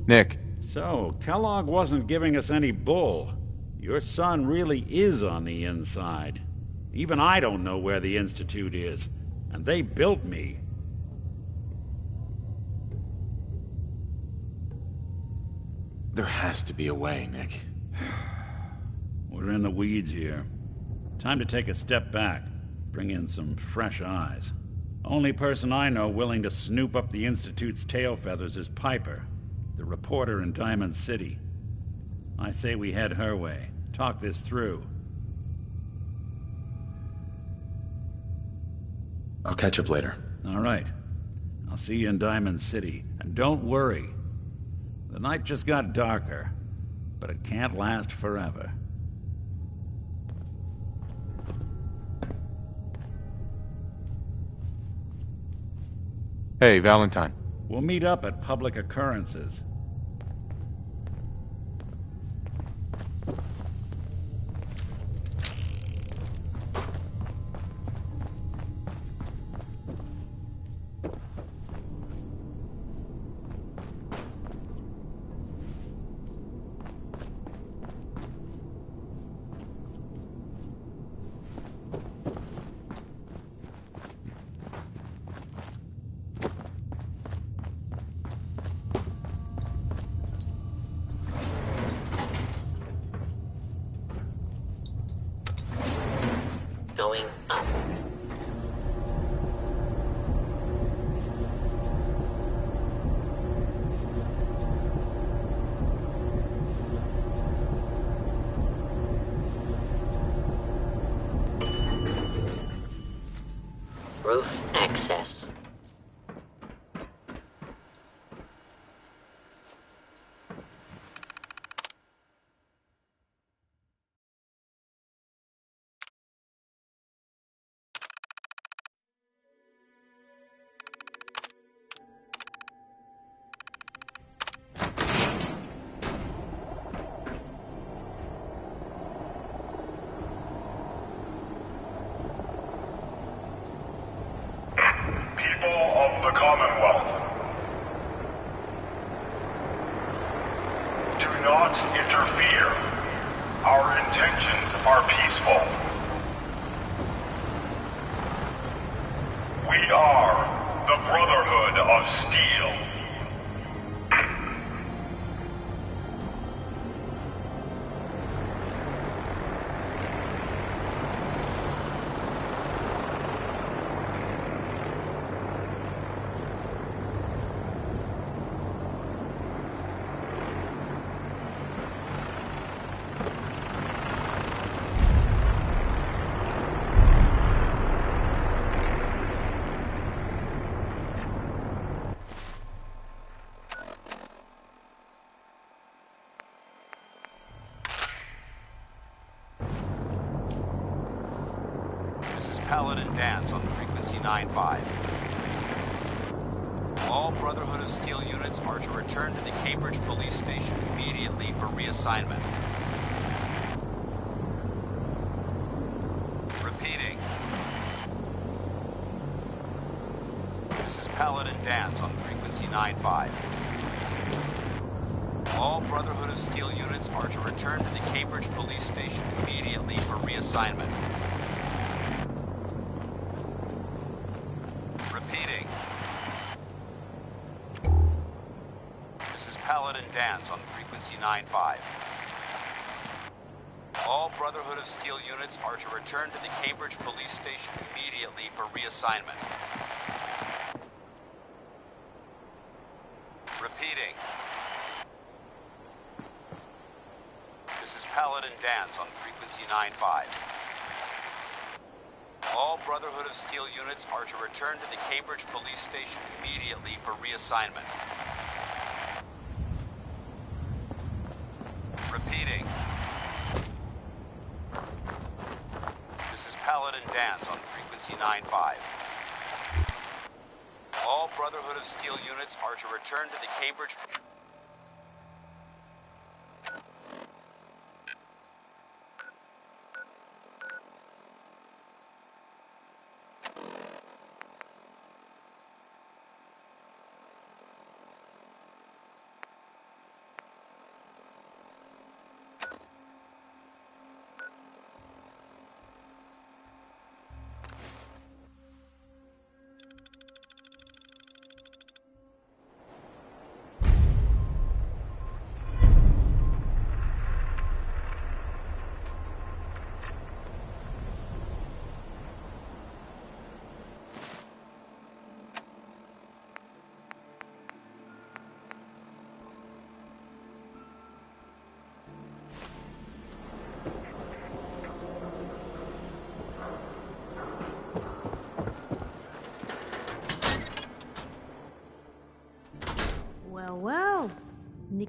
Nick, So, Kellogg wasn't giving us any bull. Your son really is on the inside. Even I don't know where the Institute is, and they built me. there has to be a way, Nick. We're in the weeds here. Time to take a step back, bring in some fresh eyes. Only person I know willing to snoop up the Institute's tail feathers is Piper, the reporter in Diamond City. I say we head her way, talk this through. I'll catch up later. All right. I'll see you in Diamond City. And don't worry. The night just got darker, but it can't last forever. Hey, Valentine. We'll meet up at public occurrences. Going up. Roof access. People of the Commonwealth, do not interfere. Our intentions are peaceful. We are the Brotherhood of Steel. This is Paladin Dance on frequency 9-5. All Brotherhood of Steel units are to return to the Cambridge Police Station immediately for reassignment. Repeating. This is Paladin Dance on frequency 9-5. All Brotherhood of Steel units are to return to the Cambridge Police Station immediately for reassignment. Repeating. This is Paladin Dance on frequency 9-5. All Brotherhood of Steel units are to return to the Cambridge Police Station immediately for reassignment. Repeating. This is Paladin Dance on frequency 9-5. All Brotherhood of Steel units are to return to the Cambridge Police Station immediately for reassignment. Repeating. This is Paladin Dance on frequency 9-5. All Brotherhood of Steel units are to return to the Cambridge...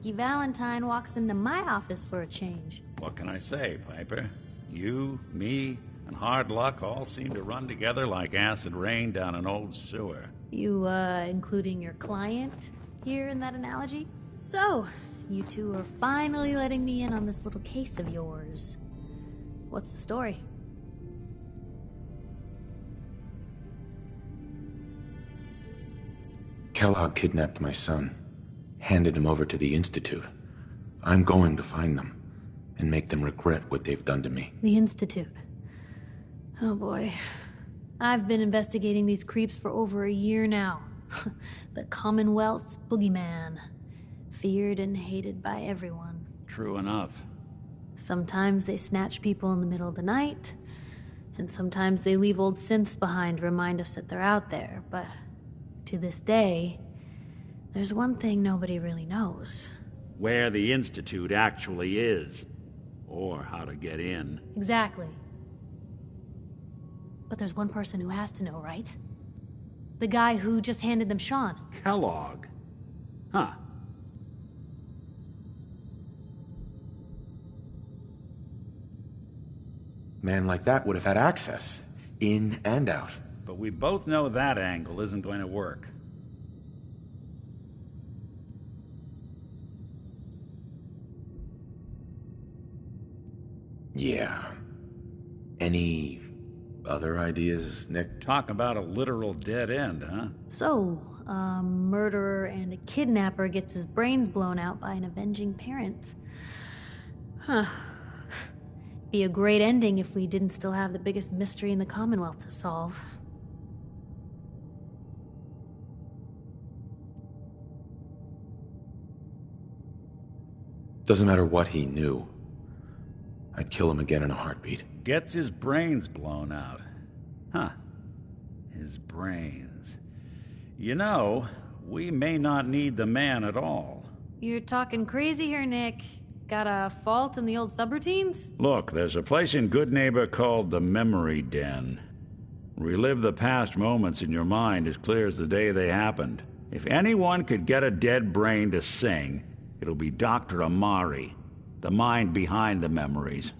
Nicky Valentine walks into my office for a change. What can I say, Piper? You, me, and hard luck all seem to run together like acid rain down an old sewer. You, including your client here in that analogy? So, you two are finally letting me in on this little case of yours. What's the story? Kellogg kidnapped my son, handed him over to the Institute. I'm going to find them and make them regret what they've done to me. The Institute. Oh boy. I've been investigating these creeps for over a year now. The Commonwealth's boogeyman. Feared and hated by everyone. True enough. Sometimes they snatch people in the middle of the night, and sometimes they leave old synths behind to remind us that they're out there, but to this day, there's one thing nobody really knows. Where the Institute actually is. Or how to get in. Exactly. But there's one person who has to know, right? The guy who just handed them Sean. Kellogg? Huh. Man like that would have had access, in and out. But we both know that angle isn't going to work. Yeah. Any other ideas, Nick? Talk about a literal dead end, huh? So, a murderer and a kidnapper gets his brains blown out by an avenging parent. Huh. Be a great ending if we didn't still have the biggest mystery in the Commonwealth to solve. Doesn't matter what he knew. I'd kill him again in a heartbeat. Gets his brains blown out. Huh. His brains. You know, we may not need the man at all. You're talking crazy here, Nick. Got a fault in the old subroutines? Look, there's a place in Good Neighbor called the Memory Den. Relive the past moments in your mind as clear as the day they happened. If anyone could get a dead brain to sing, it'll be Dr. Amari, the mind behind the memories.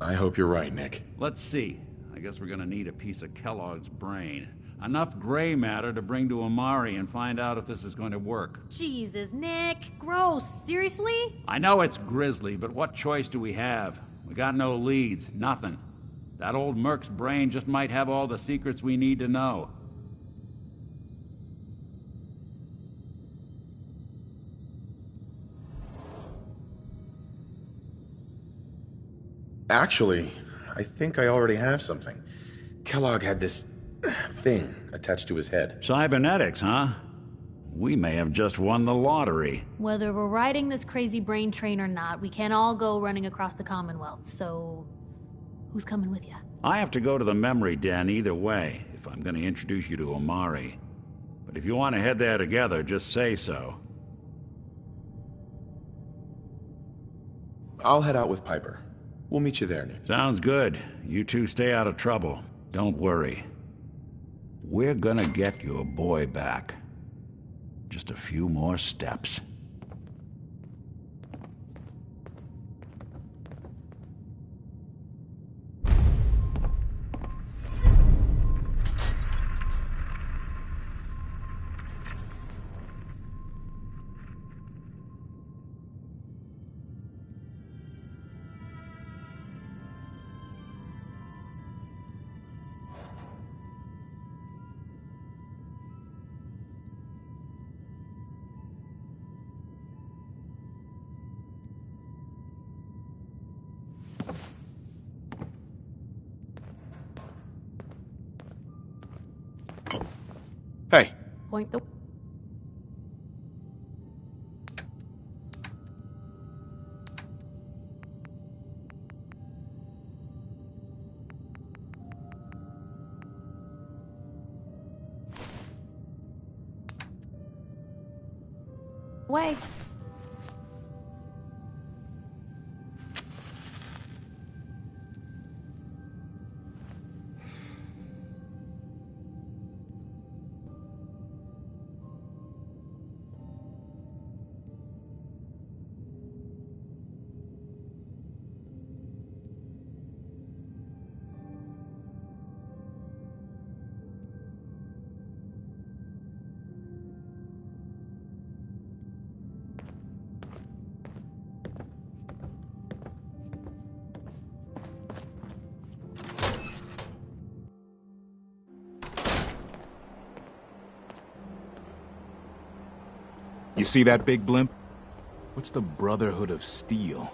I hope you're right, Nick. Let's see. I guess we're gonna need a piece of Kellogg's brain. Enough gray matter to bring to Amari and find out if this is going to work. Jesus, Nick. Gross. Seriously? I know it's grisly, but what choice do we have? We got no leads, nothing. That old Merc's brain just might have all the secrets we need to know. Actually, I think I already have something. Kellogg had this thing attached to his head. Cybernetics, huh? We may have just won the lottery. Whether we're riding this crazy brain train or not, we can't all go running across the Commonwealth, so who's coming with you? I have to go to the Memory Den either way, if I'm going to introduce you to Amari. But if you want to head there together, just say so. I'll head out with Piper. We'll meet you there, Nick. Sounds good. You two stay out of trouble. Don't worry. We're gonna get your boy back. Just a few more steps. Hey, Point the... way. You see that big blimp? What's the Brotherhood of Steel?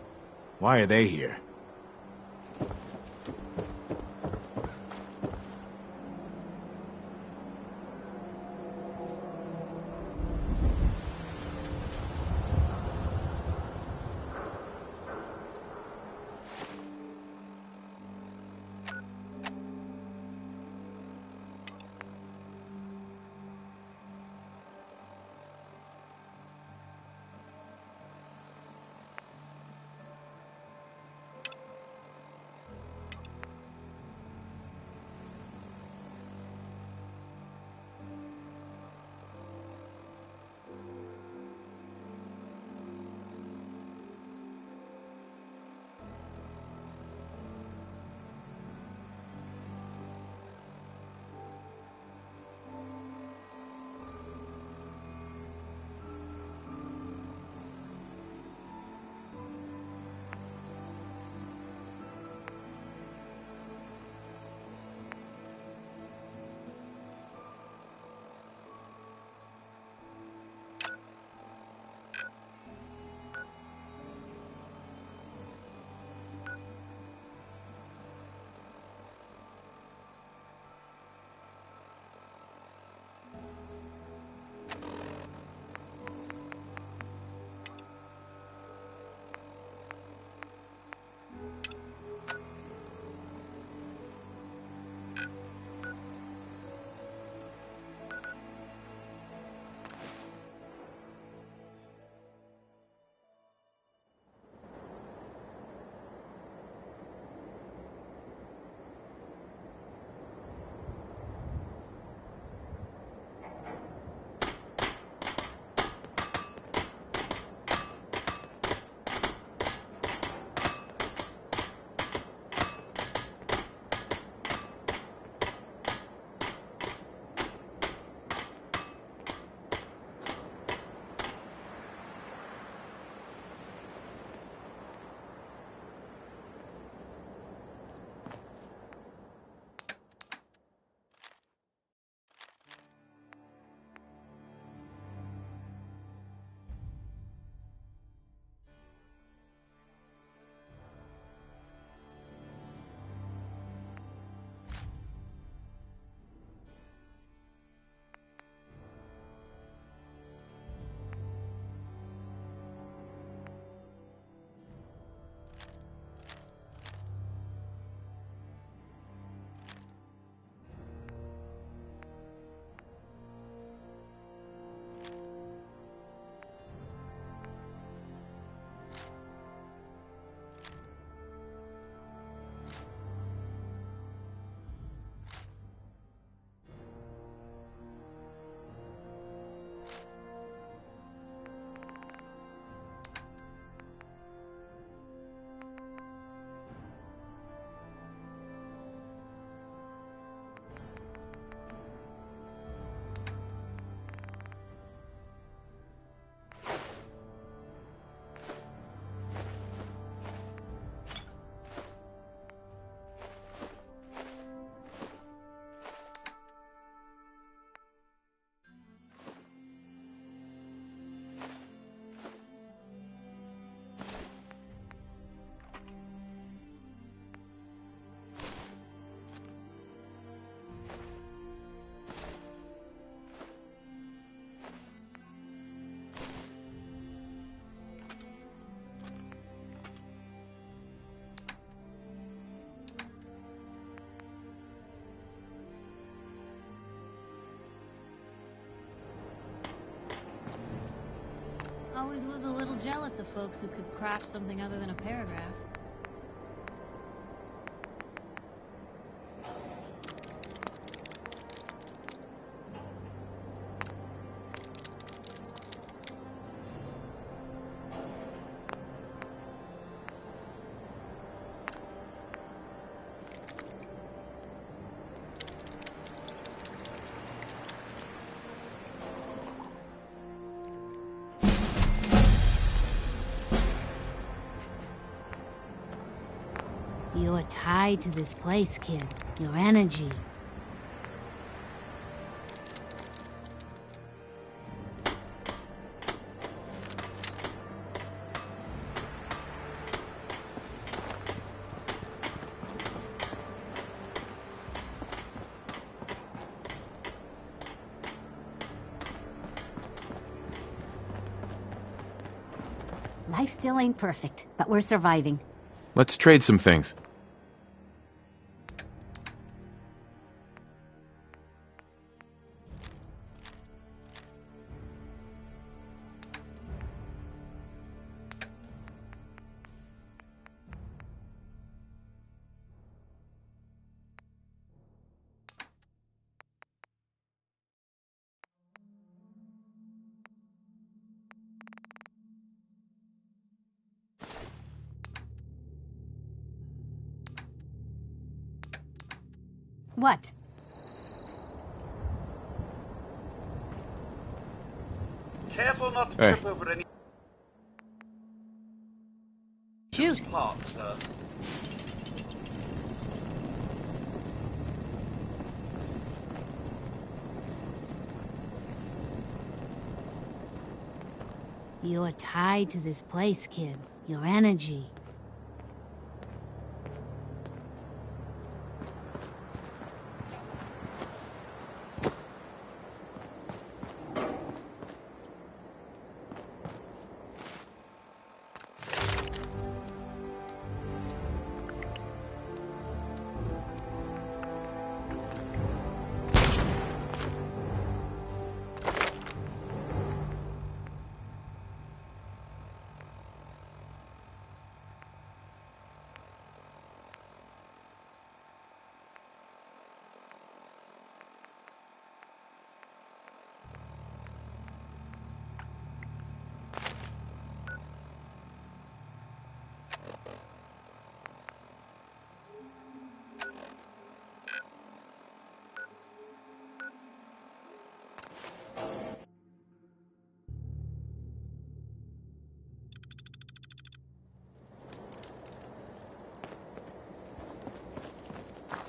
Why are they here? Always was a little jealous of folks who could craft something other than a paragraph. You're tied to this place, kid. Your energy. Life still ain't perfect, but we're surviving. Let's trade some things. What? Careful not to Hey. trip over any Shoot. parts, sir. You're tied to this place, kid. Your energy.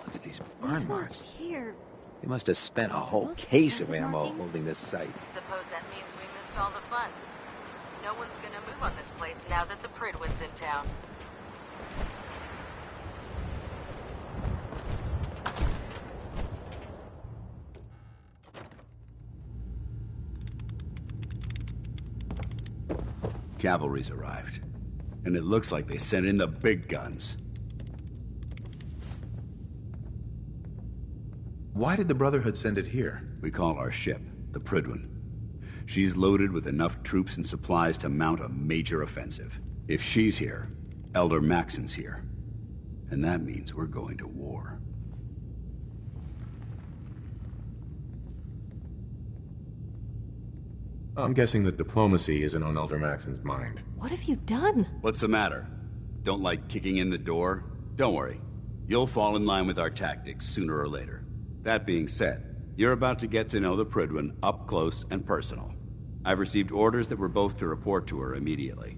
Look at these burn marks. Here. They must have spent a whole Those case of burn ammo markings? holding this site. Suppose that means we missed all the fun. No one's gonna move on this place now that the Prydwen's in town. Cavalry's arrived. And it looks like they sent in the big guns. Why did the Brotherhood send it here? We call our ship the Prydwen. She's loaded with enough troops and supplies to mount a major offensive. If she's here, Elder Maxson's here. And that means we're going to war. I'm guessing that diplomacy isn't on Elder Maxson's mind. What have you done? What's the matter? Don't like kicking in the door? Don't worry. You'll fall in line with our tactics sooner or later. That being said, you're about to get to know the Prydwen up close and personal. I've received orders that we're both to report to her immediately.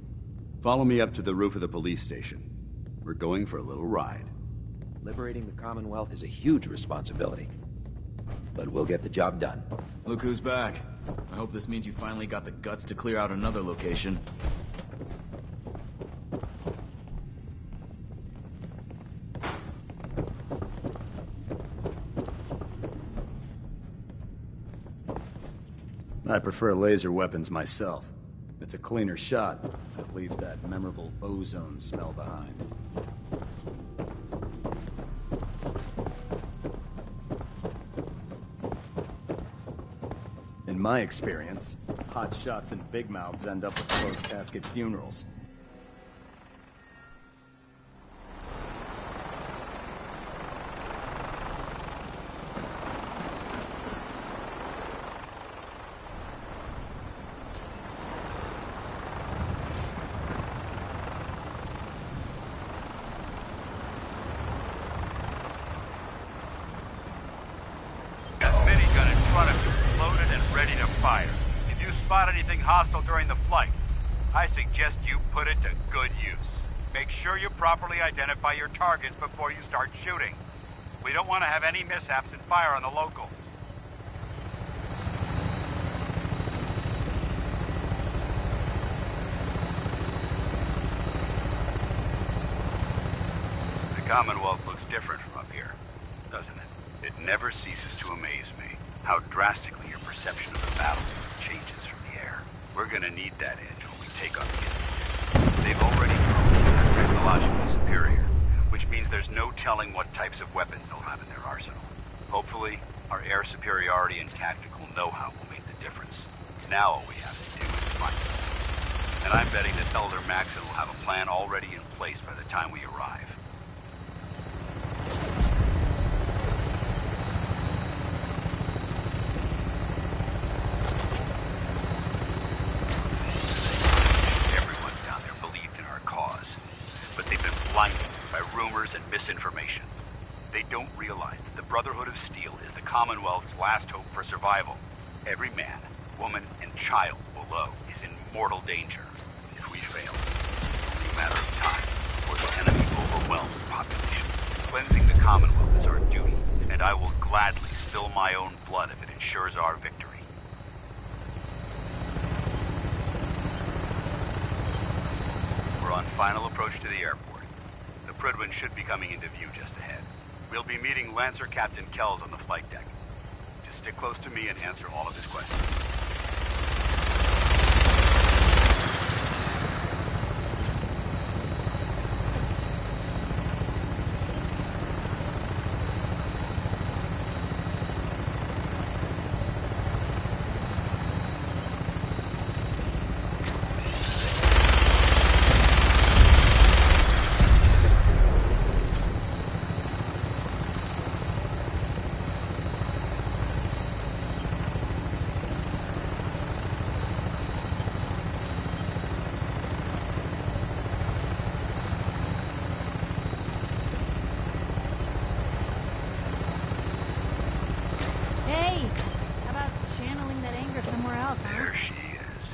Follow me up to the roof of the police station. We're going for a little ride. Liberating the Commonwealth is a huge responsibility. But we'll get the job done. Look who's back. I hope this means you finally got the guts to clear out another location. I prefer laser weapons myself. It's a cleaner shot, but it leaves that memorable ozone smell behind. In my experience, hot shots and big mouths end up with closed casket funerals. Anything hostile during the flight, I suggest you put it to good use. Make sure you properly identify your targets before you start shooting. We don't want to have any mishaps and fire on the locals. The Commonwealth looks different from up here, doesn't it? It never ceases to amaze me how drastically your perception of the battle changes from the air. We're gonna need that edge when we take on the enemy. there's no telling what types of weapons they'll have in their arsenal. Hopefully, our air superiority and tactical know-how will make the difference. Now all we have to do is find them. And I'm betting that Elder Maxson will have a plan already in place by the time we arrive. Everyone down there believed in our cause, but they've been blinded by rumors and misinformation. They don't realize that the Brotherhood of Steel is the Commonwealth's last hope for survival. Every man, woman, and child below is in mortal danger. If we fail, it's only a matter of time before the enemy overwhelms the population. Cleansing the Commonwealth is our duty, and I will gladly spill my own blood if it ensures our victory. We're on final approach to the airport. The Prydwen should be coming into view just ahead. We'll be meeting Lancer Captain Kells on the flight deck. Just stick close to me and answer all of his questions. There she is.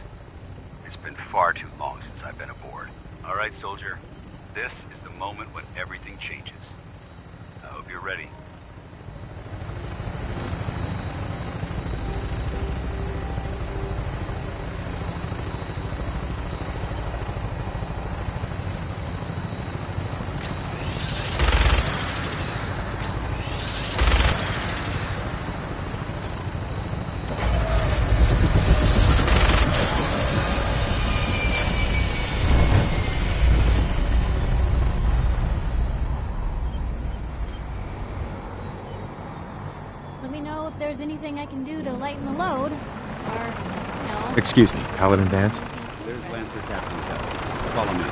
It's been far too long since I've been aboard. All right, soldier. This is the moment when everything changes. I hope you're ready. Let me know if there's anything I can do to lighten the load. Or, you know... Excuse me, Paladin Danse? There's Lancer Captain Kells. Follow me.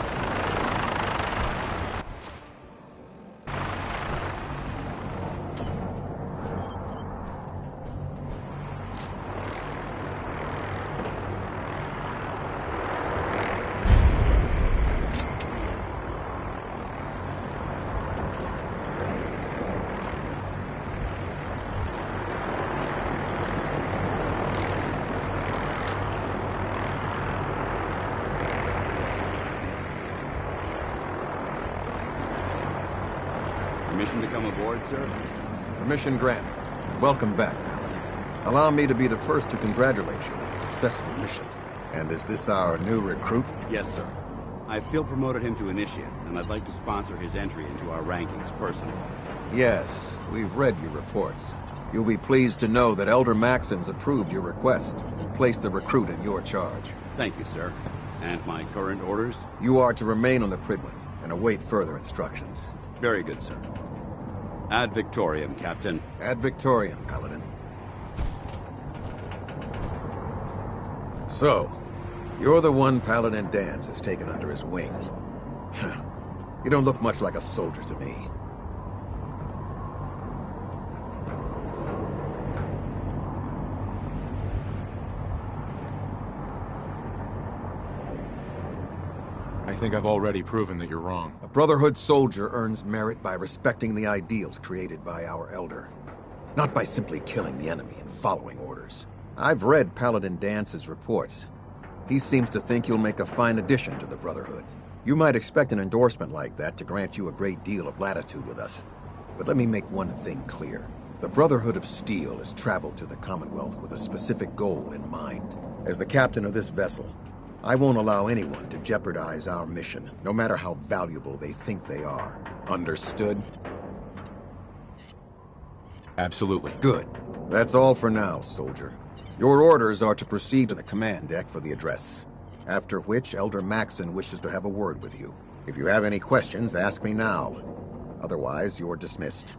Permission to come aboard, sir? Permission granted. Welcome back, Paladin. Allow me to be the first to congratulate you on a successful mission. And is this our new recruit? Yes, sir. I feel promoted him to initiate, and I'd like to sponsor his entry into our rankings personally. Yes, we've read your reports. You'll be pleased to know that Elder Maxson's approved your request and placed the recruit in your charge. Thank you, sir. And my current orders? You are to remain on the Prydwen and await further instructions. Very good, sir. Ad Victoriam, Captain. Ad Victoriam, Paladin. So, you're the one Paladin Danse has taken under his wing. You don't look much like a soldier to me. I think I've already proven that you're wrong. A Brotherhood soldier earns merit by respecting the ideals created by our Elder, not by simply killing the enemy and following orders. I've read Paladin Danse's reports. He seems to think you'll make a fine addition to the Brotherhood. You might expect an endorsement like that to grant you a great deal of latitude with us. But let me make one thing clear. The Brotherhood of Steel has traveled to the Commonwealth with a specific goal in mind. As the captain of this vessel, I won't allow anyone to jeopardize our mission, no matter how valuable they think they are. Understood? Absolutely. Good. That's all for now, soldier. Your orders are to proceed to the command deck for the address, after which Elder Maxson wishes to have a word with you. If you have any questions, ask me now. Otherwise, you're dismissed.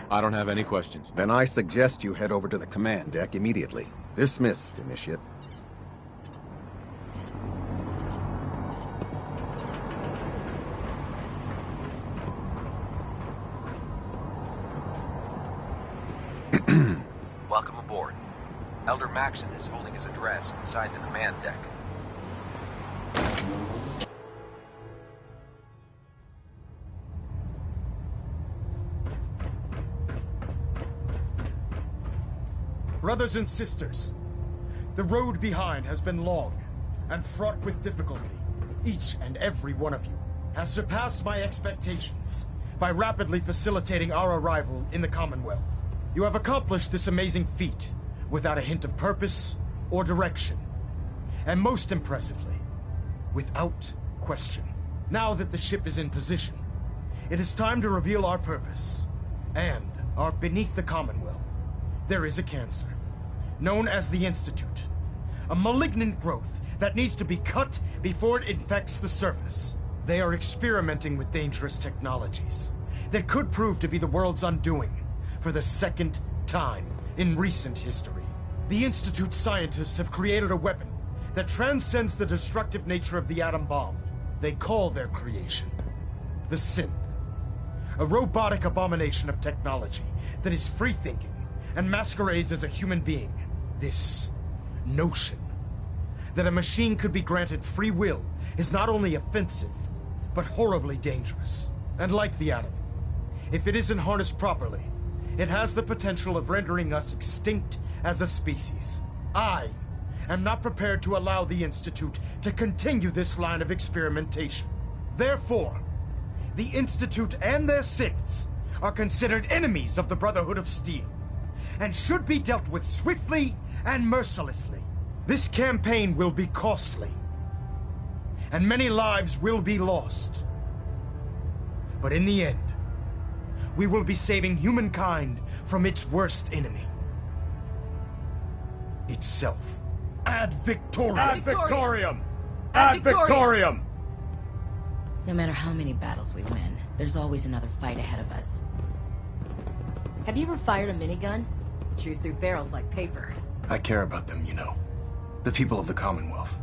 I don't have any questions. Then I suggest you head over to the command deck immediately. Dismissed, Initiate. Welcome aboard. Elder Maxson is holding his address inside the command deck. Brothers and sisters, the road behind has been long and fraught with difficulty. Each and every one of you has surpassed my expectations by rapidly facilitating our arrival in the Commonwealth. You have accomplished this amazing feat without a hint of purpose or direction, and most impressively, without question. Now that the ship is in position, it is time to reveal our purpose and our beneath the Commonwealth. There is a cancer, known as the Institute. A malignant growth that needs to be cut before it infects the surface. They are experimenting with dangerous technologies that could prove to be the world's undoing for the second time in recent history. The Institute scientists have created a weapon that transcends the destructive nature of the atom bomb. They call their creation the Synth. A robotic abomination of technology that is free-thinking and masquerades as a human being. This notion that a machine could be granted free will is not only offensive, but horribly dangerous. And like the atom, if it isn't harnessed properly, it has the potential of rendering us extinct as a species. I am not prepared to allow the Institute to continue this line of experimentation. Therefore, the Institute and their synths are considered enemies of the Brotherhood of Steel, and should be dealt with swiftly and mercilessly. This campaign will be costly, and many lives will be lost. But in the end, we will be saving humankind from its worst enemy. Itself. Ad Victoriam! Ad Victoriam! Ad Victoriam! No matter how many battles we win, there's always another fight ahead of us. Have you ever fired a minigun? Chews through barrels like paper. I care about them, you know. The people of the Commonwealth.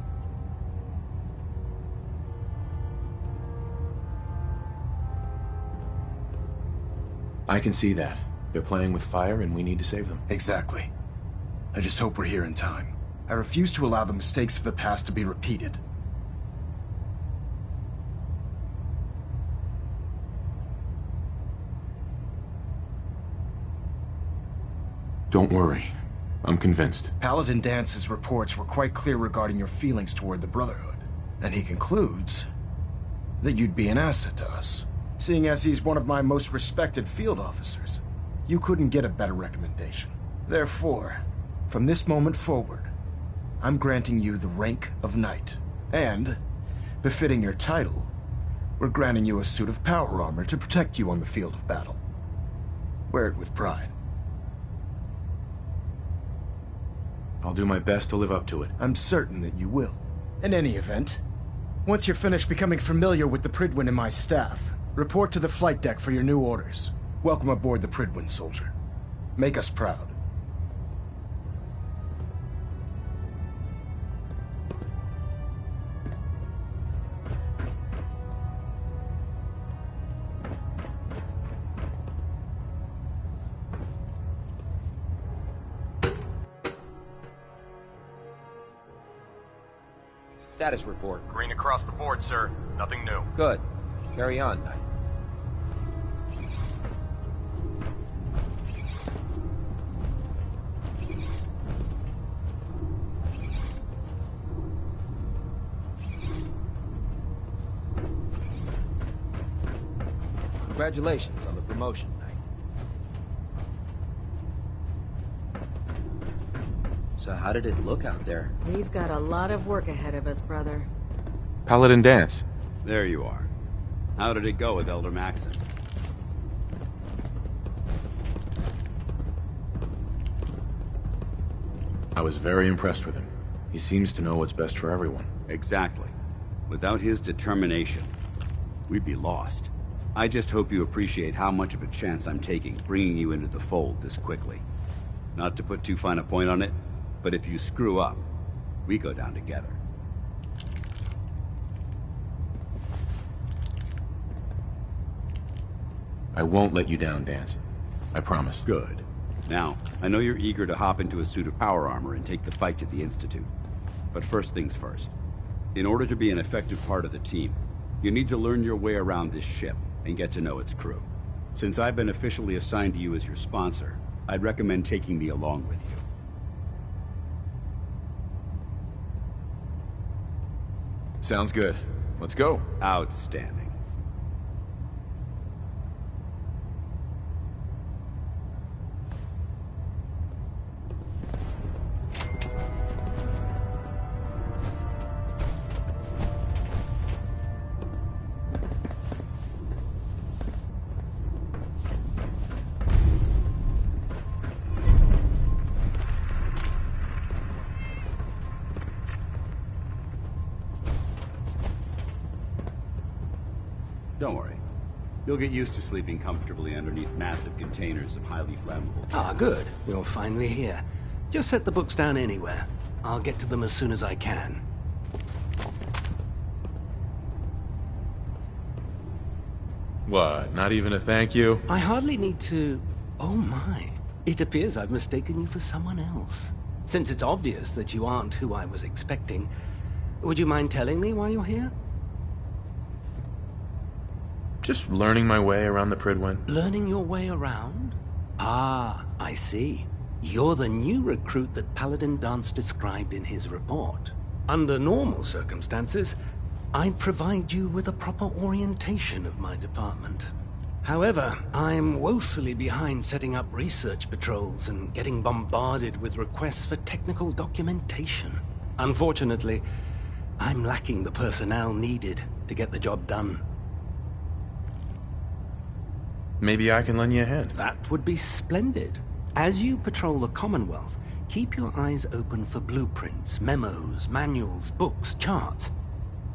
I can see that. They're playing with fire and we need to save them. Exactly. I just hope we're here in time. I refuse to allow the mistakes of the past to be repeated. Don't worry. I'm convinced. Paladin Dance's reports were quite clear regarding your feelings toward the Brotherhood. And he concludes that you'd be an asset to us, seeing as he's one of my most respected field officers. You couldn't get a better recommendation. Therefore, from this moment forward, I'm granting you the rank of Knight. And, befitting your title, we're granting you a suit of power armor to protect you on the field of battle. Wear it with pride. I'll do my best to live up to it. I'm certain that you will. In any event, once you're finished becoming familiar with the Prydwen and my staff, report to the flight deck for your new orders. Welcome aboard the Prydwen, soldier. Make us proud. Status report. Green across the board, sir. Nothing new. Good. Carry on, Knight. Congratulations on the promotion, Knight. So how did it look out there? We've got a lot of work ahead of us, brother. Paladin Dance. There you are. How did it go with Elder Maxson? I was very impressed with him. He seems to know what's best for everyone. Exactly. Without his determination, we'd be lost. I just hope you appreciate how much of a chance I'm taking bringing you into the fold this quickly. Not to put too fine a point on it, but if you screw up, we go down together. I won't let you down, Danse. I promise. Good. Now, I know you're eager to hop into a suit of power armor and take the fight to the Institute. But first things first. In order to be an effective part of the team, you need to learn your way around this ship and get to know its crew. Since I've been officially assigned to you as your sponsor, I'd recommend taking me along with you. Sounds good. Let's go. Outstanding. Don't worry. You'll get used to sleeping comfortably underneath massive containers of highly flammable gas. Ah, good. You're finally here. Just set the books down anywhere. I'll get to them as soon as I can. What, not even a thank you? I hardly need to... Oh my. It appears I've mistaken you for someone else. Since it's obvious that you aren't who I was expecting, would you mind telling me why you're here? Just learning my way around the Prydwen. Learning your way around? Ah, I see. You're the new recruit that Paladin Danse described in his report. Under normal circumstances, I'd provide you with a proper orientation of my department. However, I'm woefully behind setting up research patrols and getting bombarded with requests for technical documentation. Unfortunately, I'm lacking the personnel needed to get the job done. Maybe I can lend you a hand. That would be splendid. As you patrol the Commonwealth, keep your eyes open for blueprints, memos, manuals, books, charts.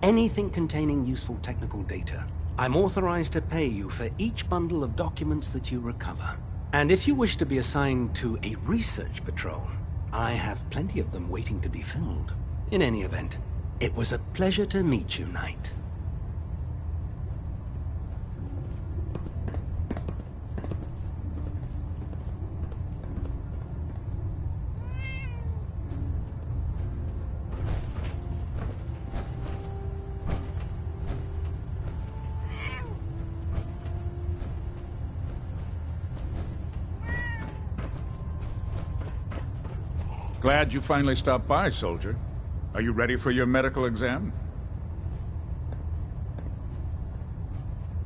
Anything containing useful technical data. I'm authorized to pay you for each bundle of documents that you recover. And if you wish to be assigned to a research patrol, I have plenty of them waiting to be filled. In any event, it was a pleasure to meet you, Knight. Glad you finally stopped by, soldier. Are you ready for your medical exam?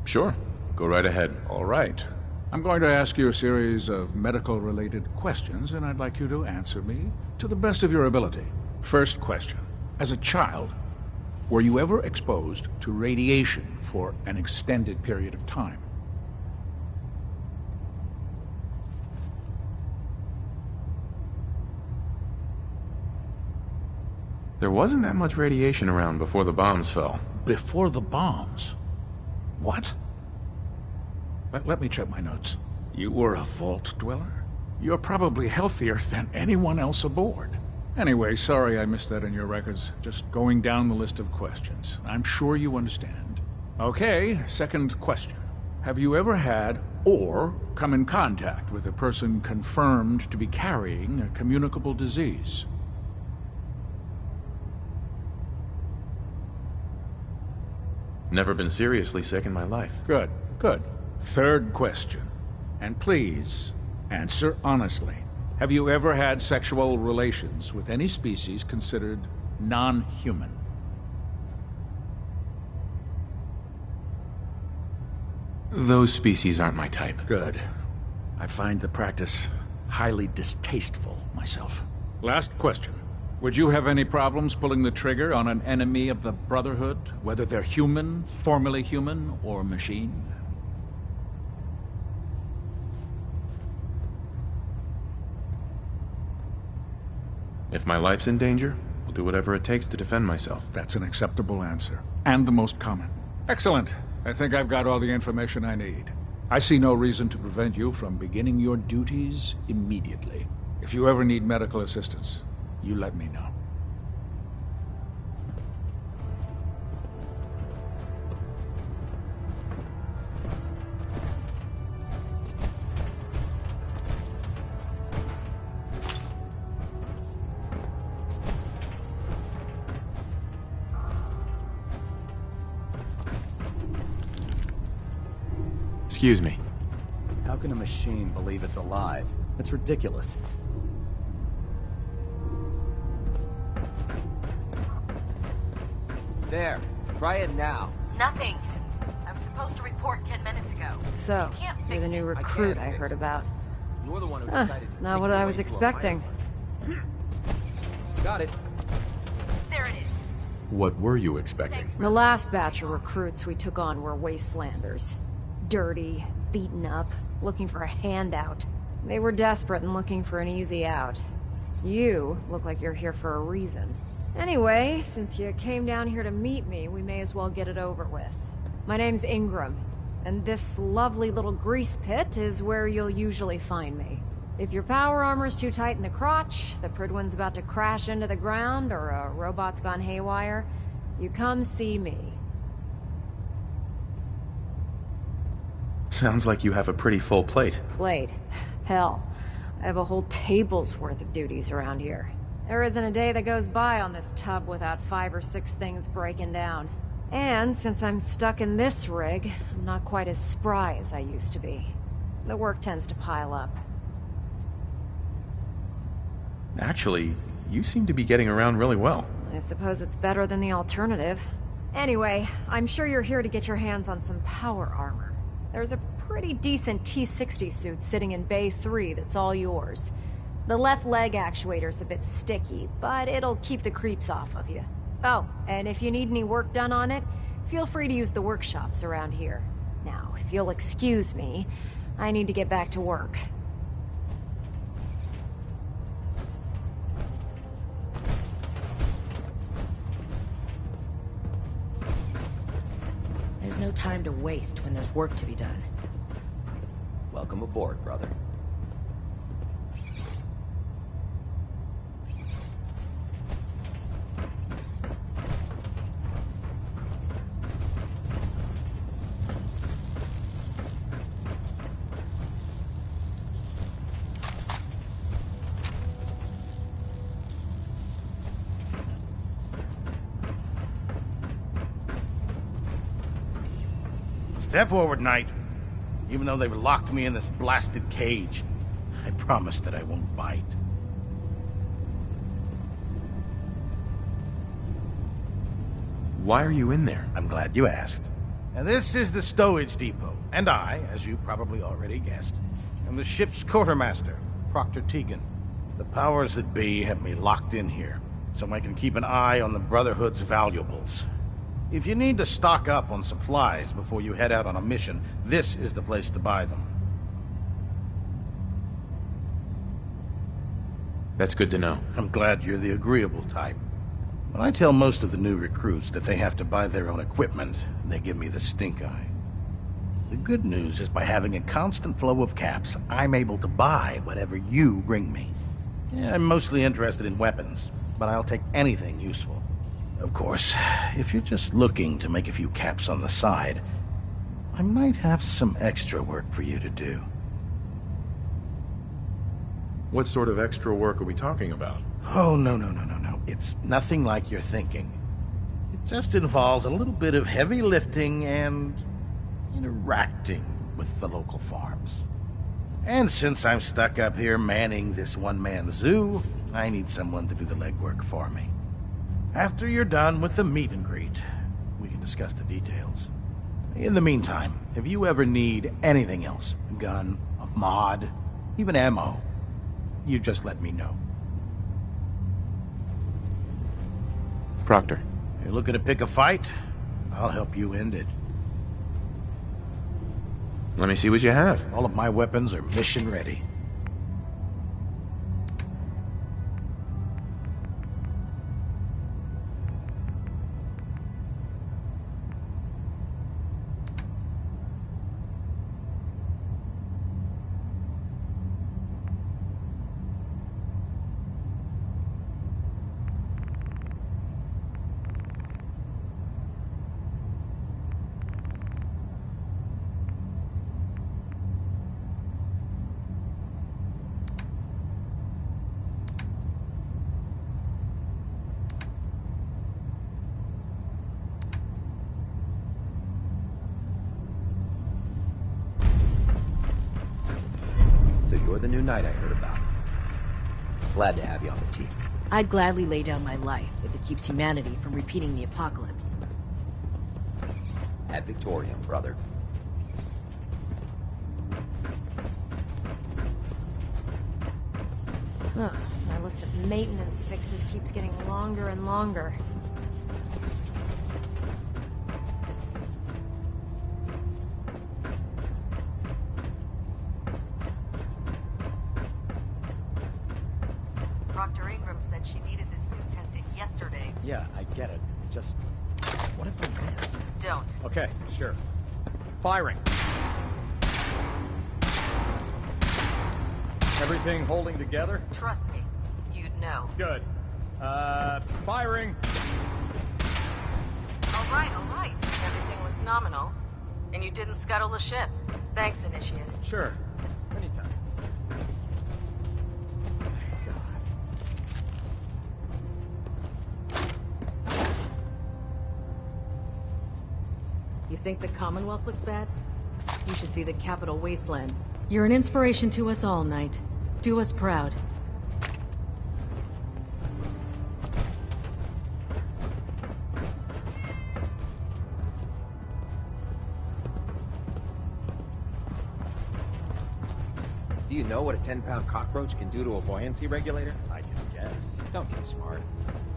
Sure. Go right ahead. All right. I'm going to ask you a series of medical-related questions, and I'd like you to answer me to the best of your ability. First question. As a child, were you ever exposed to radiation for an extended period of time? There wasn't that much radiation around before the bombs fell. Before the bombs? What? Let me check my notes. You were a vault dweller? You're probably healthier than anyone else aboard. Anyway, sorry I missed that in your records. Just going down the list of questions. I'm sure you understand. Okay, second question. Have you ever had or come in contact with a person confirmed to be carrying a communicable disease? Never been seriously sick in my life. Good, good. Third question. And please, answer honestly. Have you ever had sexual relations with any species considered non-human? Those species aren't my type. Good. I find the practice highly distasteful myself. Last question. Would you have any problems pulling the trigger on an enemy of the Brotherhood, whether they're human, formerly human, or machine? If my life's in danger, we'll do whatever it takes to defend myself. That's an acceptable answer. And the most common. Excellent. I think I've got all the information I need. I see no reason to prevent you from beginning your duties immediately. If you ever need medical assistance, you let me know. Excuse me. How can a machine believe it's alive? It's ridiculous. There. Try it now. Nothing. I was supposed to report 10 minutes ago. So, you're the new recruit I heard about. You're the one who decided to Not what I was expecting. Got it. There it is. What were you expecting? The last batch of recruits we took on were wastelanders. Dirty, beaten up, looking for a handout. They were desperate and looking for an easy out. You look like you're here for a reason. Anyway, since you came down here to meet me, we may as well get it over with. My name's Ingram, and this lovely little grease pit is where you'll usually find me. If your power armor's too tight in the crotch, the Prydwen's about to crash into the ground, or a robot's gone haywire, you come see me. Sounds like you have a pretty full plate. Plate? Hell, I have a whole table's worth of duties around here. There isn't a day that goes by on this tub without 5 or 6 things breaking down. And since I'm stuck in this rig, I'm not quite as spry as I used to be. The work tends to pile up. Actually, you seem to be getting around really well. I suppose it's better than the alternative. Anyway, I'm sure you're here to get your hands on some power armor. There's a pretty decent T-60 suit sitting in Bay 3 that's all yours. The left leg actuator's a bit sticky, but it'll keep the creeps off of you. Oh, and if you need any work done on it, feel free to use the workshops around here. Now, if you'll excuse me, I need to get back to work. There's no time to waste when there's work to be done. Welcome aboard, brother. Step forward, Knight. Even though they've locked me in this blasted cage, I promise that I won't bite. Why are you in there? I'm glad you asked. Now, this is the stowage depot, and I, as you probably already guessed, am the ship's quartermaster, Proctor Tegan. The powers that be have me locked in here, so I can keep an eye on the Brotherhood's valuables. If you need to stock up on supplies before you head out on a mission, this is the place to buy them. That's good to know. I'm glad you're the agreeable type. When I tell most of the new recruits that they have to buy their own equipment, they give me the stink eye. The good news is by having a constant flow of caps, I'm able to buy whatever you bring me. Yeah, I'm mostly interested in weapons, but I'll take anything useful. Of course, if you're just looking to make a few caps on the side, I might have some extra work for you to do. What sort of extra work are we talking about? Oh, no. It's nothing like you're thinking. It just involves a little bit of heavy lifting and interacting with the local farms. And since I'm stuck up here manning this one-man zoo, I need someone to do the legwork for me. After you're done with the meet and greet, we can discuss the details. In the meantime, if you ever need anything else, a gun, a mod, even ammo, you just let me know. Proctor. You're looking to pick a fight? I'll help you end it. Let me see what you have. All of my weapons are mission ready. You're the new knight I heard about. Glad to have you on the team. I'd gladly lay down my life if it keeps humanity from repeating the apocalypse. Ad Victoriam, brother. Ugh, my list of maintenance fixes keeps getting longer and longer. Dr. Ingram said she needed this suit tested yesterday. Yeah, I get it. Just... what if I miss? Don't. Okay, sure. Firing. Everything holding together? Trust me, you'd know. Good. Firing! All right. Everything looks nominal. And you didn't scuttle the ship. Thanks, Initiate. Sure. Anytime. You think the Commonwealth looks bad? You should see the capital wasteland. You're an inspiration to us all, Knight. Do us proud. Do you know what a 10-pound cockroach can do to a buoyancy regulator? I can guess. Don't get smart.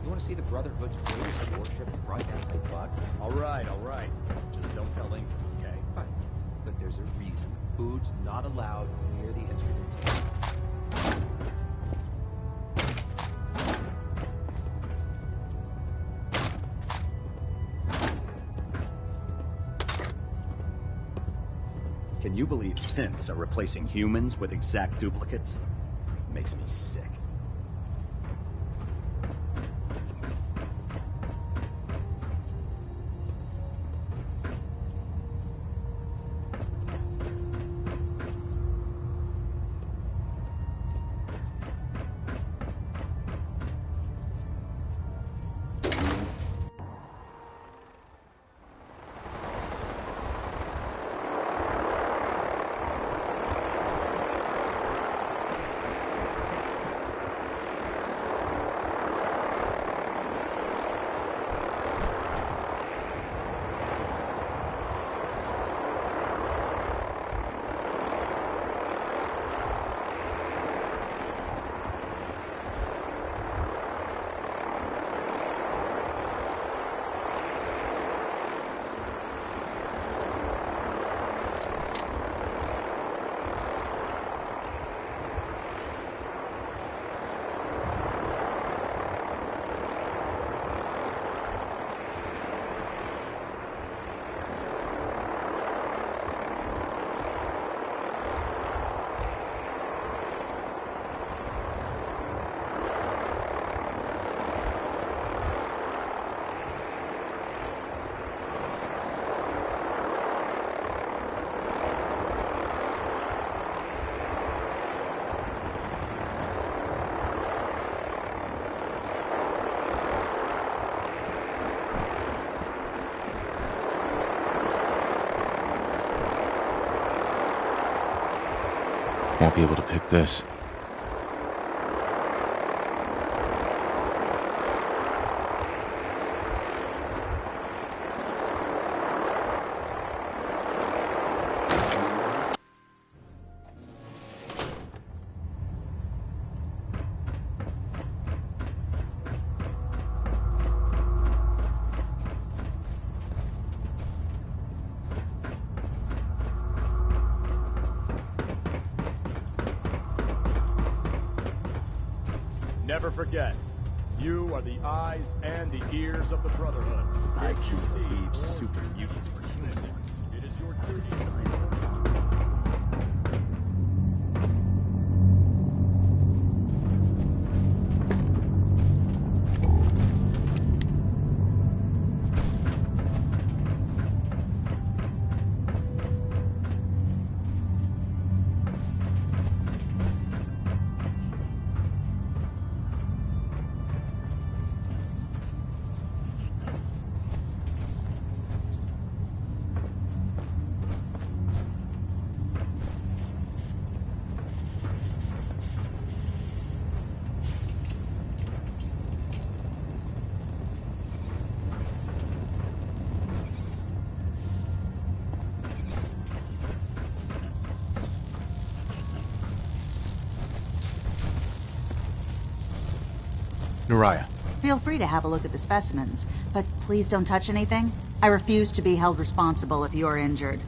You want to see the Brotherhood's greatest warship brought down by bugs? All right. Just don't tell Ingram, okay? Fine. But there's a reason. Food's not allowed near the instrumentation. Can you believe synths are replacing humans with exact duplicates? Makes me sick. Won't be able to pick this. Never forget, you are the eyes and the ears of the Brotherhood. I can't believe super mutants were humans. It is your duty. Signs of loss. Naraya. Feel free to have a look at the specimens, but please don't touch anything. I refuse to be held responsible if you're injured.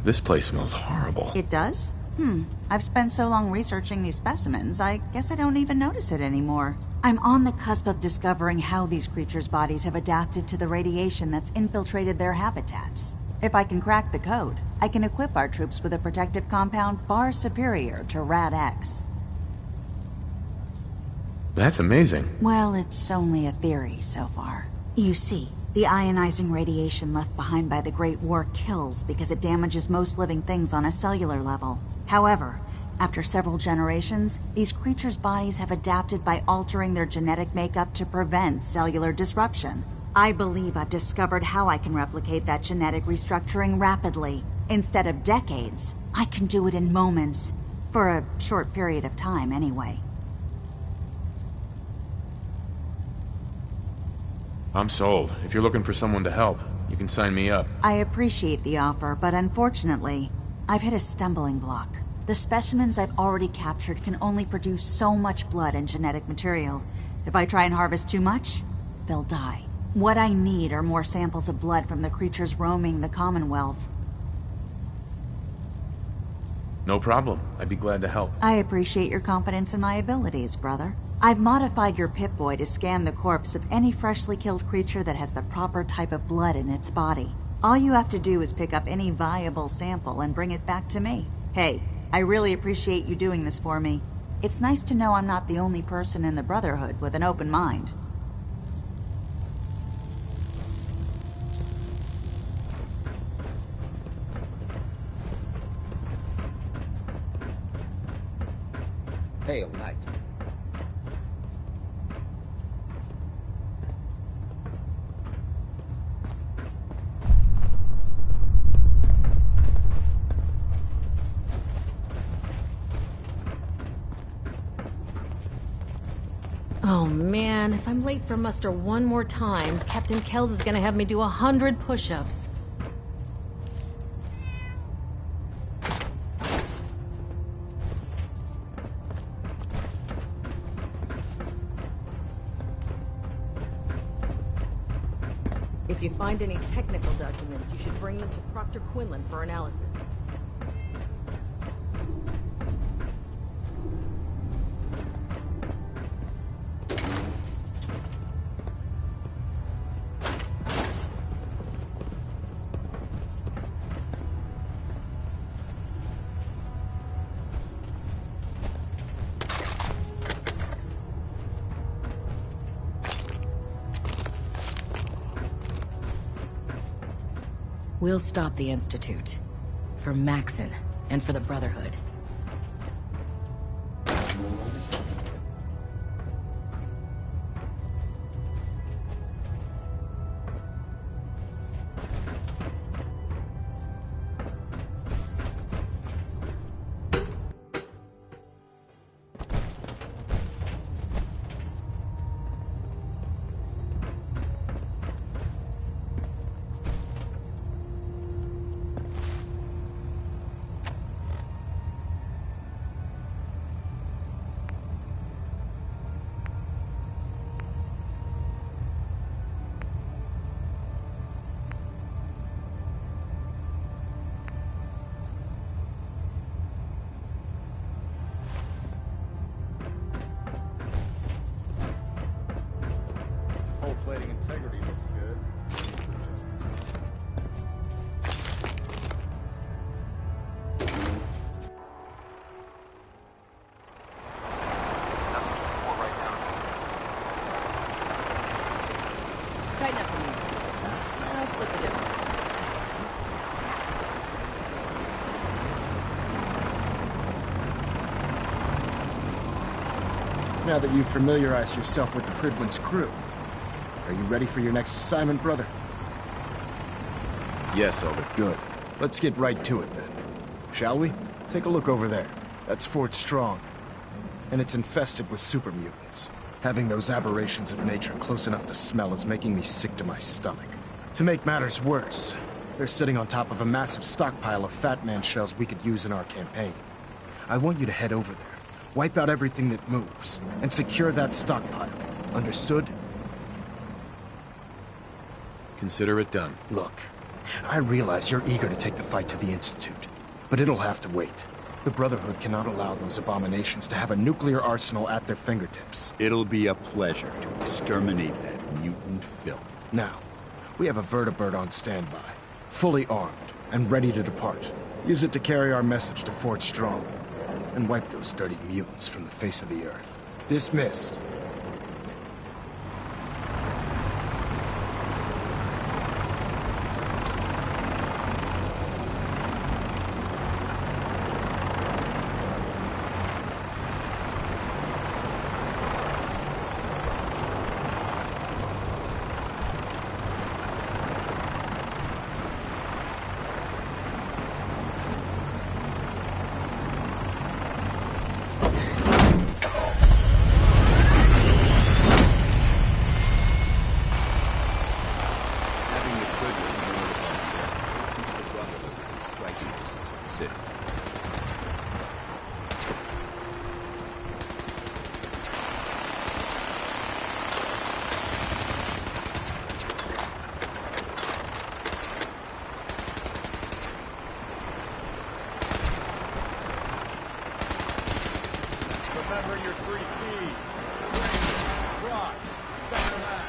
This place smells horrible. It does? I've spent so long researching these specimens, I guess I don't even notice it anymore. I'm on the cusp of discovering how these creatures' bodies have adapted to the radiation that's infiltrated their habitats. If I can crack the code, I can equip our troops with a protective compound far superior to Rad-X. That's amazing. Well, it's only a theory so far. You see, the ionizing radiation left behind by the Great War kills because it damages most living things on a cellular level. However, after several generations, these creatures' bodies have adapted by altering their genetic makeup to prevent cellular disruption. I believe I've discovered how I can replicate that genetic restructuring rapidly. Instead of decades, I can do it in moments. For a short period of time, anyway. I'm sold. If you're looking for someone to help, you can sign me up. I appreciate the offer, but unfortunately, I've hit a stumbling block. The specimens I've already captured can only produce so much blood and genetic material. If I try and harvest too much, they'll die. What I need are more samples of blood from the creatures roaming the Commonwealth. No problem. I'd be glad to help. I appreciate your confidence in my abilities, brother. I've modified your Pip-Boy to scan the corpse of any freshly killed creature that has the proper type of blood in its body. All you have to do is pick up any viable sample and bring it back to me. Hey, I really appreciate you doing this for me. It's nice to know I'm not the only person in the Brotherhood with an open mind. Hail, Knight. Oh man, if I'm late for muster one more time, Captain Kells is gonna have me do 100 push-ups. If you find any technical documents, you should bring them to Proctor Quinlan for analysis. We'll stop the Institute. For Maxson, and for the Brotherhood. Plating integrity looks good. Tighten up for me. I'll split the difference. Now that you've familiarized yourself with the Prydwen's crew, are you ready for your next assignment, brother? Yes, Elder. Good. Let's get right to it, then. Shall we? Take a look over there. That's Fort Strong. And it's infested with super mutants. Having those aberrations of nature close enough to smell is making me sick to my stomach. To make matters worse, they're sitting on top of a massive stockpile of Fat Man shells we could use in our campaign. I want you to head over there, wipe out everything that moves, and secure that stockpile. Understood? Consider it done. Look, I realize you're eager to take the fight to the Institute, but it'll have to wait. The Brotherhood cannot allow those abominations to have a nuclear arsenal at their fingertips. It'll be a pleasure to exterminate that mutant filth. Now, we have a vertibird on standby, fully armed and ready to depart. Use it to carry our message to Fort Strong, and wipe those dirty mutants from the face of the earth. Dismissed. Remember your 3 C's. Brains, rocks, center mass.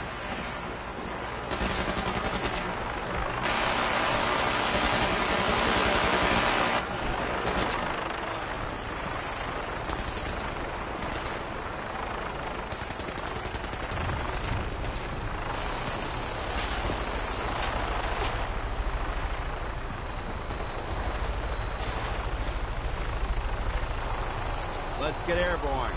Let's get airborne.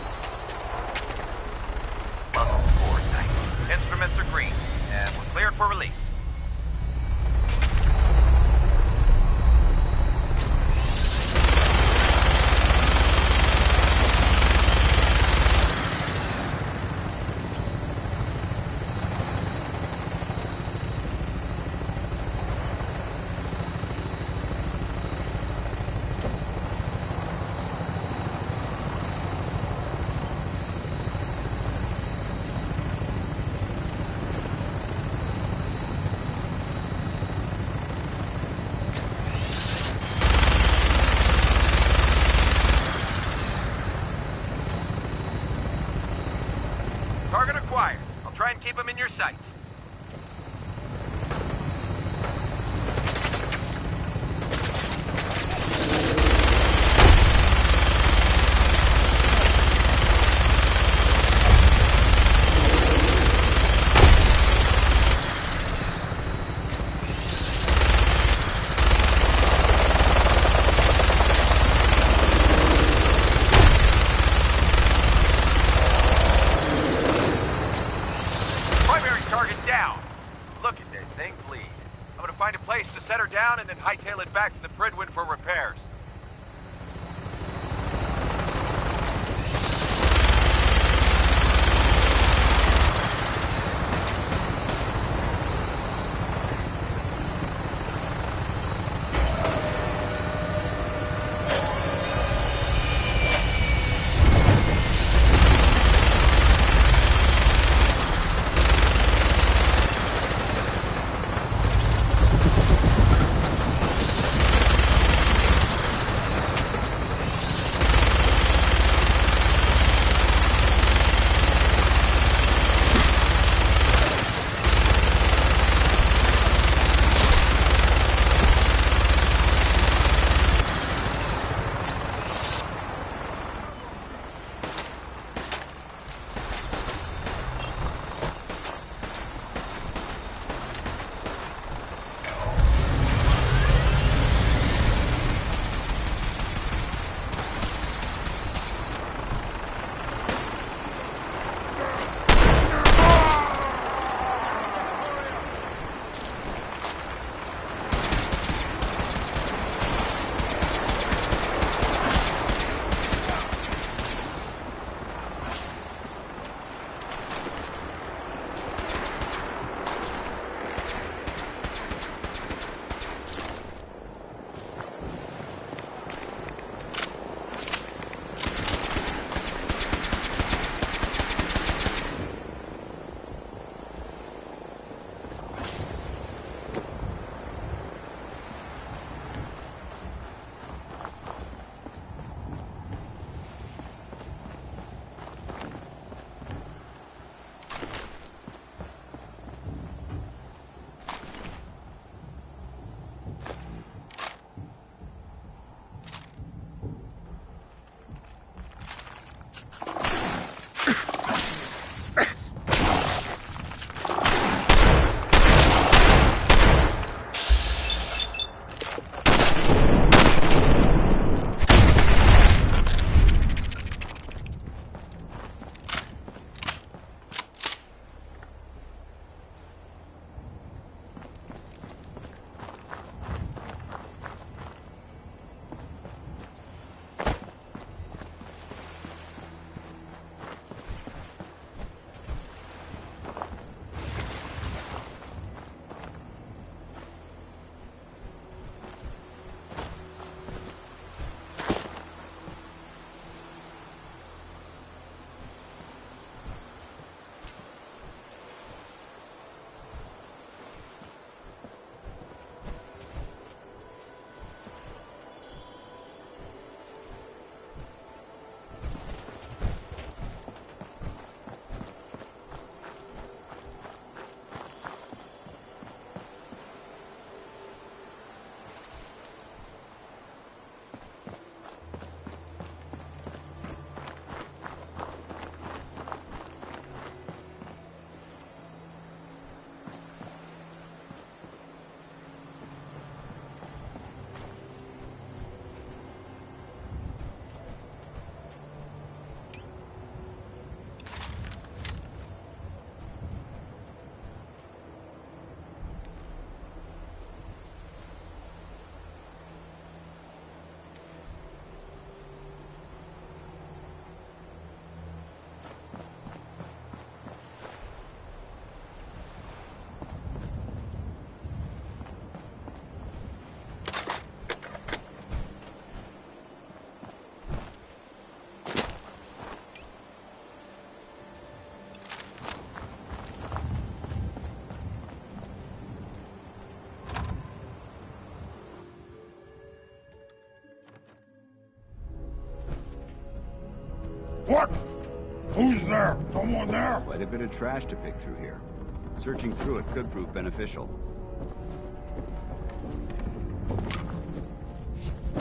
Muzzle forward, Knight. Instruments are green, and we're cleared for release. Target acquired. I'll try and keep them in your sights. Target down. Look at that thing bleed. I'm gonna find a place to set her down and then hightail it back to the Prydwen for repairs. What? Who's there? Someone there? Quite a bit of trash to pick through here. Searching through it could prove beneficial.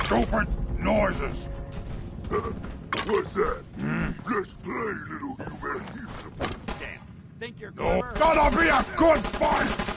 Stupid noises. What's that? Let's play, little human. Damn. Think you're No, clever? gonna be a good fight!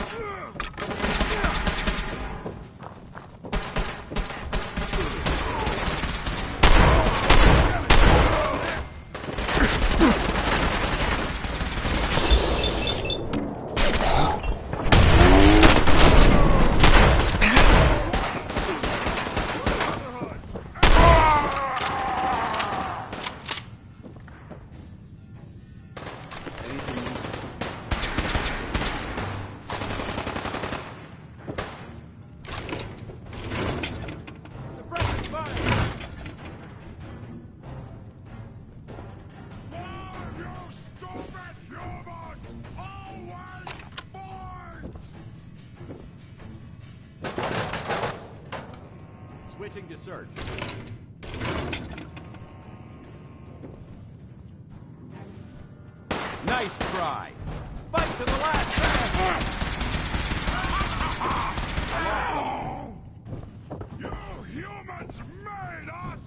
Switching to search. Nice try. Fight to the last second. You humans made us!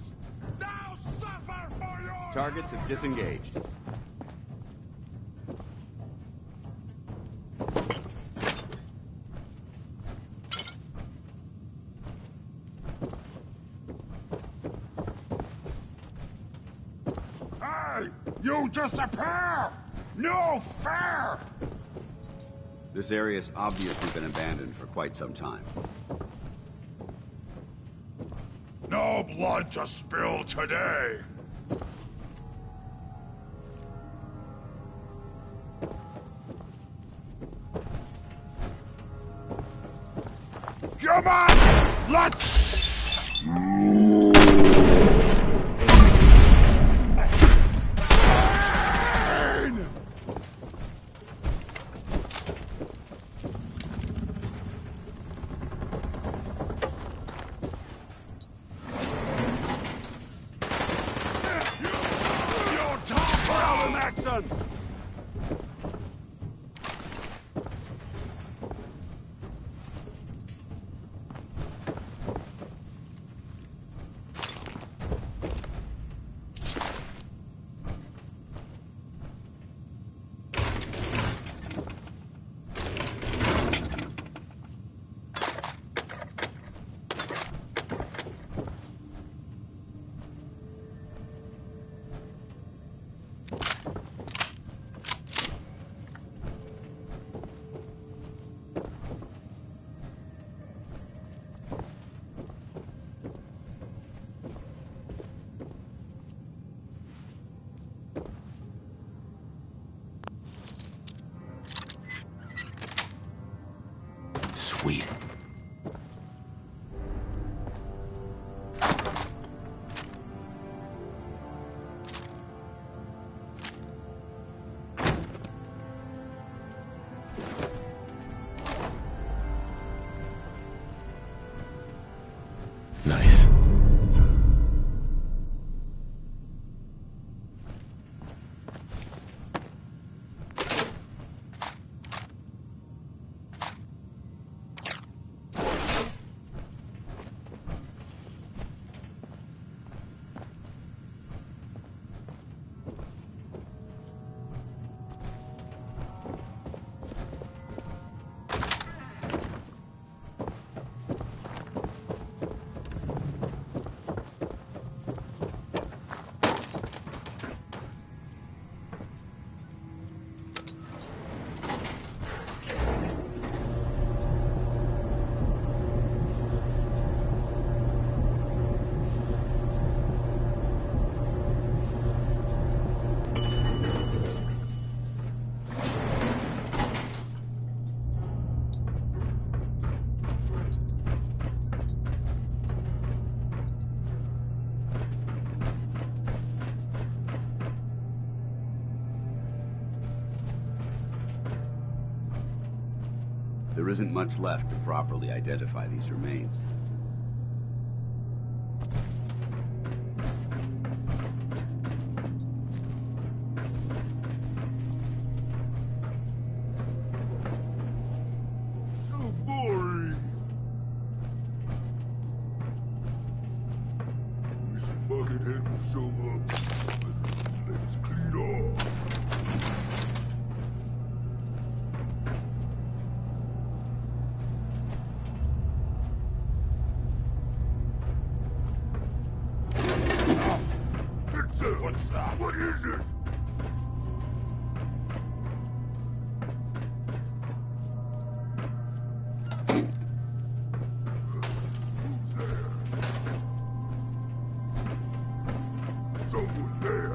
Now suffer for your... Targets have disengaged. Hey! You disappear! No fair! This area's obviously been abandoned for quite some time. No blood to spill today! Come on! Let's... Sweet. Nice. There isn't much left to properly identify these remains. show up. Let's clean off. What's that? What is it? Someone there.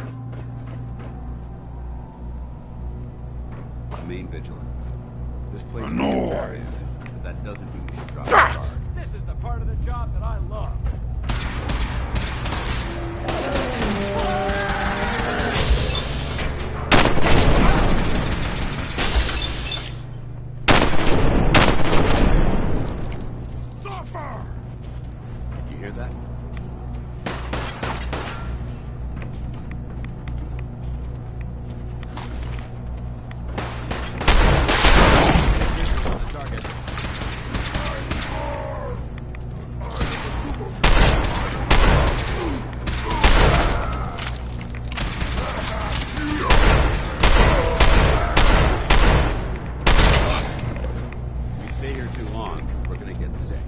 Remain vigilant. This place No. but that doesn't mean we should drop the guard. This is the part of the job that I love. Suffer! You hear that? If we stay here too long, we're gonna get sick.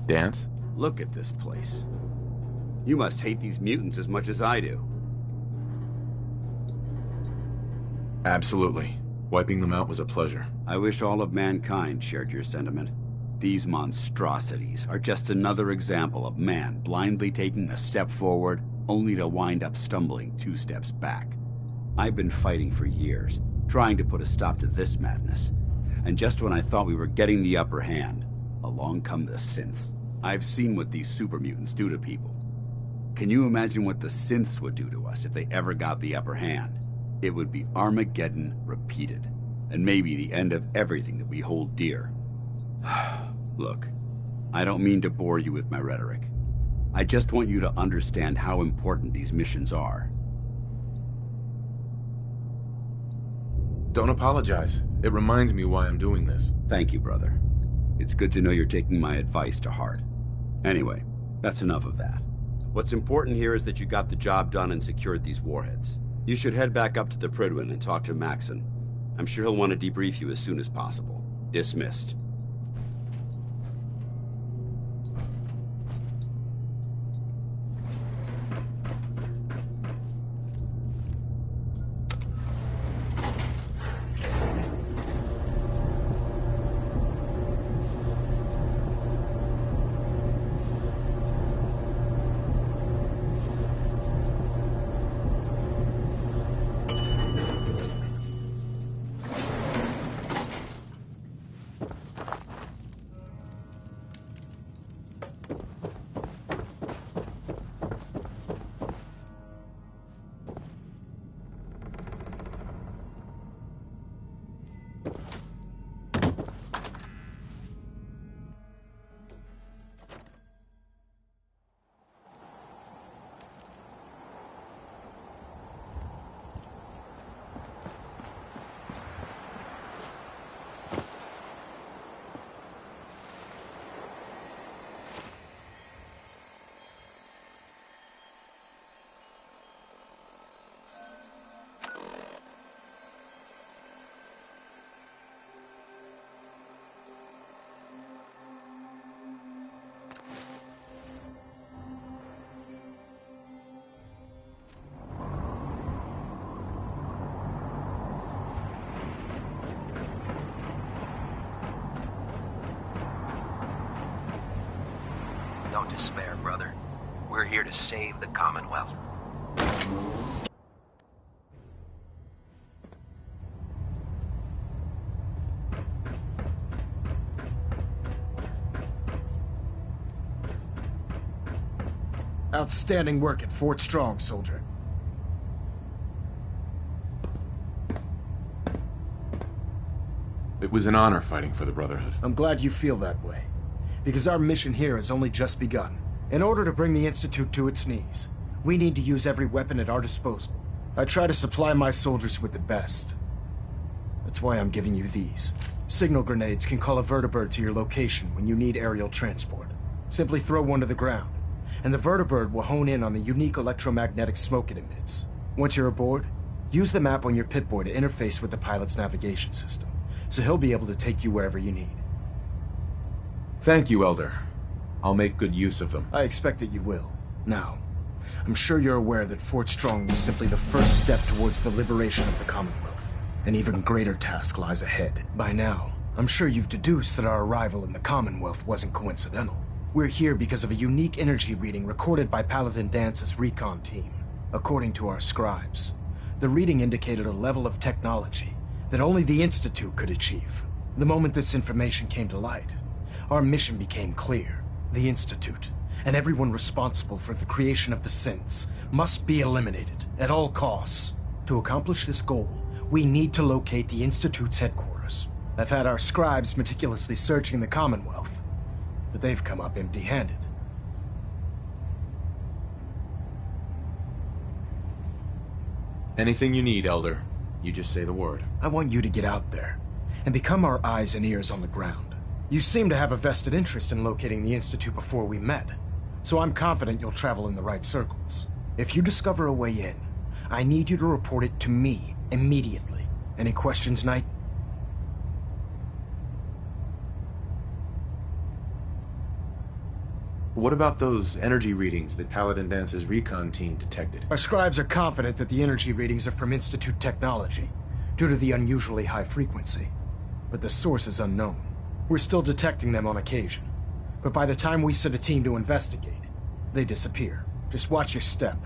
Dance? Look at this place. You must hate these mutants as much as I do. Absolutely. Wiping them out was a pleasure. I wish all of mankind shared your sentiment. These monstrosities are just another example of man blindly taking a step forward, only to wind up stumbling 2 steps back. I've been fighting for years, trying to put a stop to this madness. And just when I thought we were getting the upper hand, along come the synths. I've seen what these super mutants do to people. Can you imagine what the synths would do to us if they ever got the upper hand? It would be Armageddon repeated, and maybe the end of everything that we hold dear. Look, I don't mean to bore you with my rhetoric. I just want you to understand how important these missions are. Don't apologize. It reminds me why I'm doing this. Thank you, brother. It's good to know you're taking my advice to heart. Anyway, that's enough of that. What's important here is that you got the job done and secured these warheads. You should head back up to the Prydwen and talk to Maxon. I'm sure he'll want to debrief you as soon as possible. Dismissed. Don't despair, brother. We're here to save the Commonwealth. Outstanding work at Fort Strong, soldier. It was an honor fighting for the Brotherhood. I'm glad you feel that way, because our mission here has only just begun. In order to bring the Institute to its knees, we need to use every weapon at our disposal. I try to supply my soldiers with the best. That's why I'm giving you these. Signal grenades can call a vertibird to your location when you need aerial transport. Simply throw one to the ground, and the vertibird will hone in on the unique electromagnetic smoke it emits. Once you're aboard, use the map on your Pip-Boy to interface with the pilot's navigation system, so he'll be able to take you wherever you need. Thank you, Elder. I'll make good use of them. I expect that you will. Now, I'm sure you're aware that Fort Strong was simply the first step towards the liberation of the Commonwealth. An even greater task lies ahead. By now, I'm sure you've deduced that our arrival in the Commonwealth wasn't coincidental. We're here because of a unique energy reading recorded by Paladin Dance's recon team. According to our scribes, the reading indicated a level of technology that only the Institute could achieve. The moment this information came to light, our mission became clear. The Institute, and everyone responsible for the creation of the synths, must be eliminated at all costs. To accomplish this goal, we need to locate the Institute's headquarters. I've had our scribes meticulously searching the Commonwealth, but they've come up empty-handed. Anything you need, Elder. You just say the word. I want you to get out there and become our eyes and ears on the ground. You seem to have a vested interest in locating the Institute before we met, so I'm confident you'll travel in the right circles. If you discover a way in, I need you to report it to me immediately. Any questions, Knight? What about those energy readings that Paladin Dance's recon team detected? Our scribes are confident that the energy readings are from Institute technology, due to the unusually high frequency. But the source is unknown. We're still detecting them on occasion, but by the time we send a team to investigate, they disappear. Just watch your step.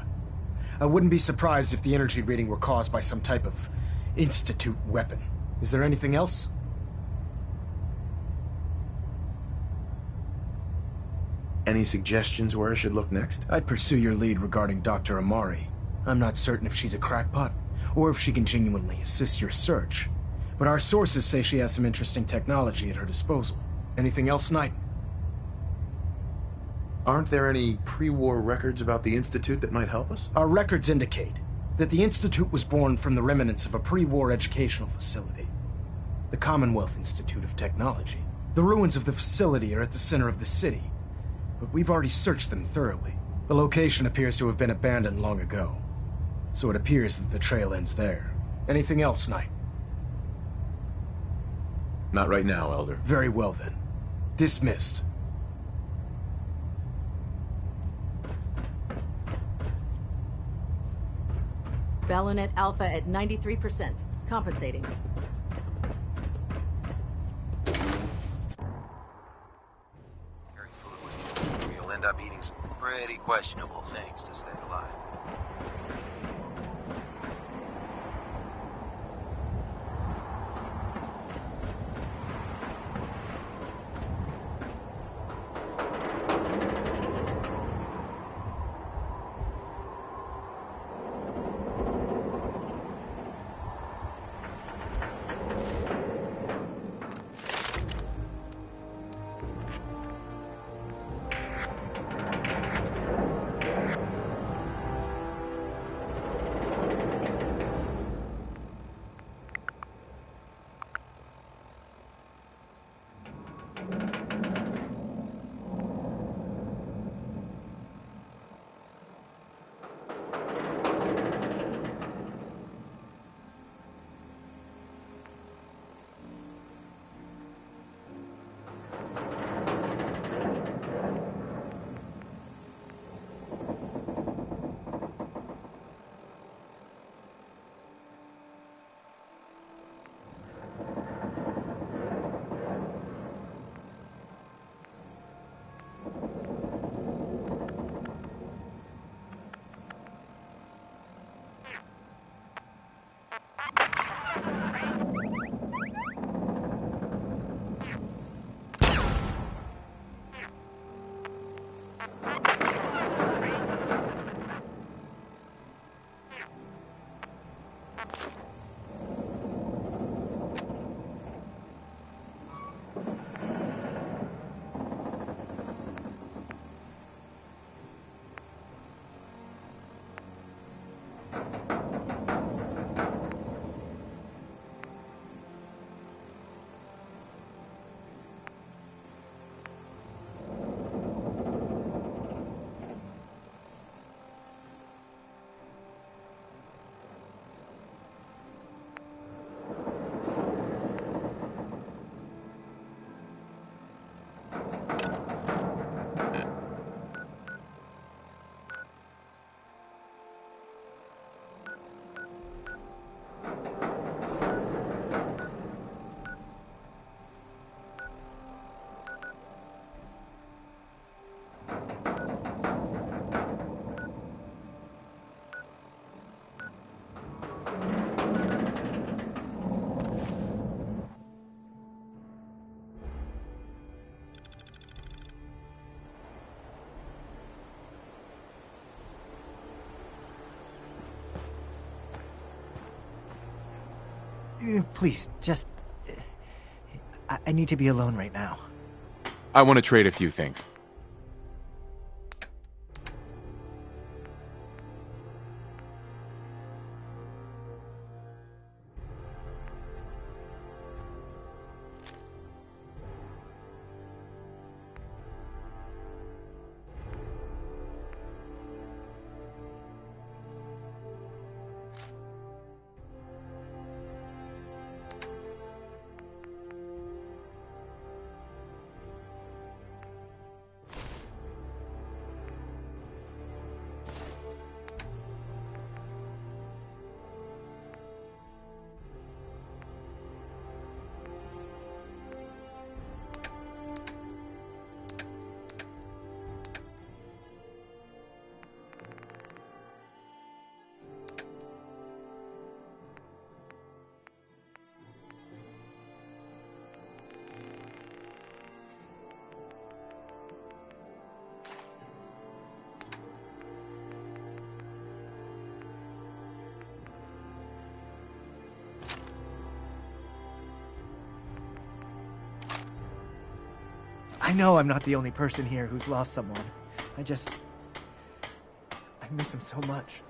I wouldn't be surprised if the energy reading were caused by some type of Institute weapon. Is there anything else? Any suggestions where I should look next? I'd pursue your lead regarding Dr. Amari. I'm not certain if she's a crackpot, or if she can genuinely assist your search. But our sources say she has some interesting technology at her disposal. Anything else, Knight? Aren't there any pre-war records about the Institute that might help us? Our records indicate that the Institute was born from the remnants of a pre-war educational facility, the Commonwealth Institute of Technology. The ruins of the facility are at the center of the city, but we've already searched them thoroughly. The location appears to have been abandoned long ago, so it appears that the trail ends there. Anything else, Knight? Not right now, Elder. Very well, then. Dismissed. Balonet Alpha at 93%. Compensating. Very fluid. You'll end up eating some pretty questionable things to stay alive. Please, just... I need to be alone right now. I want to trade a few things. I know I'm not the only person here who's lost someone. I miss him so much.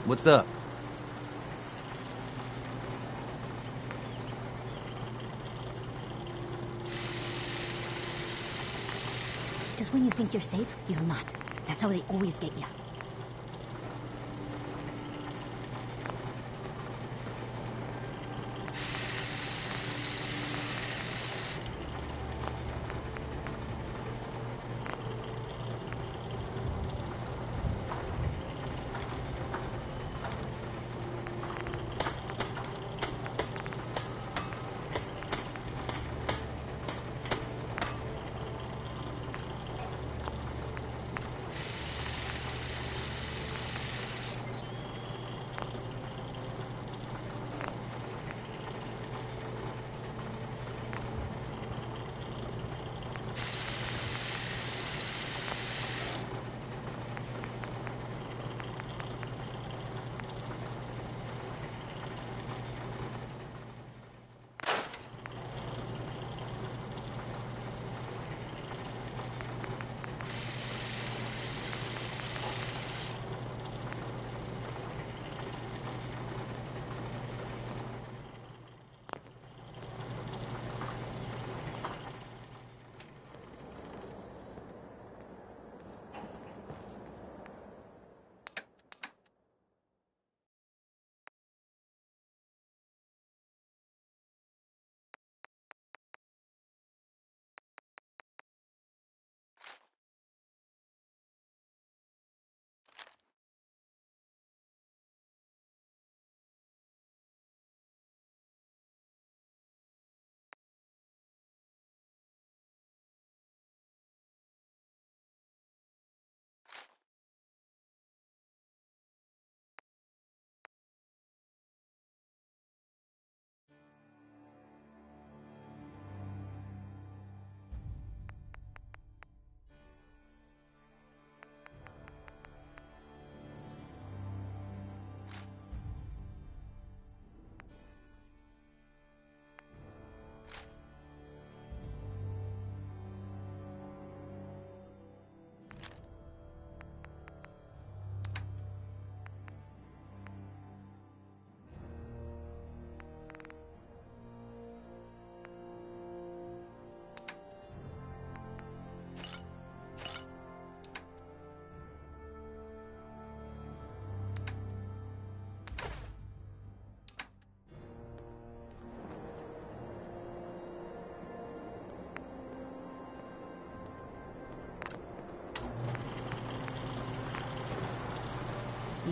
What's up? Just when you think you're safe, you're not. That's how they always get you.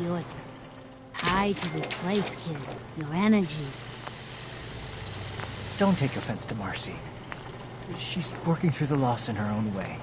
You're tied to this place, kid. Your energy. Don't take offense to Marcy. She's working through the loss in her own way.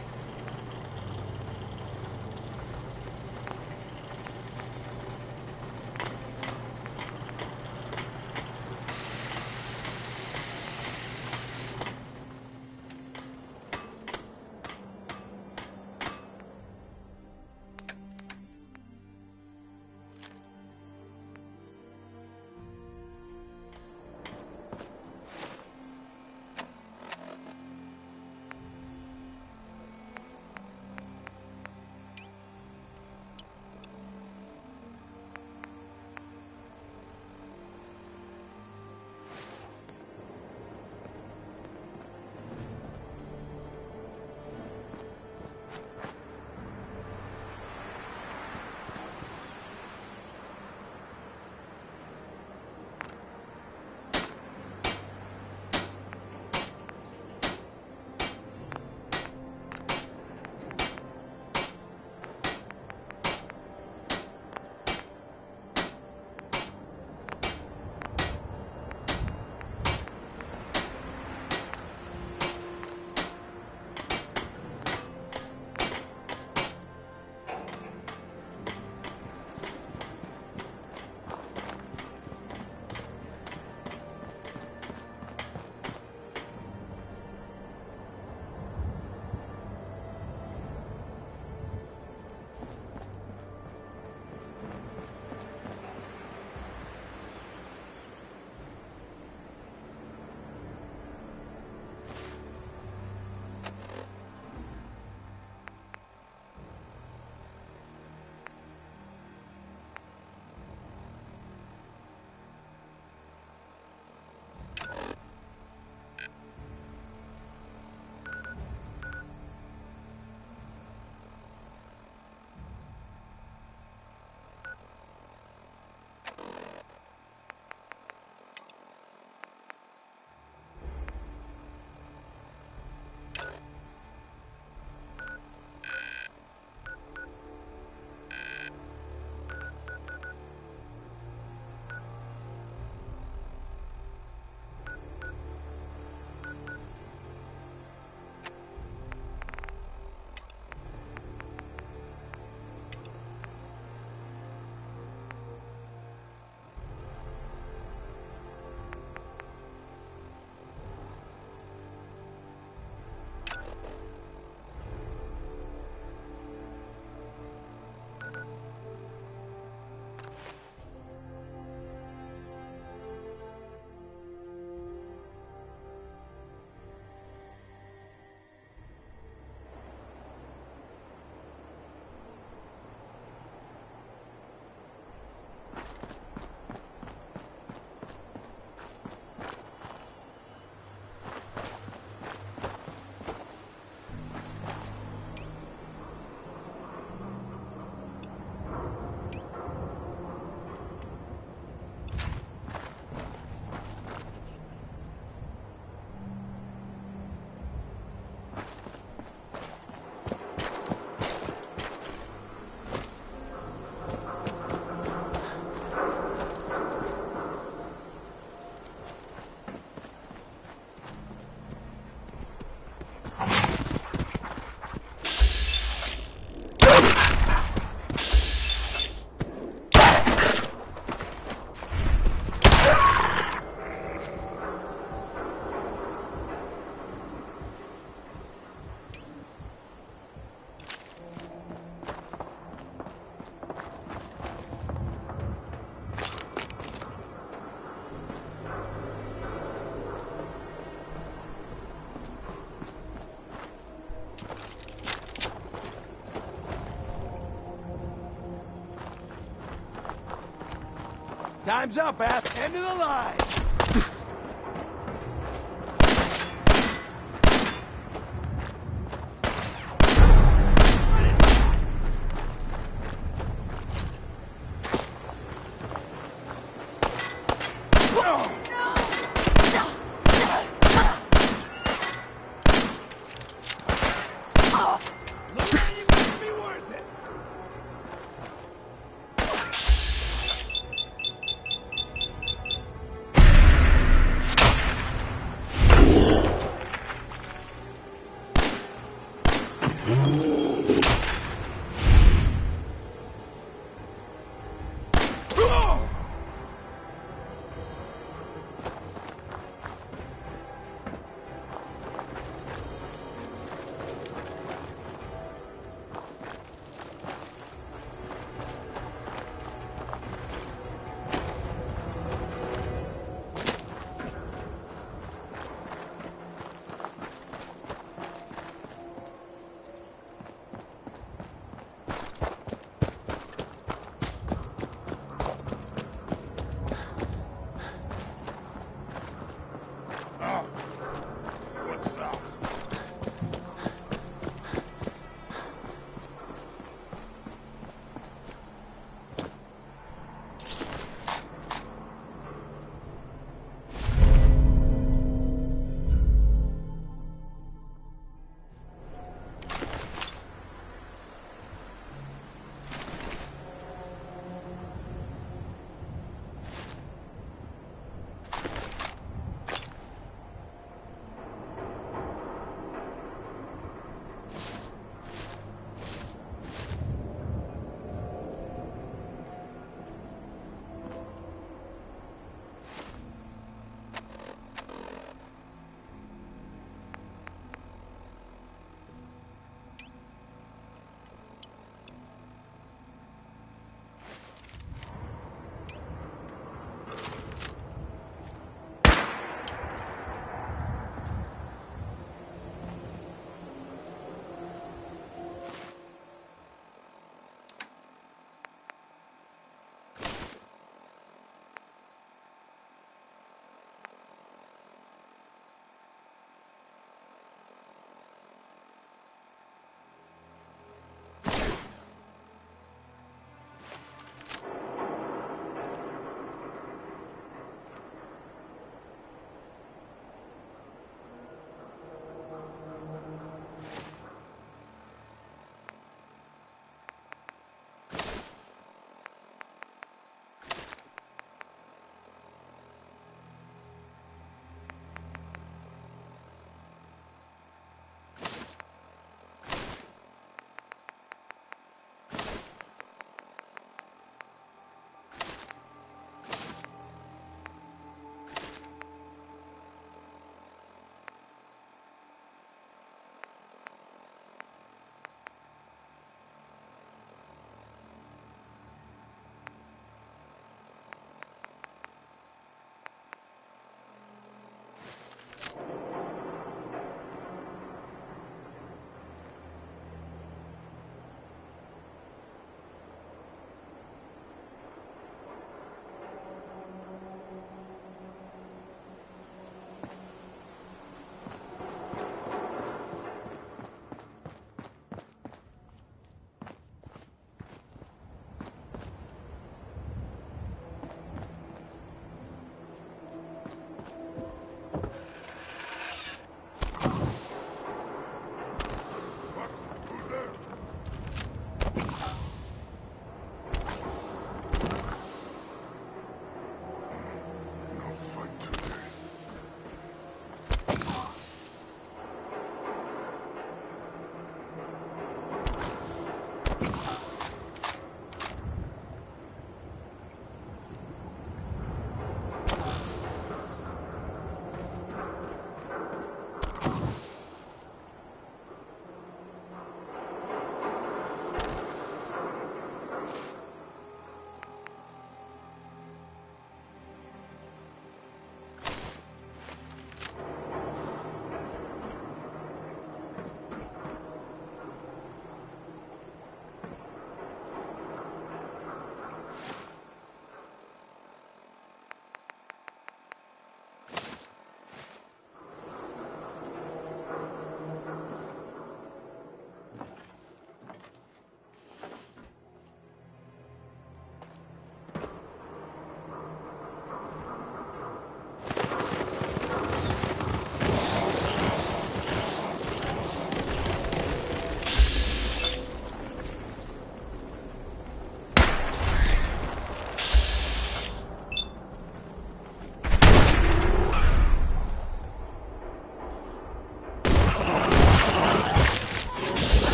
Time's up, Ath. End of the line.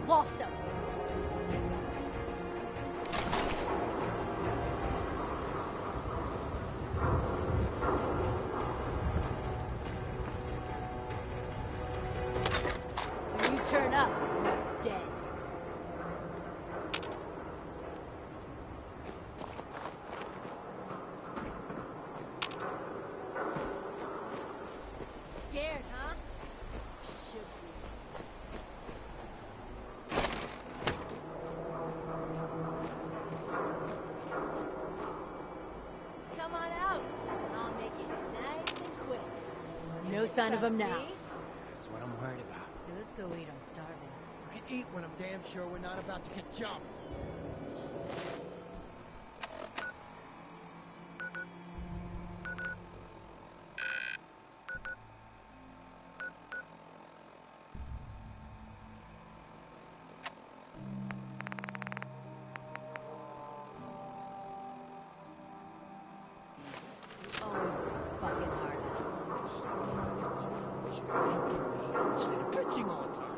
Lost him. When you turn up, you're dead. Scared, huh? Should be. Come on out. I'll make it nice and quick. No sign of him now. That's what I'm worried about. Hey, let's go eat. I'm starving. We can eat when I'm damn sure we're not about to get jumped. Always fucking hard ass. Instead of bitching all the time.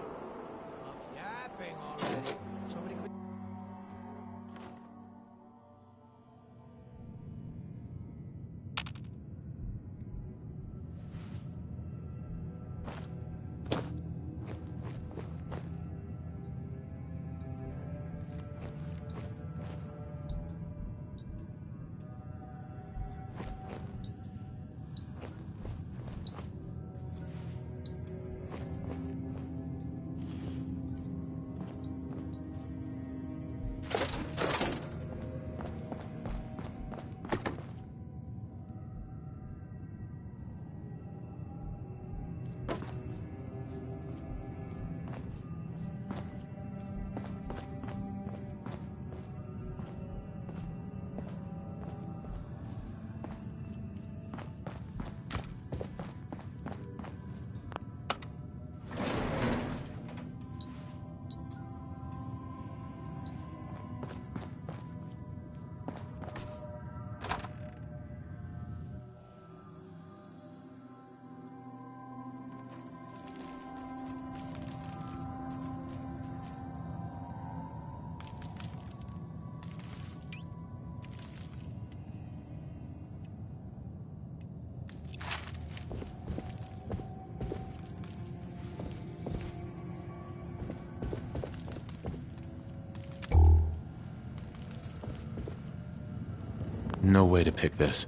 Enough yapping already. Somebody can be... No way to pick this.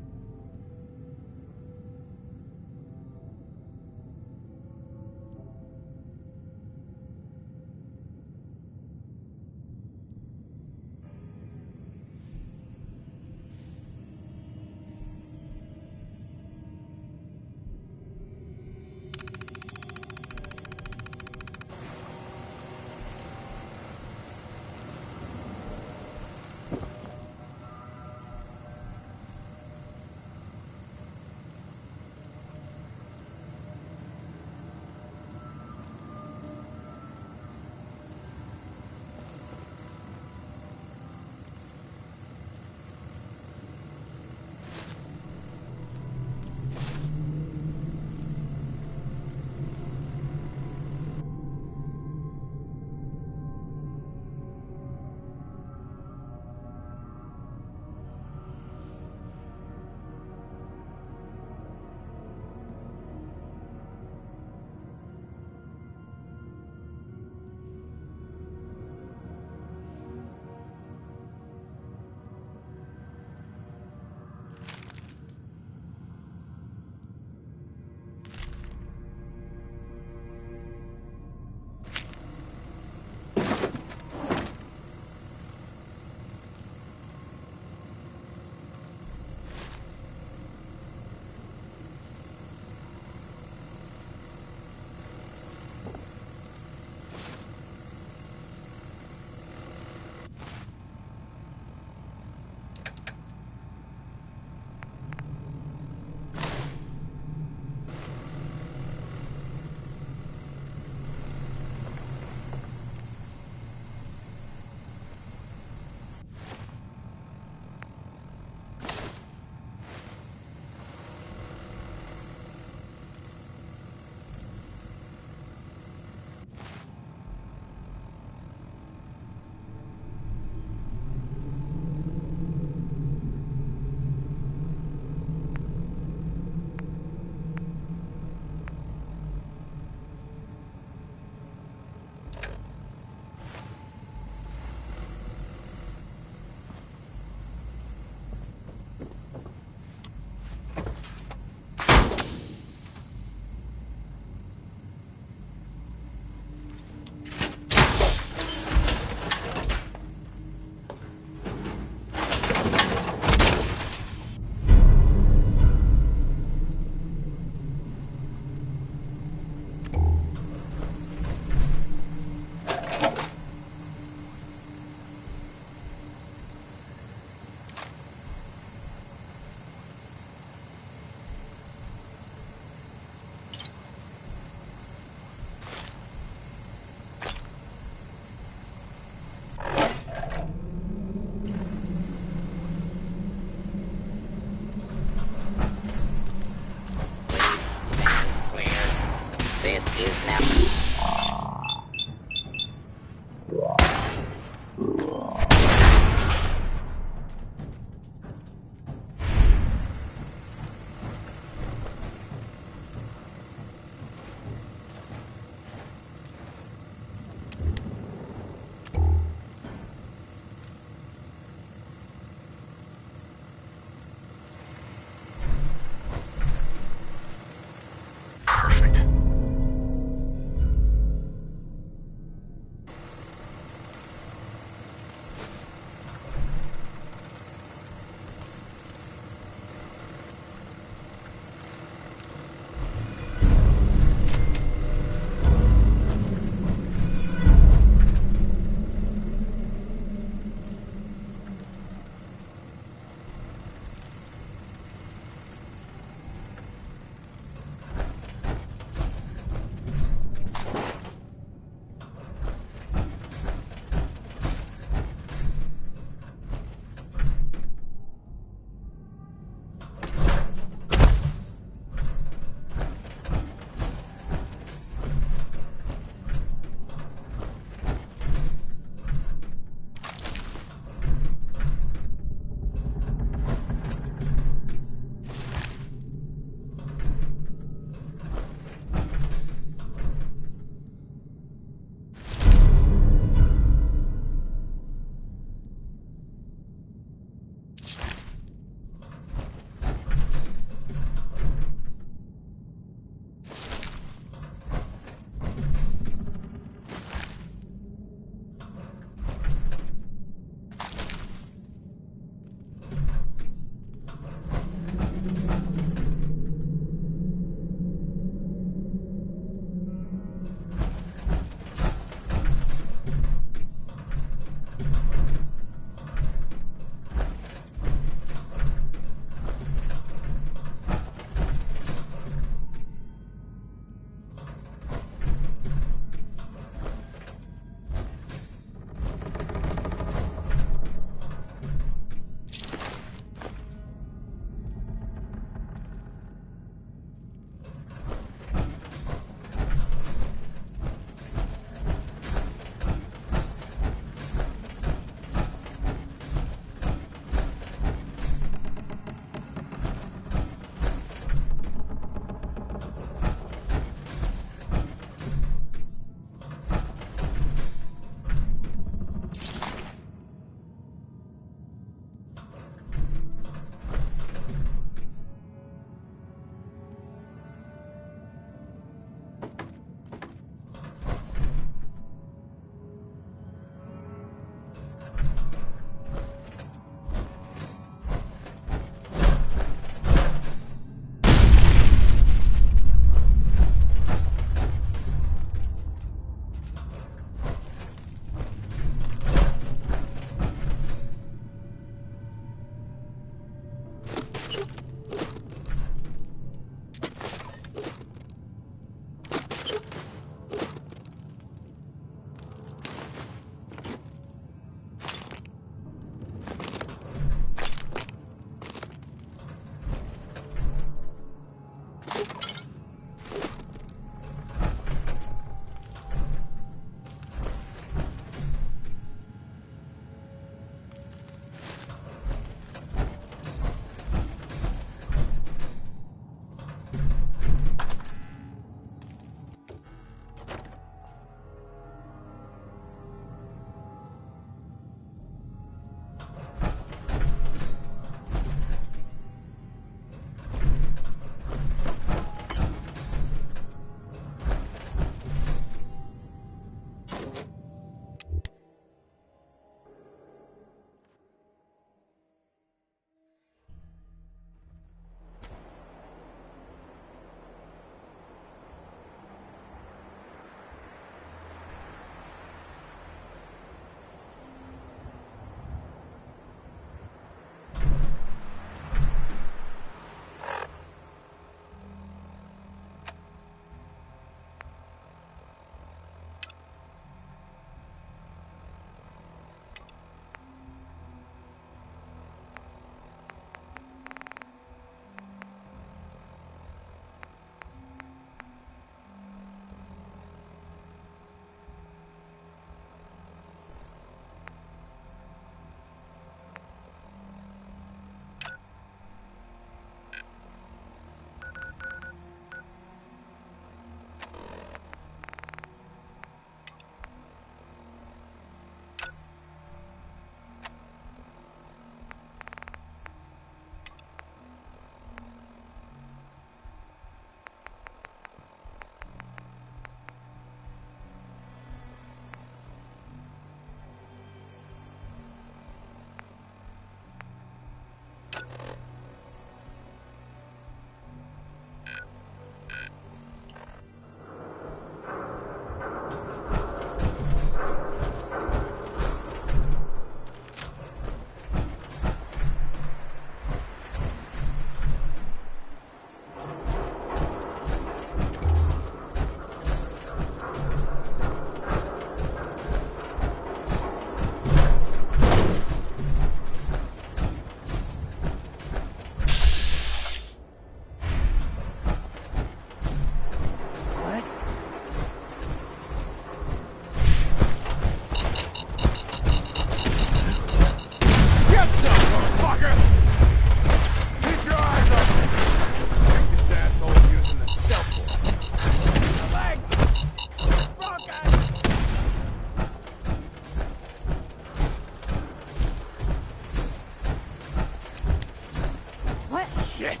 Shit!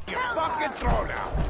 You fucking throw now!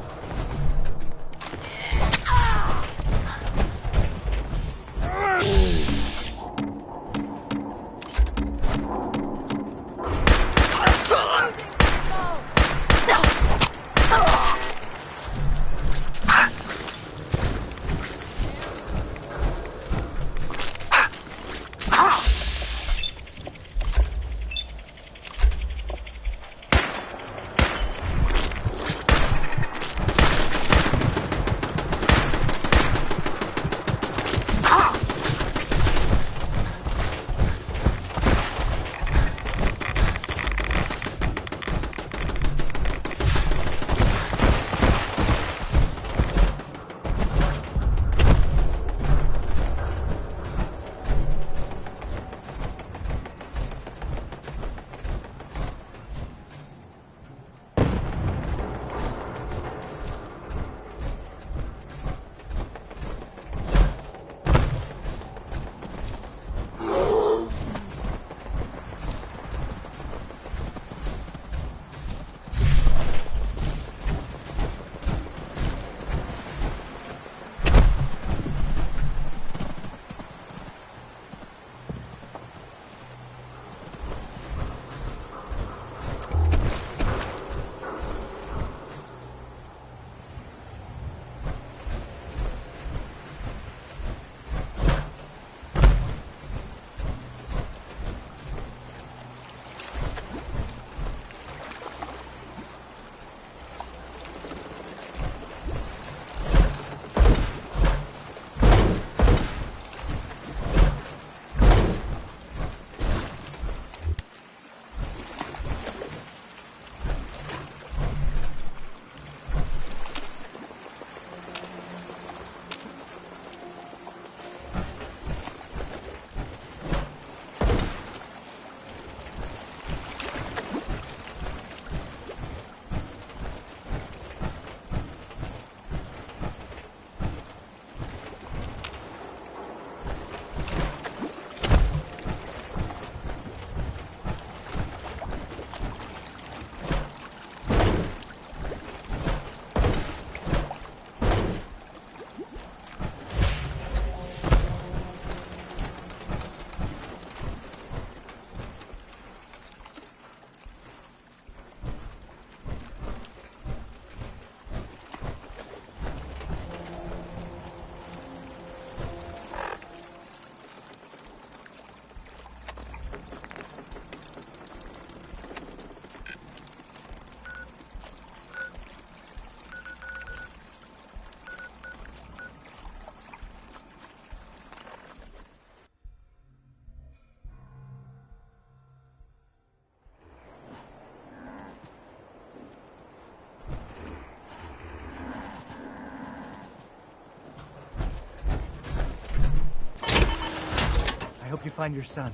I hope you find your son.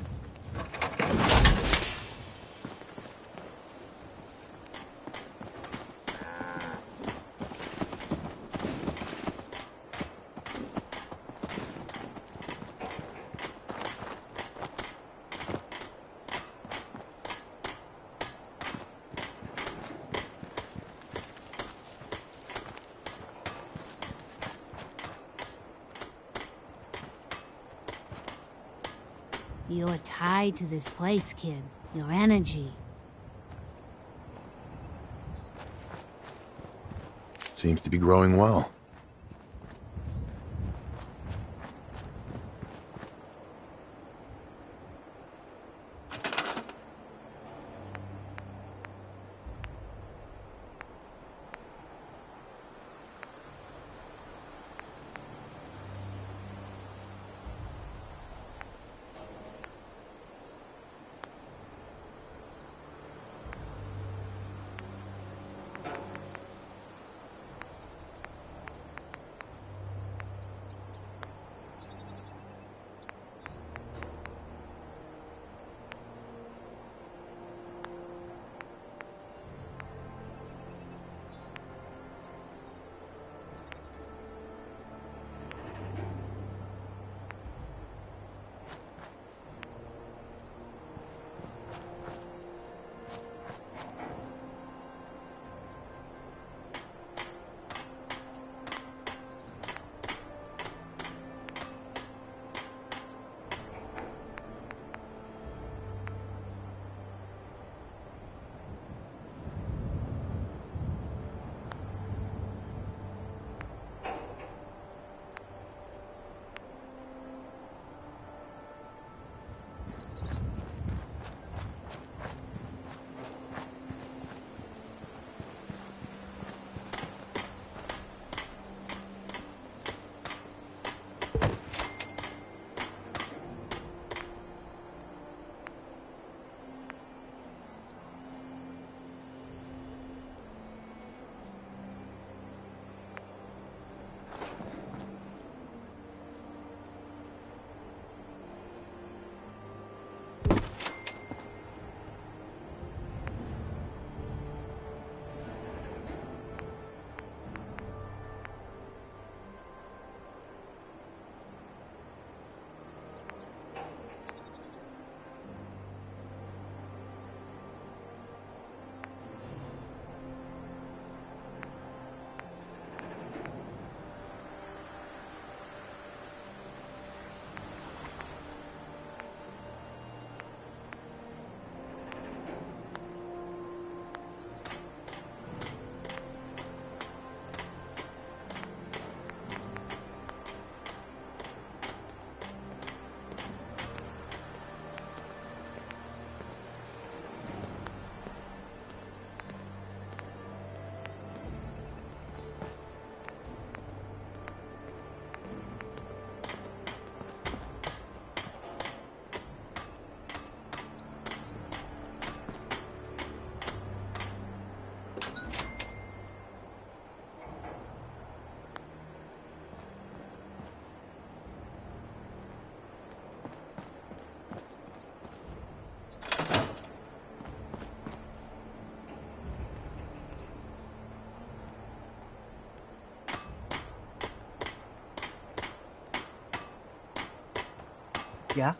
You're tied to this place, kid. Your energy. Seems to be growing well. Yeah?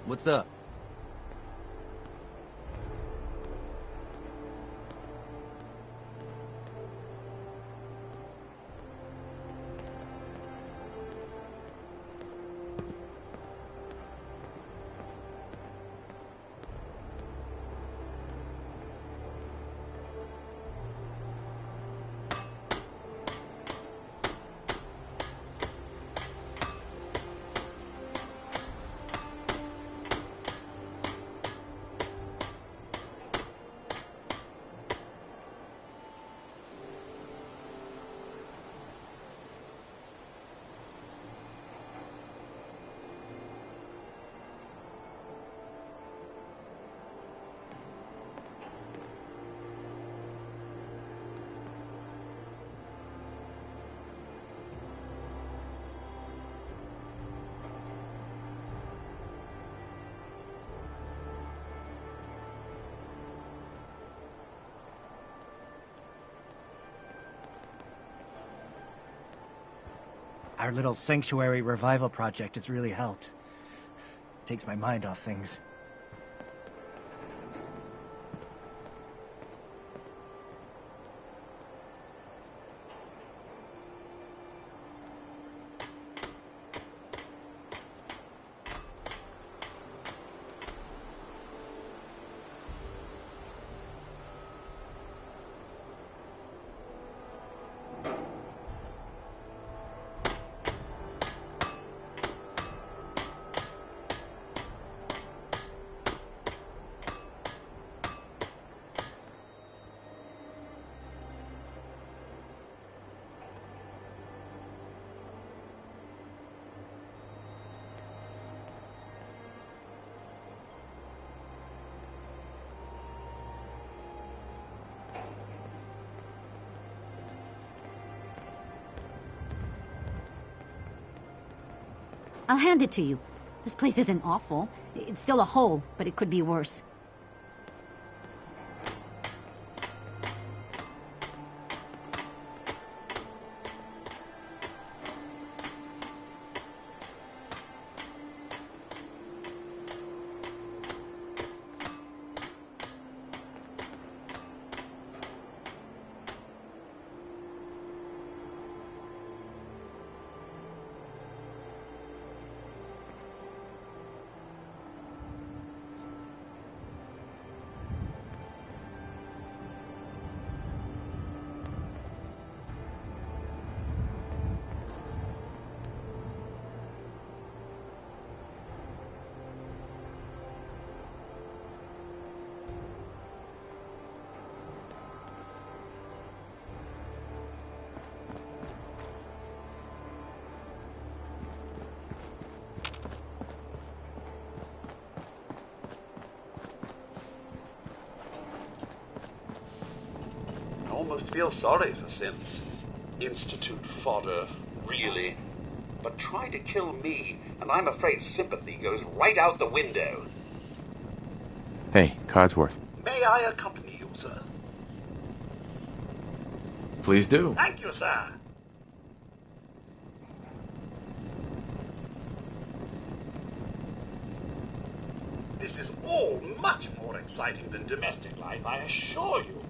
What's up? Our little sanctuary revival project has really helped. Takes my mind off things. I'll hand it to you. This place isn't awful. It's still a hole, but it could be worse. I almost feel sorry for synths. Institute fodder, really. But try to kill me, and I'm afraid sympathy goes right out the window. Hey, Codsworth. May I accompany you, sir? Please do. Thank you, sir. This is all much more exciting than domestic life, I assure you.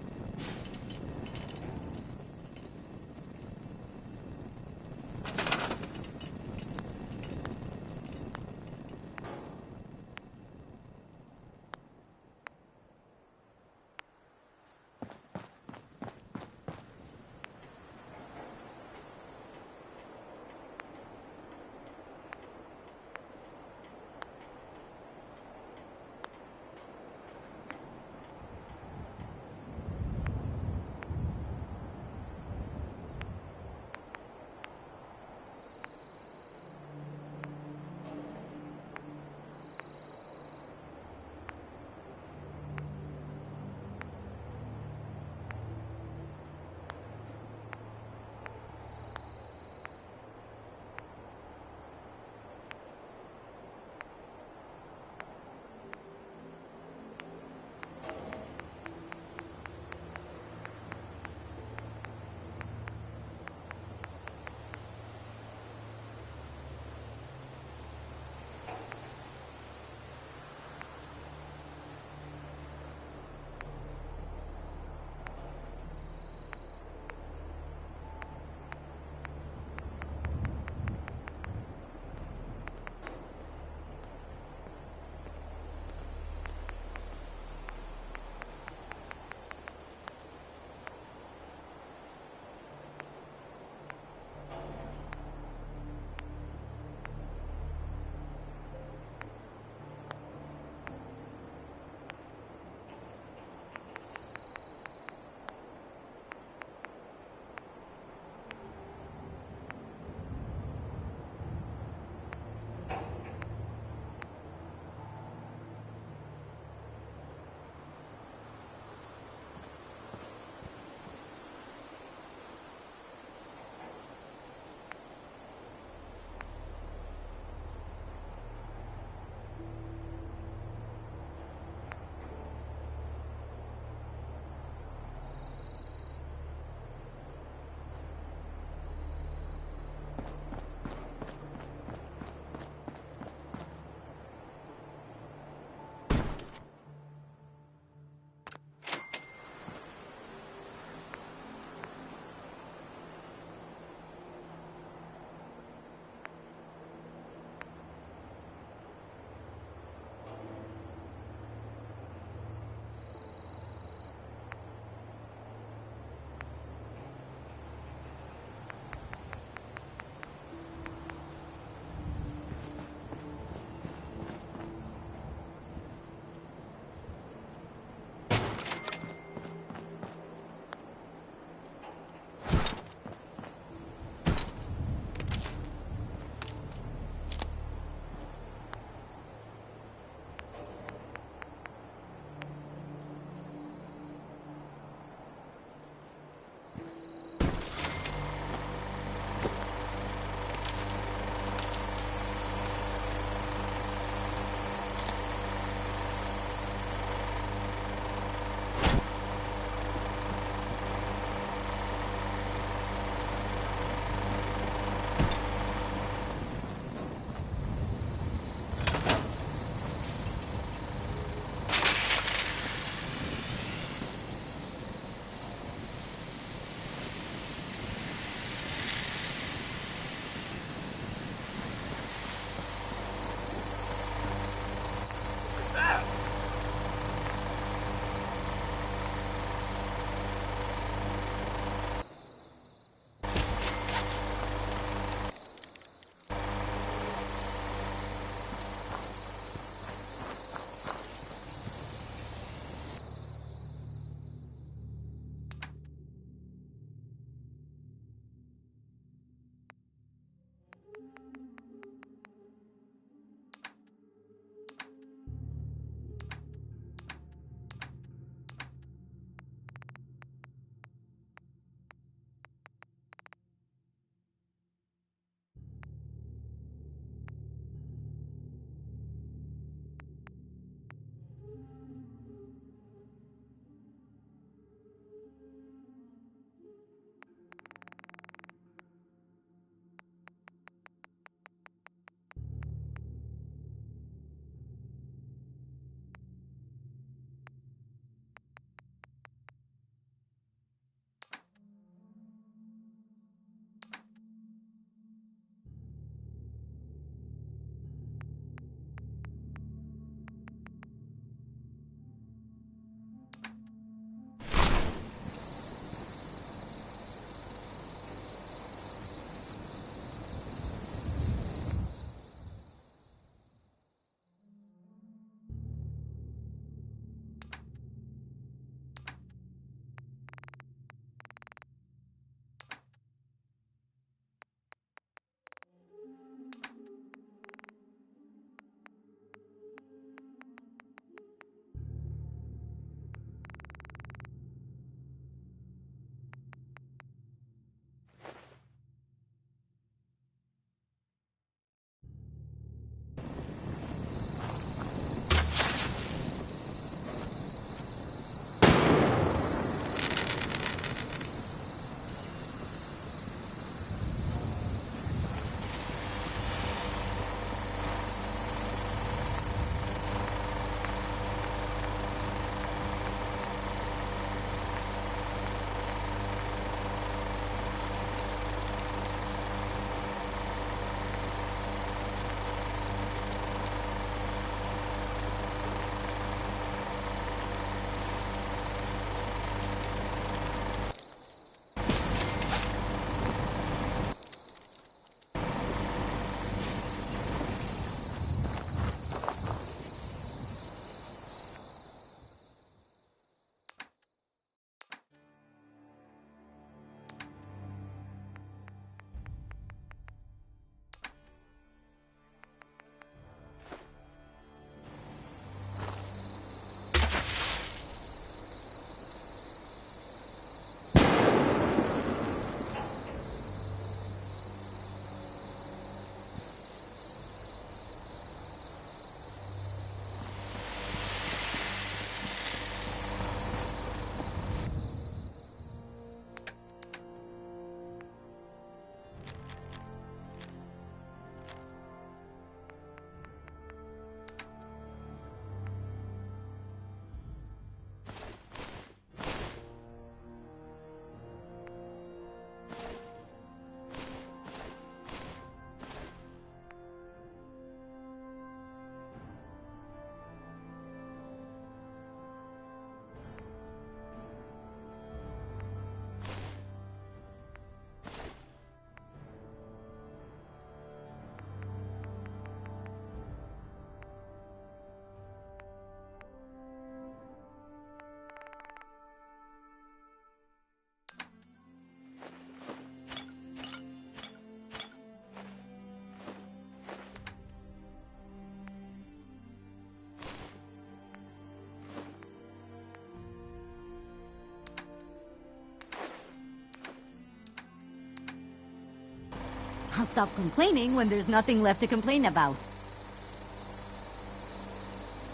I'll stop complaining when there's nothing left to complain about.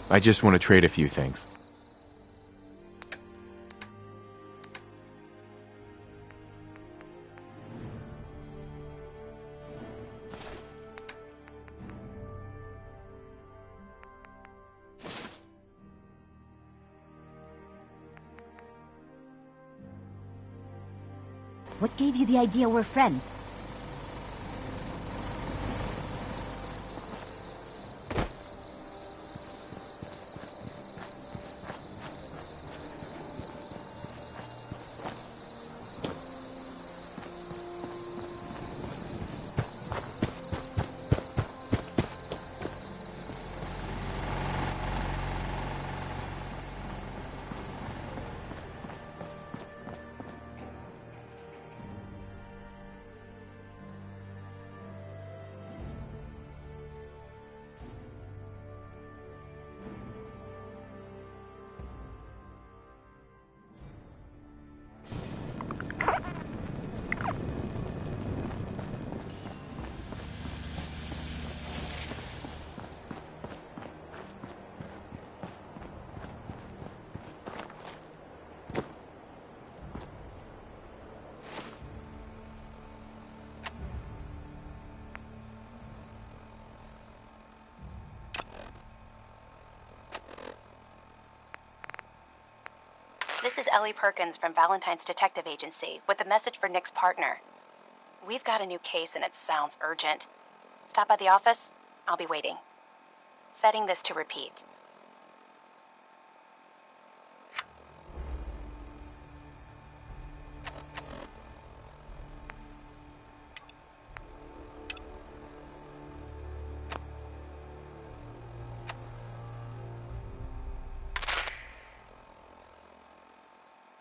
I just want to trade a few things. What gave you the idea we're friends? This is Ellie Perkins from Valentine's Detective Agency with a message for Nick's partner. We've got a new case and it sounds urgent. Stop by the office? I'll be waiting. Setting this to repeat.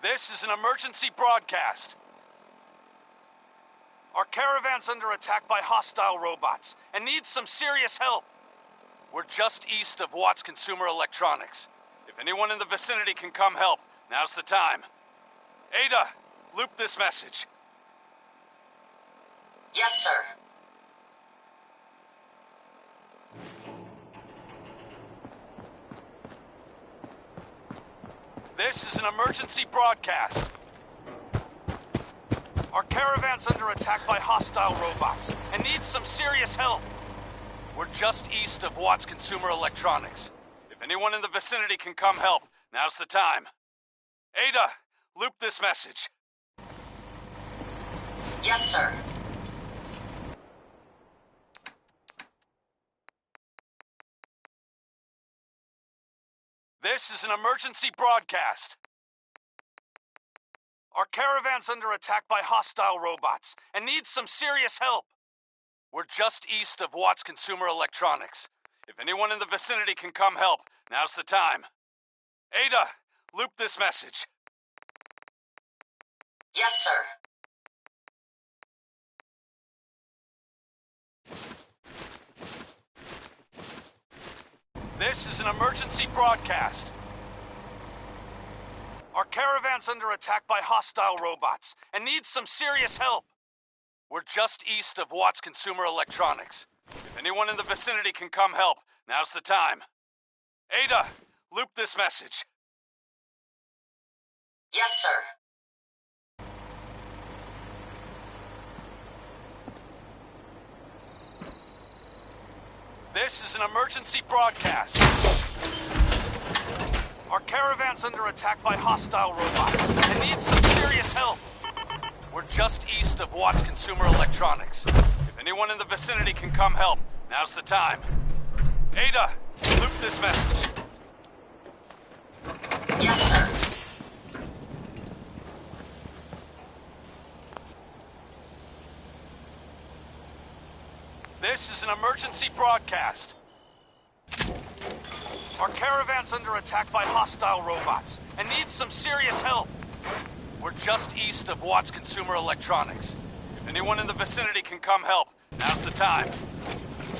This is an emergency broadcast. Our caravan's under attack by hostile robots and needs some serious help. We're just east of Watts Consumer Electronics. If anyone in the vicinity can come help, now's the time. Ada, loop this message. Yes, sir. This is an emergency broadcast. Our caravan's under attack by hostile robots and needs some serious help. We're just east of Watts Consumer Electronics. If anyone in the vicinity can come help, now's the time. Ada, loop this message. Yes, sir. This is an emergency broadcast. Our caravan's under attack by hostile robots and needs some serious help. We're just east of Watts Consumer Electronics. If anyone in the vicinity can come help, now's the time. Ada, loop this message. Yes, sir. This is an emergency broadcast. Our caravan's under attack by hostile robots and needs some serious help. We're just east of Watts Consumer Electronics. If anyone in the vicinity can come help, now's the time. Ada, loop this message. Yes, sir. This is an emergency broadcast. Our caravan's under attack by hostile robots and needs some serious help. We're just east of Watts Consumer Electronics. If anyone in the vicinity can come help, now's the time. Ada, loop this message. Yes, sir. This is an emergency broadcast. Our caravan's under attack by hostile robots and needs some serious help. We're just east of Watts Consumer Electronics. If anyone in the vicinity can come help, now's the time.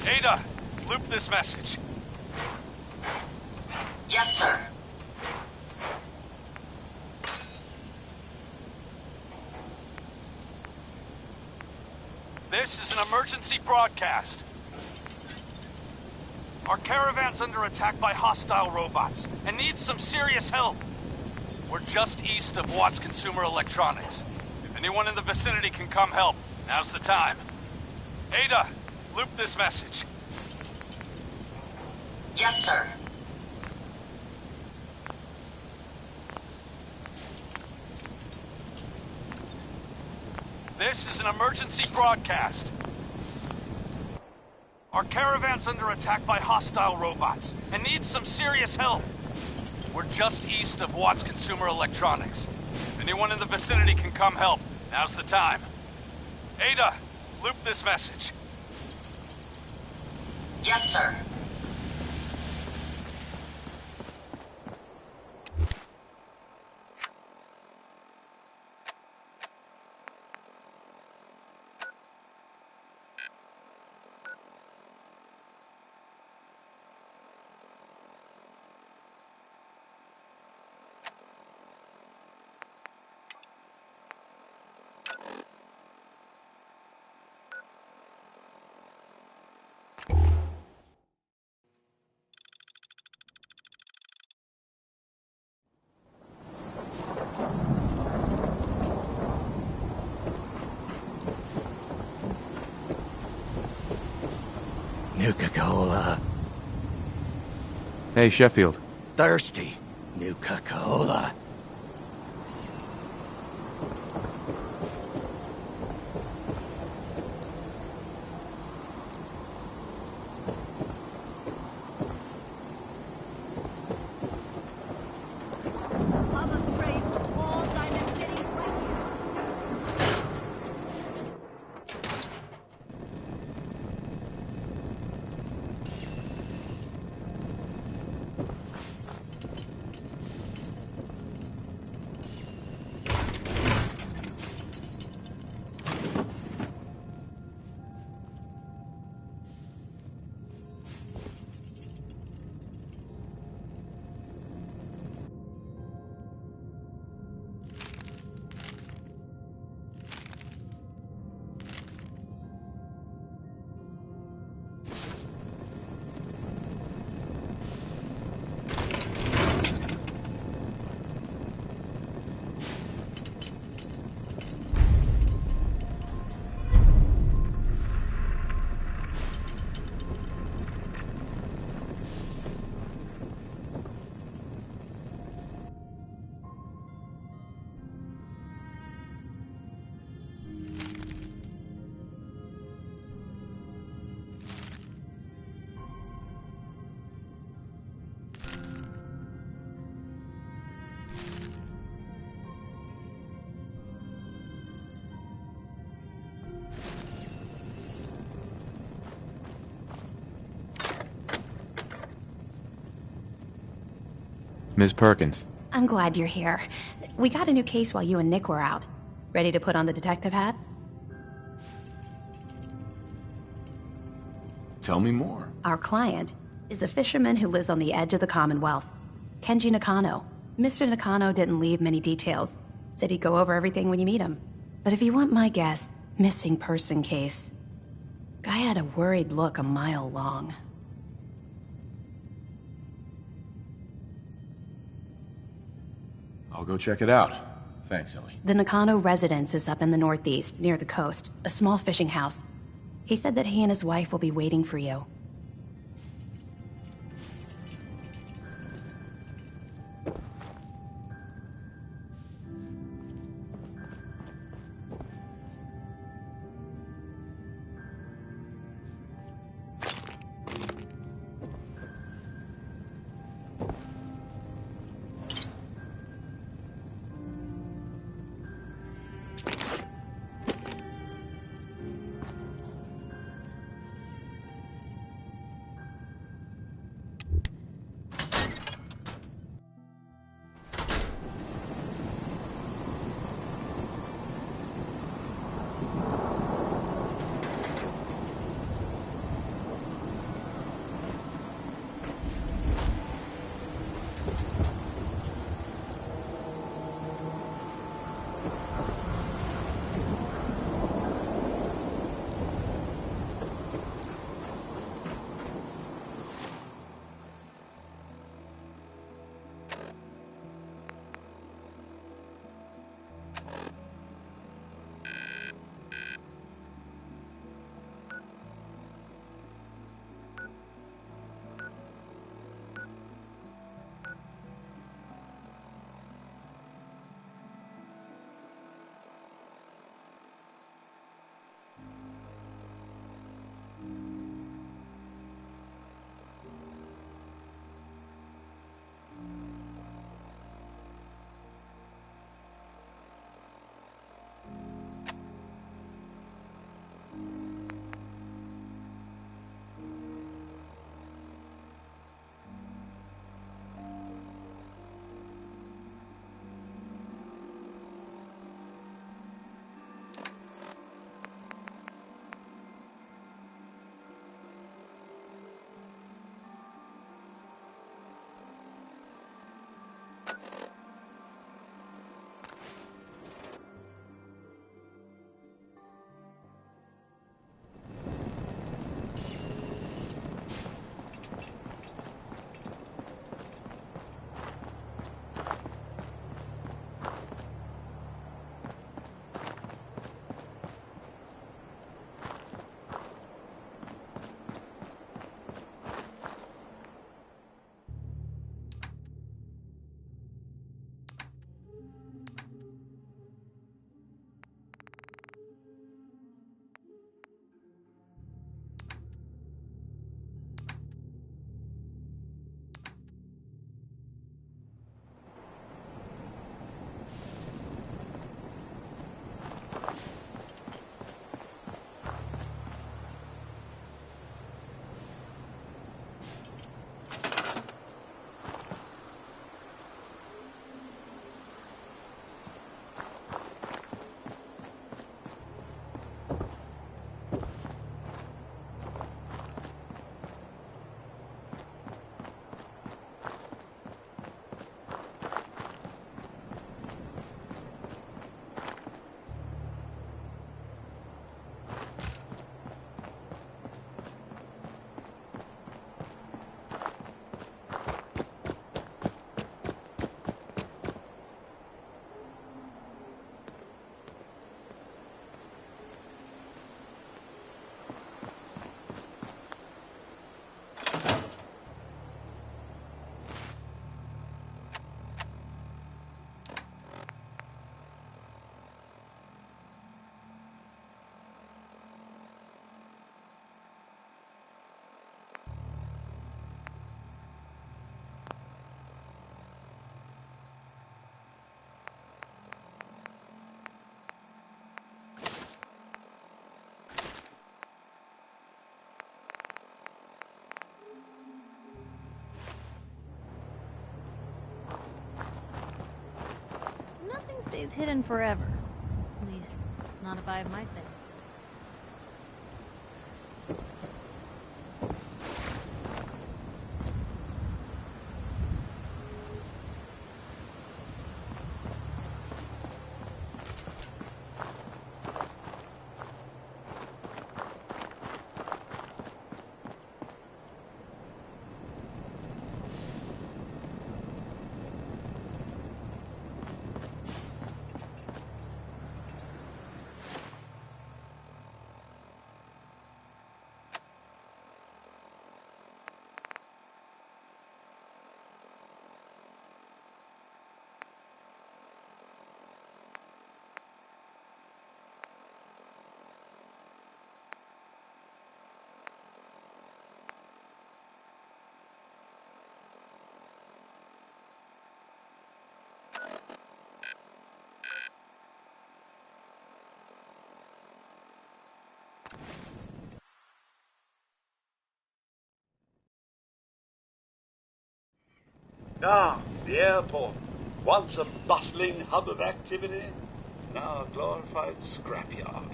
Ada, loop this message. Yes, sir. This is an emergency broadcast. Our caravan's under attack by hostile robots and needs some serious help. We're just east of Watts Consumer Electronics. If anyone in the vicinity can come help, now's the time. Ada, loop this message. Yes, sir. This is an emergency broadcast. Our caravan's under attack by hostile robots and needs some serious help. We're just east of Watts Consumer Electronics. If anyone in the vicinity can come help, now's the time. Ada, loop this message. Yes, sir. Nuka-Cola. Hey, Sheffield. Thirsty. Nuka-Cola. Ms. Perkins. I'm glad you're here. We got a new case while you and Nick were out. Ready to put on the detective hat? Tell me more. Our client is a fisherman who lives on the edge of the Commonwealth. Kenji Nakano. Mr. Nakano didn't leave many details. Said he'd go over everything when you meet him. But if you want my guess, missing person case. Guy had a worried look a mile long. I'll go check it out. Thanks, Ellie. The Nakano residence is up in the northeast, near the coast. A small fishing house. He said that he and his wife will be waiting for you. stays hidden forever. At least, not if I have my say. Ah, the airport. Once a bustling hub of activity, now a glorified scrapyard.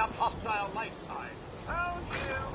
up hostile life sign. Found you.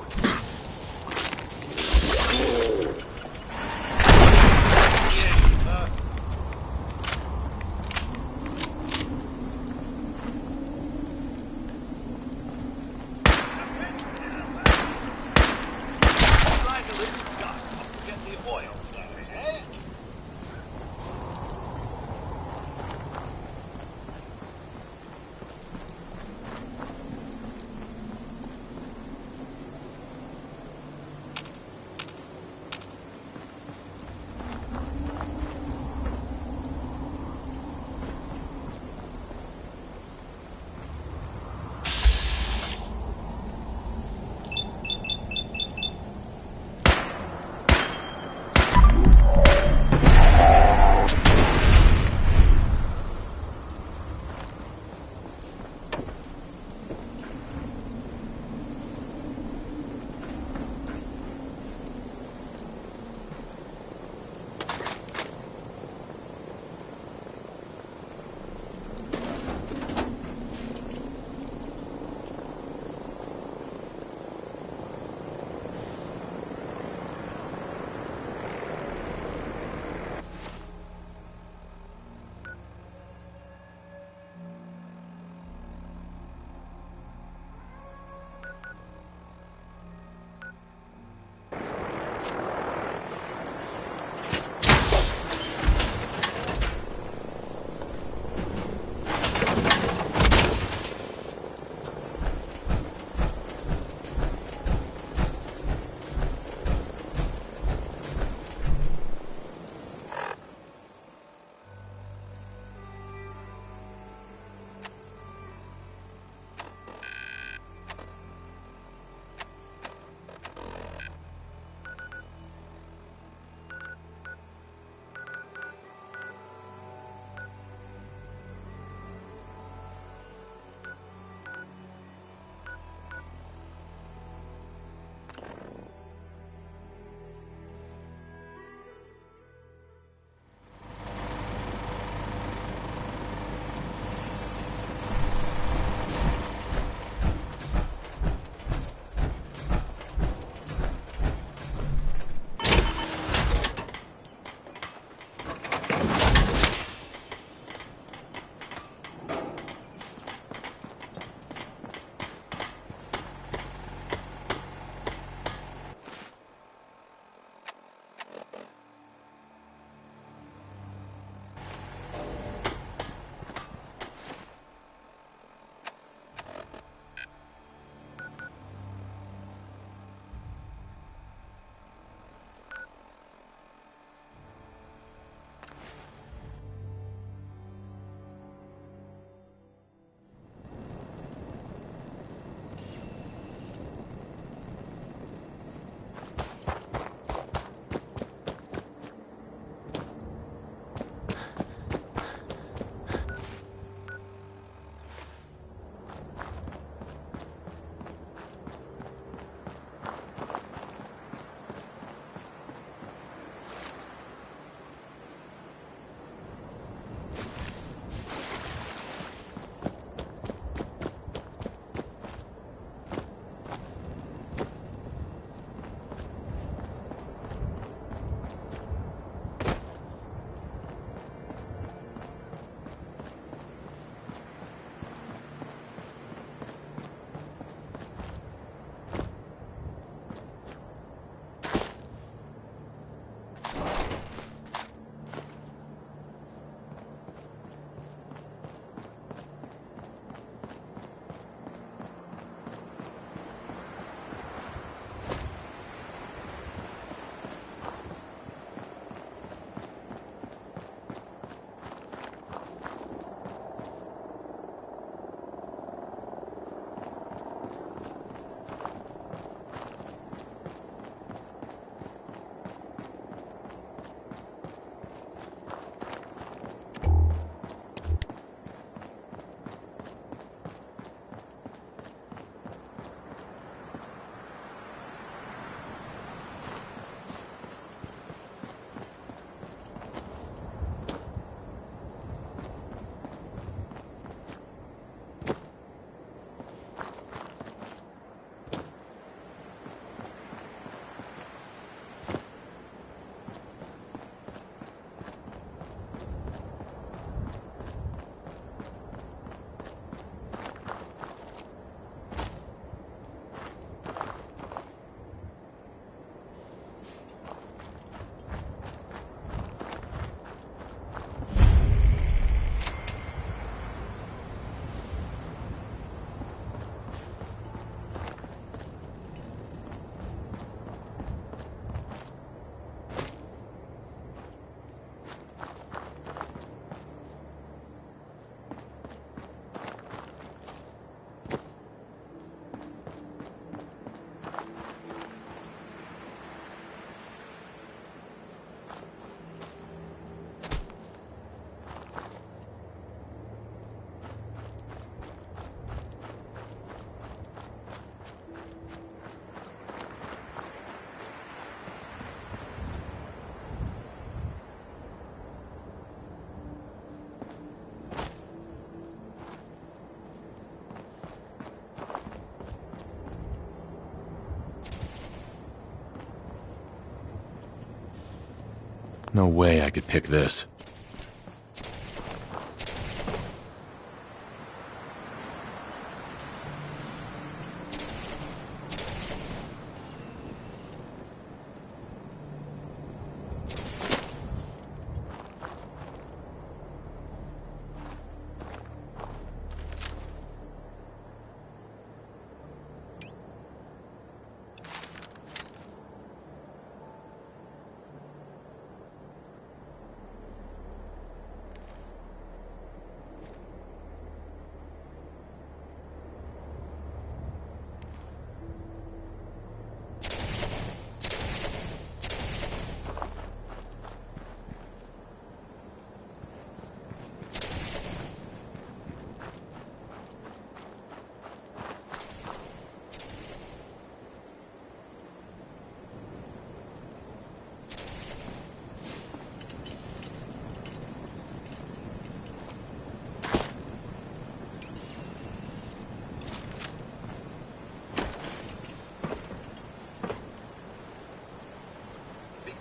No way I could pick this.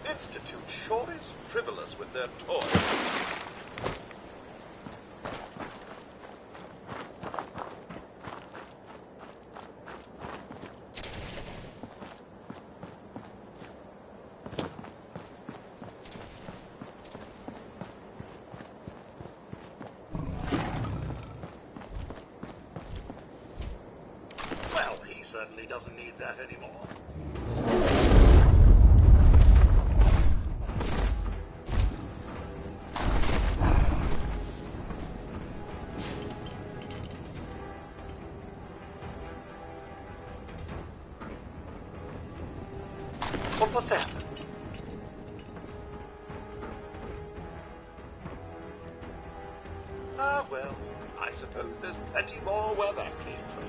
Institute sure is frivolous with their toys. Well, he certainly doesn't need that anymore. What was that? Ah, well, I suppose there's plenty more where that came from.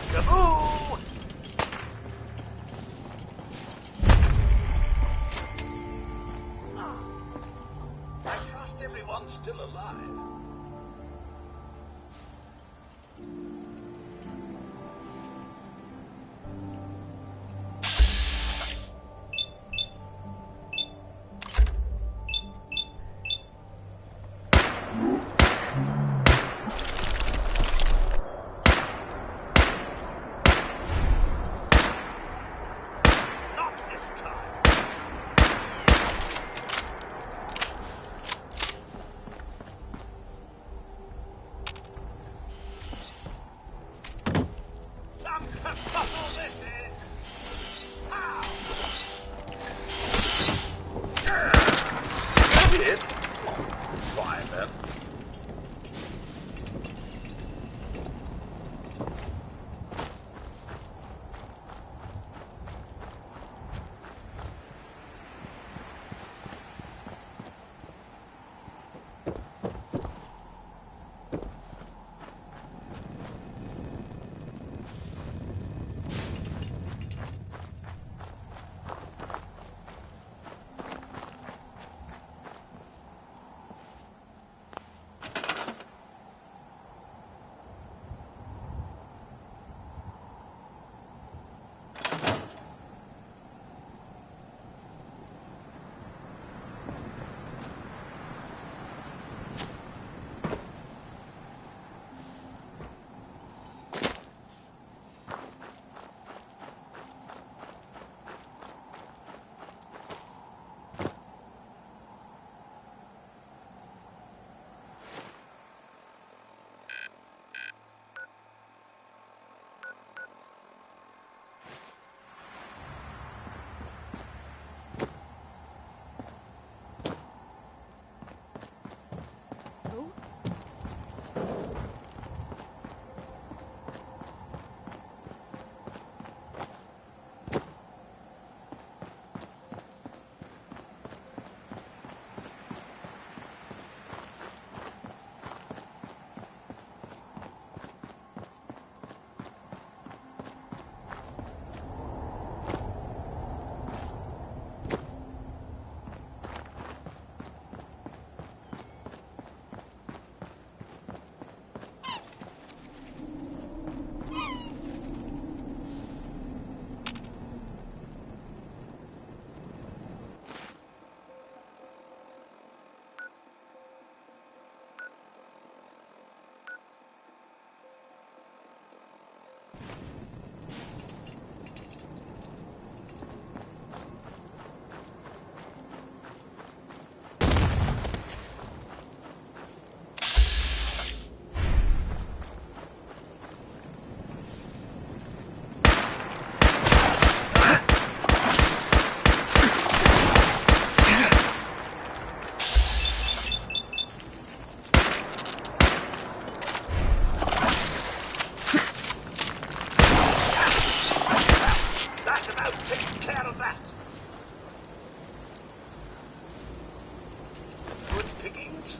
Kaboo! I trust everyone's still alive. taken care of that. Good pickings.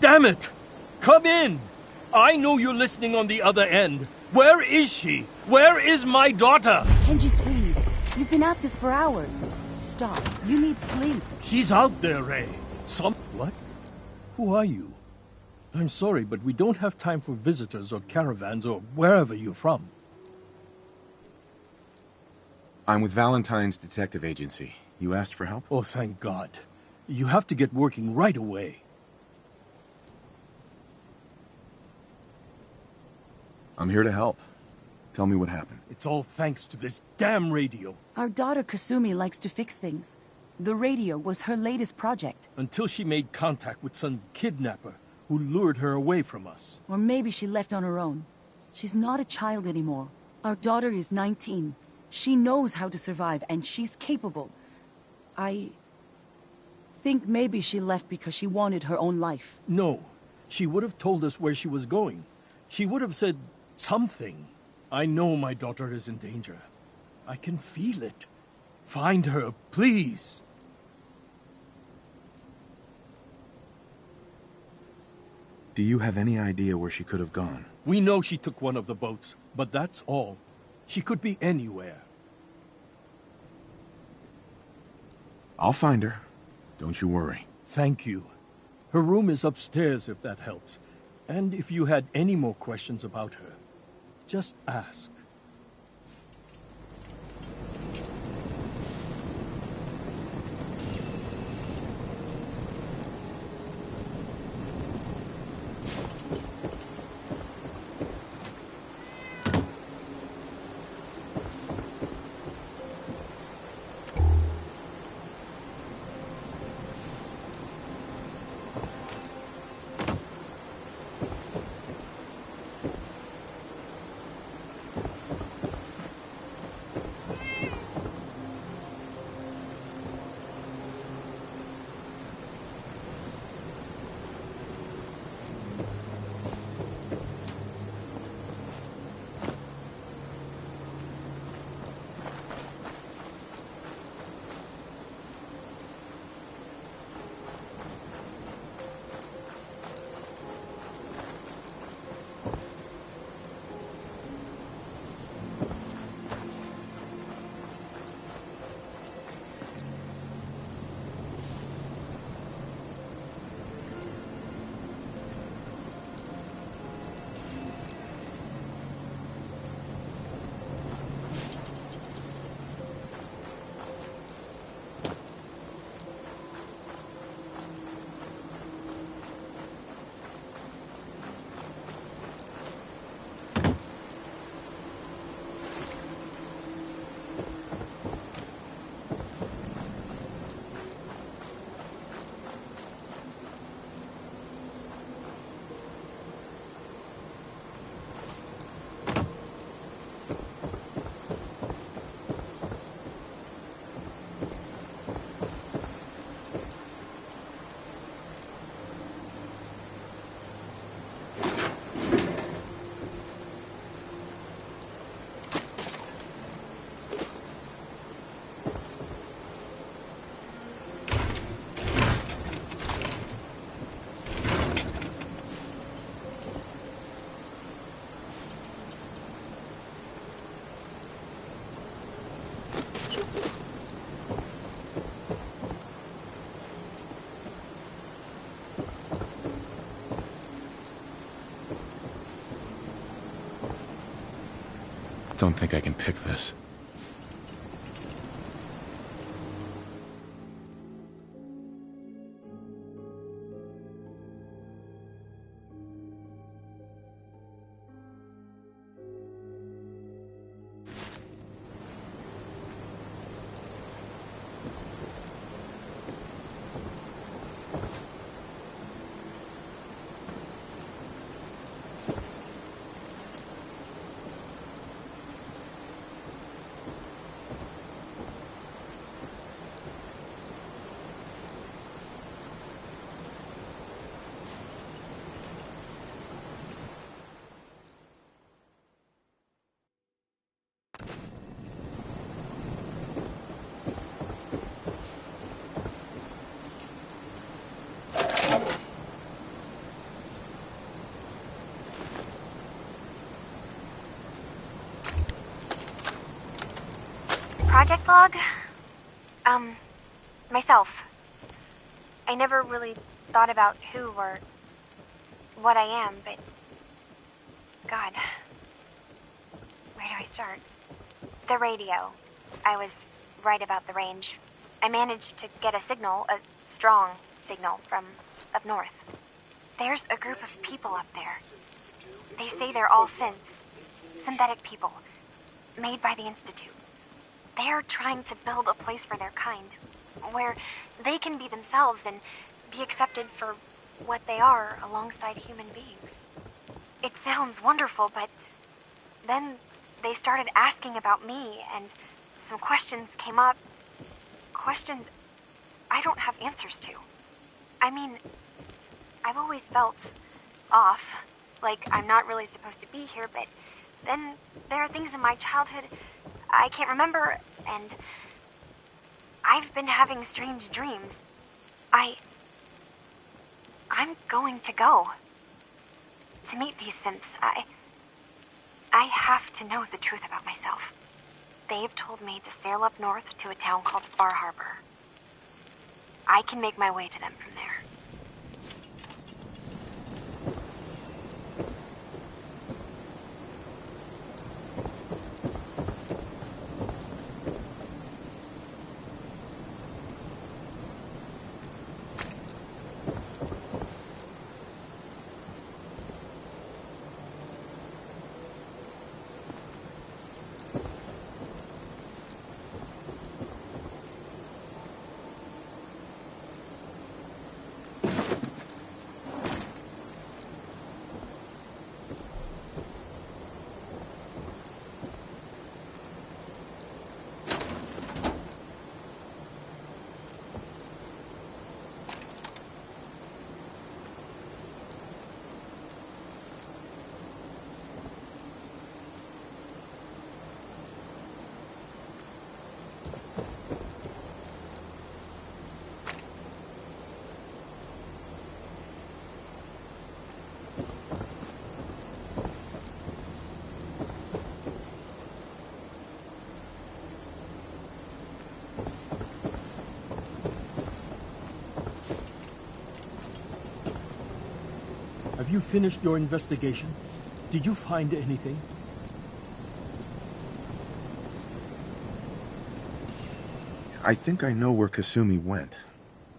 Damn it! Come in! I know you're listening on the other end. Where is she? Where is my daughter? Kenji, please. You've been at this for hours. Stop. You need sleep. She's out there, Ray. What? Who are you? I'm sorry, but we don't have time for visitors or caravans or wherever you're from. I'm with Valentine's detective agency. You asked for help? Oh, thank God. You have to get working right away. I'm here to help. Tell me what happened. It's all thanks to this damn radio. Our daughter Kasumi likes to fix things. The radio was her latest project. Until she made contact with some kidnapper who lured her away from us. Or maybe she left on her own. She's not a child anymore. Our daughter is 19. She knows how to survive, and she's capable. I think maybe she left because she wanted her own life. No. She would have told us where she was going. She would have said something. I know my daughter is in danger. I can feel it. Find her, please. Do you have any idea where she could have gone? We know she took one of the boats, but that's all. She could be anywhere. I'll find her. Don't you worry. Thank you. Her room is upstairs, if that helps. And if you had any more questions about her, just ask. don't think I can pick this. Project log? Myself. I never really thought about who or what I am, but... God. Where do I start? The radio. I was right about the range. I managed to get a signal, a strong signal, from up north. There's a group of people up there. They say they're all synths. Synthetic people. Made by the Institute. They're trying to build a place for their kind, where they can be themselves and be accepted for what they are alongside human beings. It sounds wonderful, but then they started asking about me, and some questions came up. Questions I don't have answers to. I mean, I've always felt off, like I'm not really supposed to be here, but then there are things in my childhood I can't remember, and I've been having strange dreams. I'm going to go. To meet these synths, I have to know the truth about myself. They've told me to sail up north to a town called Far Harbor. I can make my way to them from there. Have you finished your investigation? Did you find anything? I think I know where Kasumi went.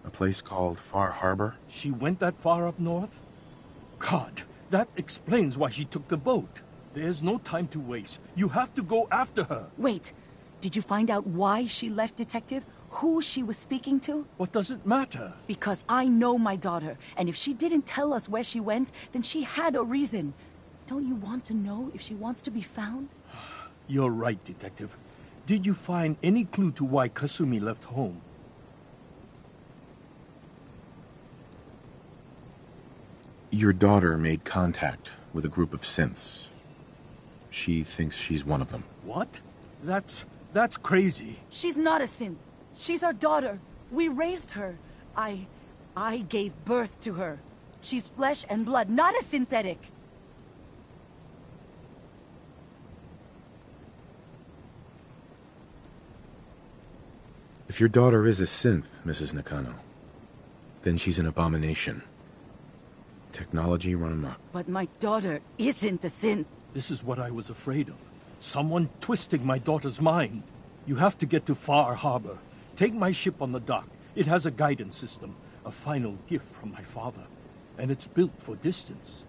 A place called Far Harbor. She went that far up north? God, that explains why she took the boat. There's no time to waste. You have to go after her. Wait, did you find out why she left, Detective? Who she was speaking to? What does it matter? Because I know my daughter, and if she didn't tell us where she went, then she had a reason. Don't you want to know if she wants to be found? You're right, Detective. Did you find any clue to why Kasumi left home? Your daughter made contact with a group of synths. She thinks she's one of them. What? That's crazy. She's not a synth. She's our daughter. We raised her. I gave birth to her. She's flesh and blood, not a synthetic. If your daughter is a synth, Mrs. Nakano, then she's an abomination. Technology run amok. But my daughter isn't a synth. This is what I was afraid of. Someone twisting my daughter's mind. You have to get to Far Harbor. Take my ship on the dock. It has a guidance system, a final gift from my father. And it's built for distance.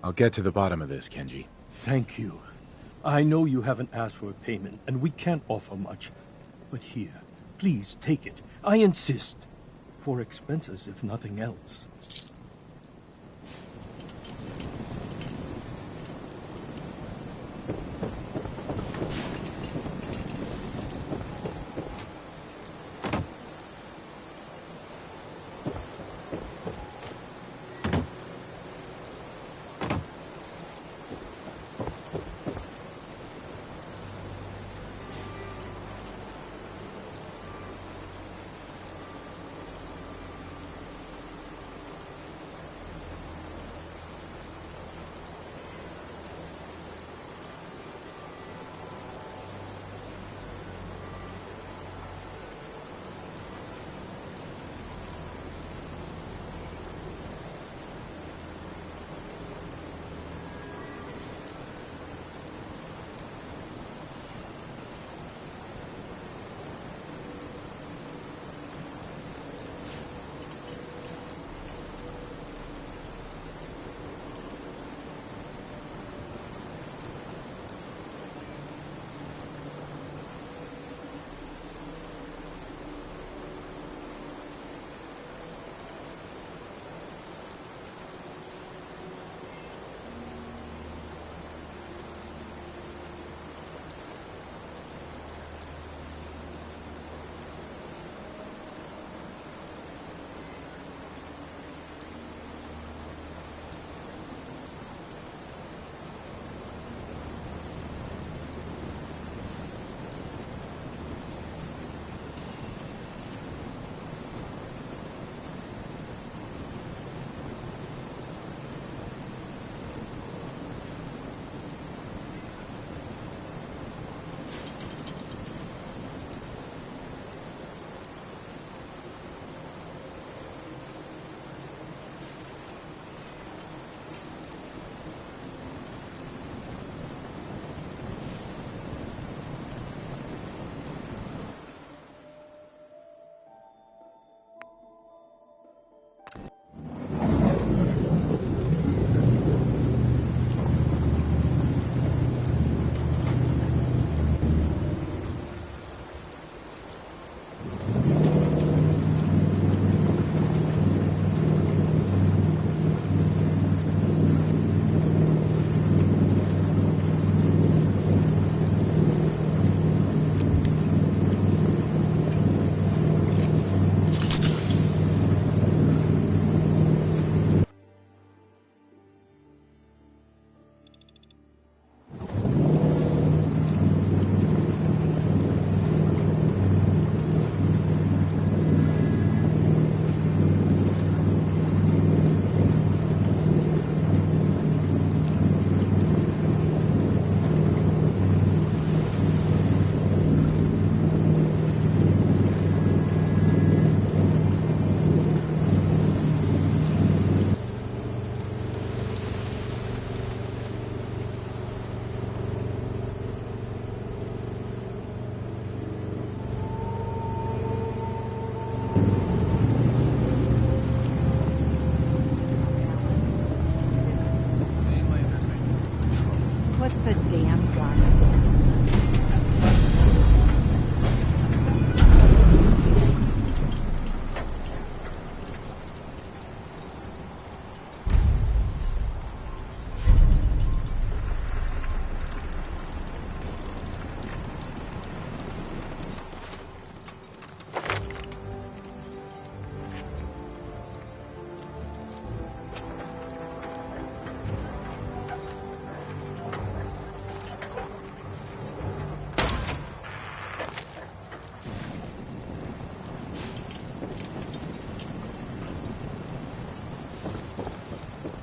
I'll get to the bottom of this, Kenji. Thank you. I know you haven't asked for a payment, and we can't offer much. But here, please take it. I insist. For expenses, if nothing else.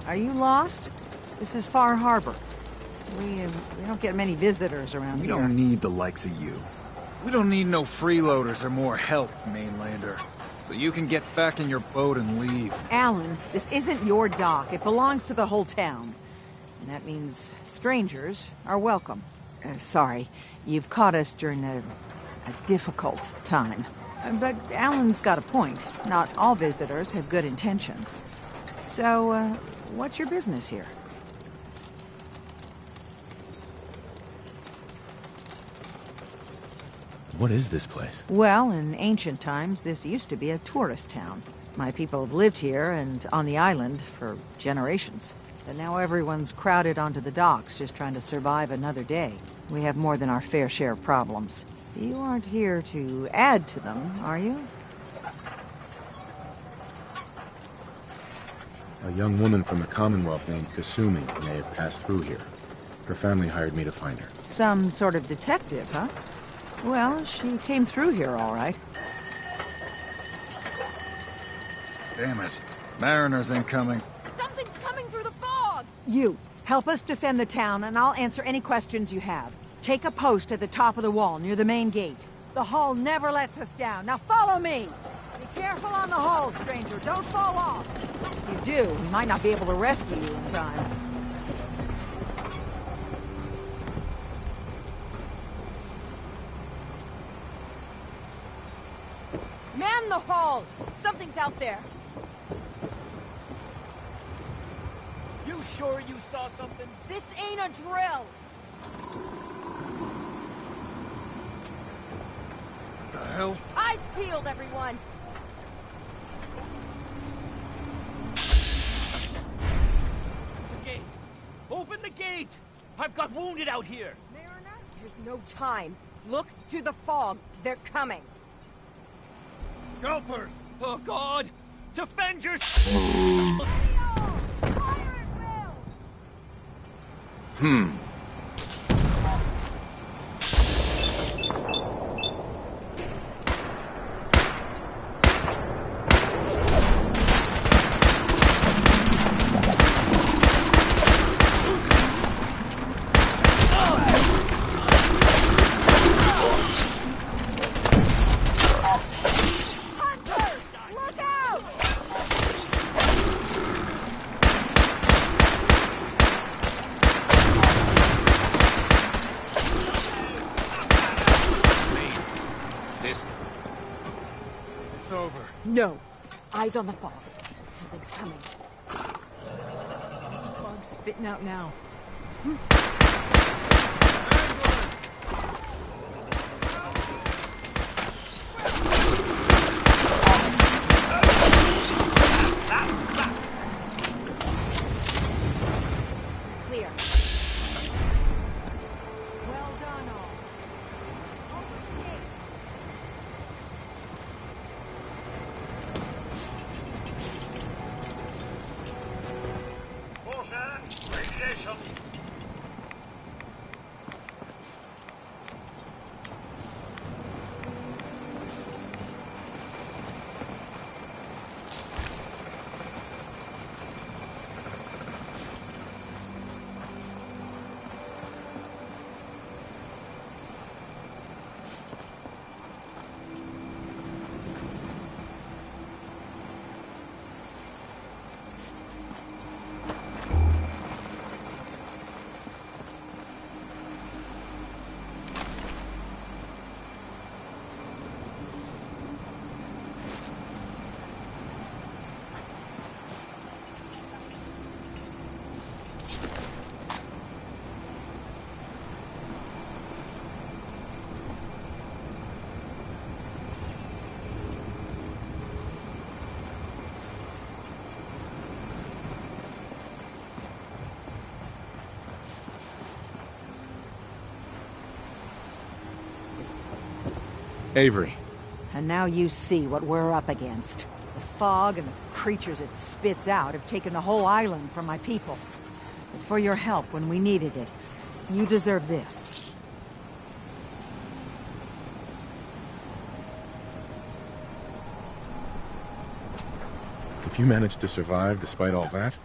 Are you lost? This is Far Harbor. We don't get many visitors around We here. don't need the likes of you. We don't need no freeloaders or more help, mainlander. So you can get back in your boat and leave. Alan, this isn't your dock. It belongs to the whole town. And that means strangers are welcome. Sorry, you've caught us during a difficult time. But Alan's got a point. Not all visitors have good intentions. So, what's your business here? What is this place? Well, in ancient times, this used to be a tourist town. My people have lived here and on the island for generations. But now everyone's crowded onto the docks, just trying to survive another day. We have more than our fair share of problems. You aren't here to add to them, are you? A young woman from the Commonwealth named Kasumi may have passed through here. Her family hired me to find her. Some sort of detective, huh? Well, she came through here all right. Damn it. Mariners incoming. Something's coming through the fog! You, help us defend the town, and I'll answer any questions you have. Take a post at the top of the wall, near the main gate. The hull never lets us down. Now follow me! Be careful on the hull, stranger. Don't fall off. If you do, we might not be able to rescue you in time. Man the hull! Something's out there. You sure you saw something? This ain't a drill! The hell? Eyes peeled, everyone! The gate! Open the gate! I've got wounded out here! Mariner, there's no time. Look to the fog. They're coming. Gulpers! Oh, God! Defend your... It's over. No. Eyes on the fog. Something's coming. What's the fog spitting out now? Clear. Well done, all. Radiation! Avery. And now you see what we're up against. The fog and the creatures it spits out have taken the whole island from my people. But for your help when we needed it, you deserve this. If you managed to survive despite all that,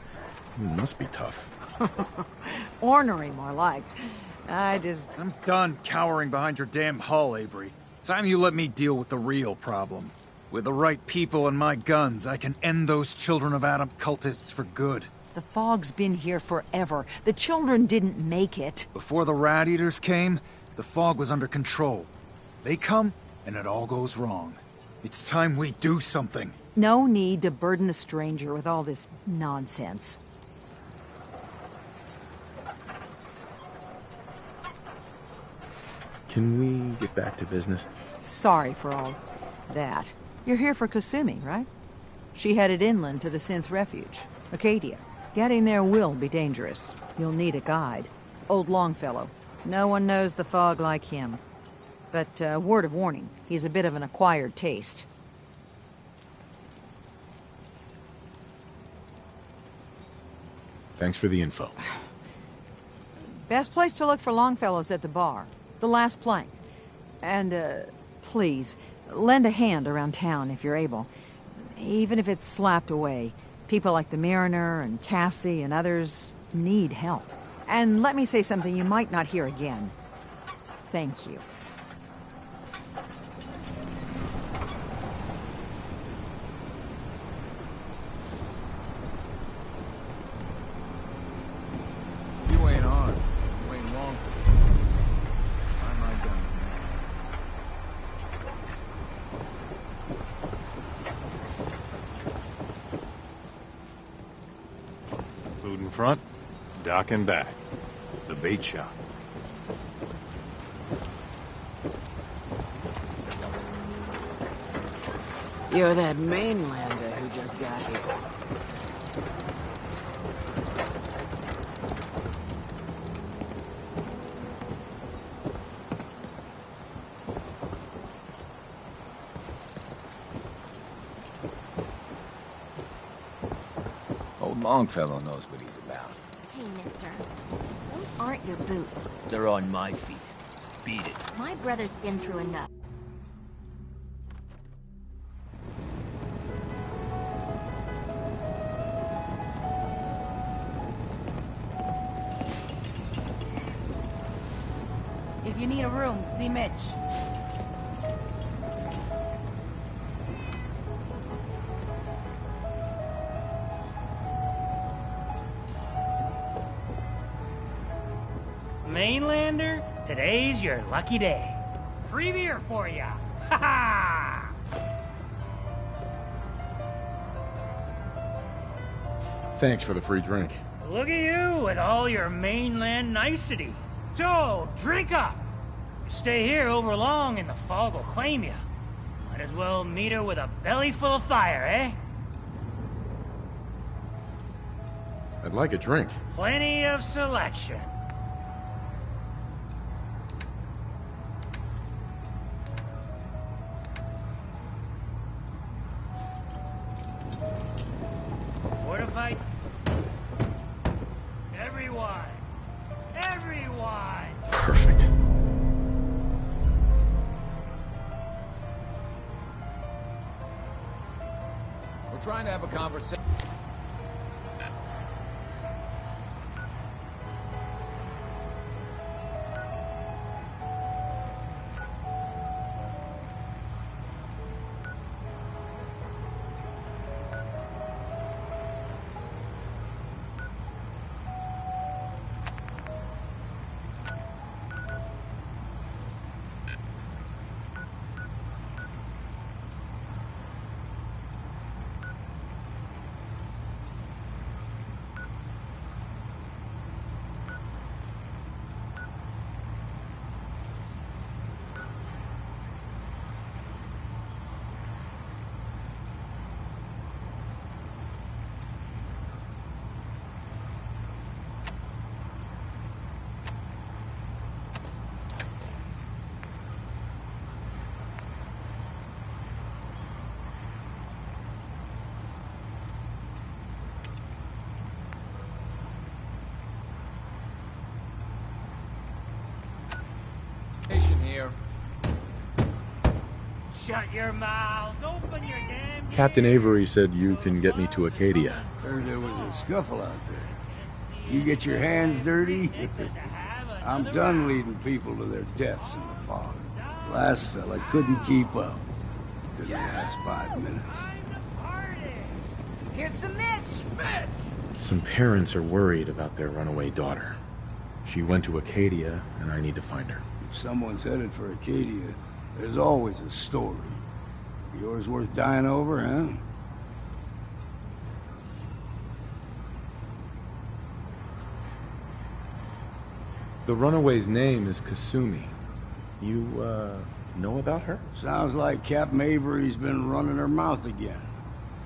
it must be tough. Ornery, more like. I'm done cowering behind your damn hull, Avery. Time you let me deal with the real problem. With the right people and my guns, I can end those Children of Adam cultists for good. The fog's been here forever. The children didn't make it. Before the Rat Eaters came, the fog was under control. They come, and it all goes wrong. It's time we do something. No need to burden the stranger with all this nonsense. Can we get back to business? Sorry for all that. You're here for Kasumi, right? She headed inland to the Synth Refuge, Acadia. Getting there will be dangerous. You'll need a guide. Old Longfellow. No one knows the fog like him. But, word of warning, he's a bit of an acquired taste. Thanks for the info. Best place to look for Longfellow's at the bar. The last plank. And, please, lend a hand around town if you're able. Even if it's slapped away. People like the Mariner and Cassie and others need help. And let me say something you might not hear again. Thank you. You ain't on. You ain't long for this thing. Find my guns now. Food in front, dock in back. The bait shop. You're that mainlander who just got here. Old Longfellow knows what he's about. Hey, mister. Those aren't your boots. They're on my feet. Beat it. My brother's been through enough. If you need a room, see Mitch. Mainlander, today's your lucky day. Free beer for ya. Ha ha! Thanks for the free drink. Look at you with all your mainland niceties. So, drink up. You stay here over long and the fog will claim you. Might as well meet her with a belly full of fire, eh? I'd like a drink. Plenty of selection. Fortified. Everyone! Everyone! Perfect. We're trying to have a conversation. Here. Shut your mouths, open your damn... Captain Avery said you can get me to Acadia. Heard there was a scuffle out there. You get your hands dirty? I'm done leading people to their deaths in the fog. Last fella couldn't keep up. Didn't last 5 minutes. Here's some Mitch! Mitch! Some parents are worried about their runaway daughter. She went to Acadia, and I need to find her. If someone's headed for Acadia, there's always a story. Yours worth dying over, huh? The runaway's name is Kasumi. You, know about her? Sounds like Captain Avery's been running her mouth again.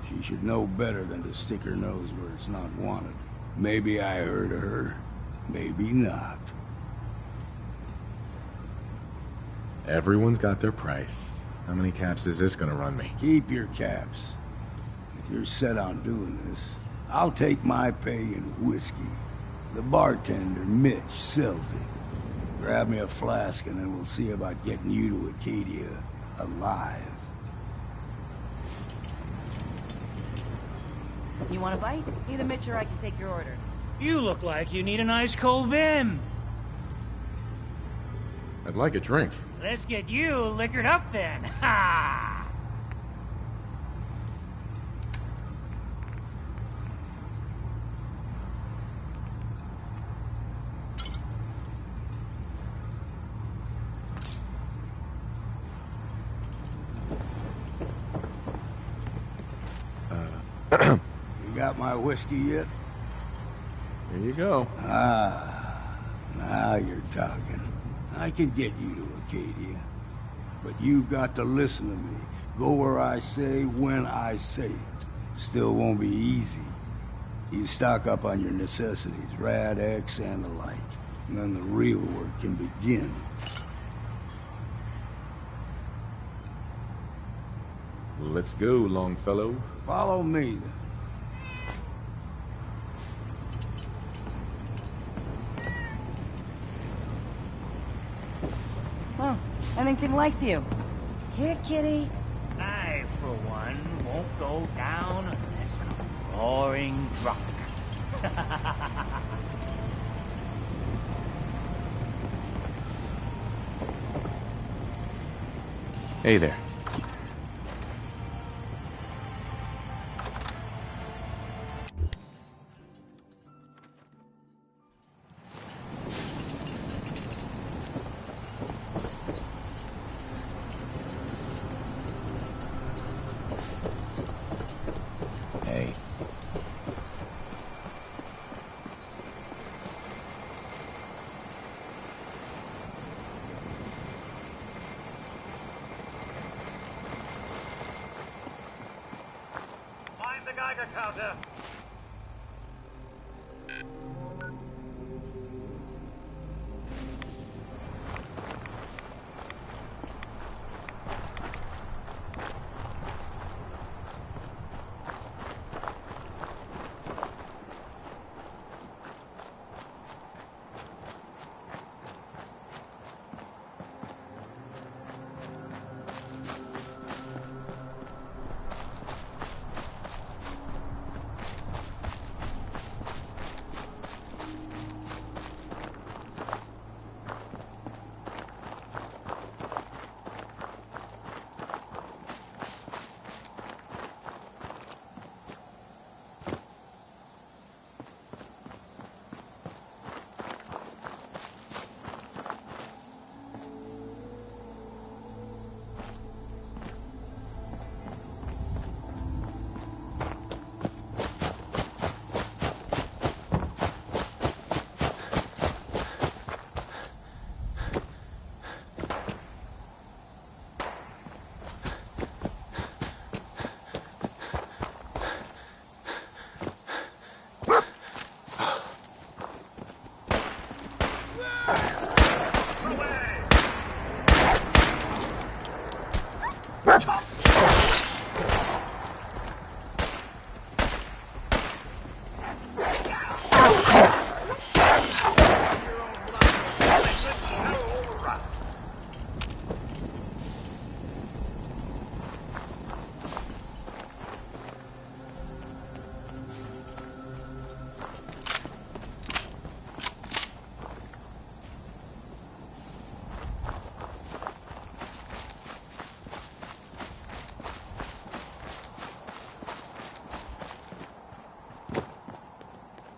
She should know better than to stick her nose where it's not wanted. Maybe I heard of her, maybe not. Everyone's got their price. How many caps is this gonna run me? Keep your caps. If you're set on doing this, I'll take my pay in whiskey. The bartender, Mitch, sells it. Grab me a flask and then we'll see about getting you to Acadia alive. You want a bite? Either Mitch or I can take your order. You look like you need a nice cold vim. I'd like a drink. Let's get you liquored up then. Ha! You got my whiskey yet? Here you go. Ah, now you're talking. I can get you to Acadia. But you've got to listen to me. Go where I say, when I say it. Still won't be easy. You stock up on your necessities, Rad X and the like. And then the real work can begin. Let's go, Longfellow. Follow me, then. Huh. I think Tim likes you. Here, kitty. I, for one, won't go down unless I'm roaring drunk. Hey there. Find the Geiger counter.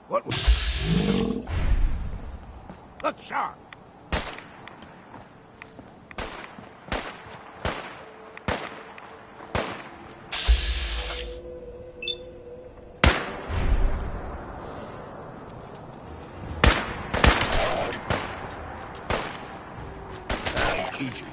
What was... Look sharp! Easy.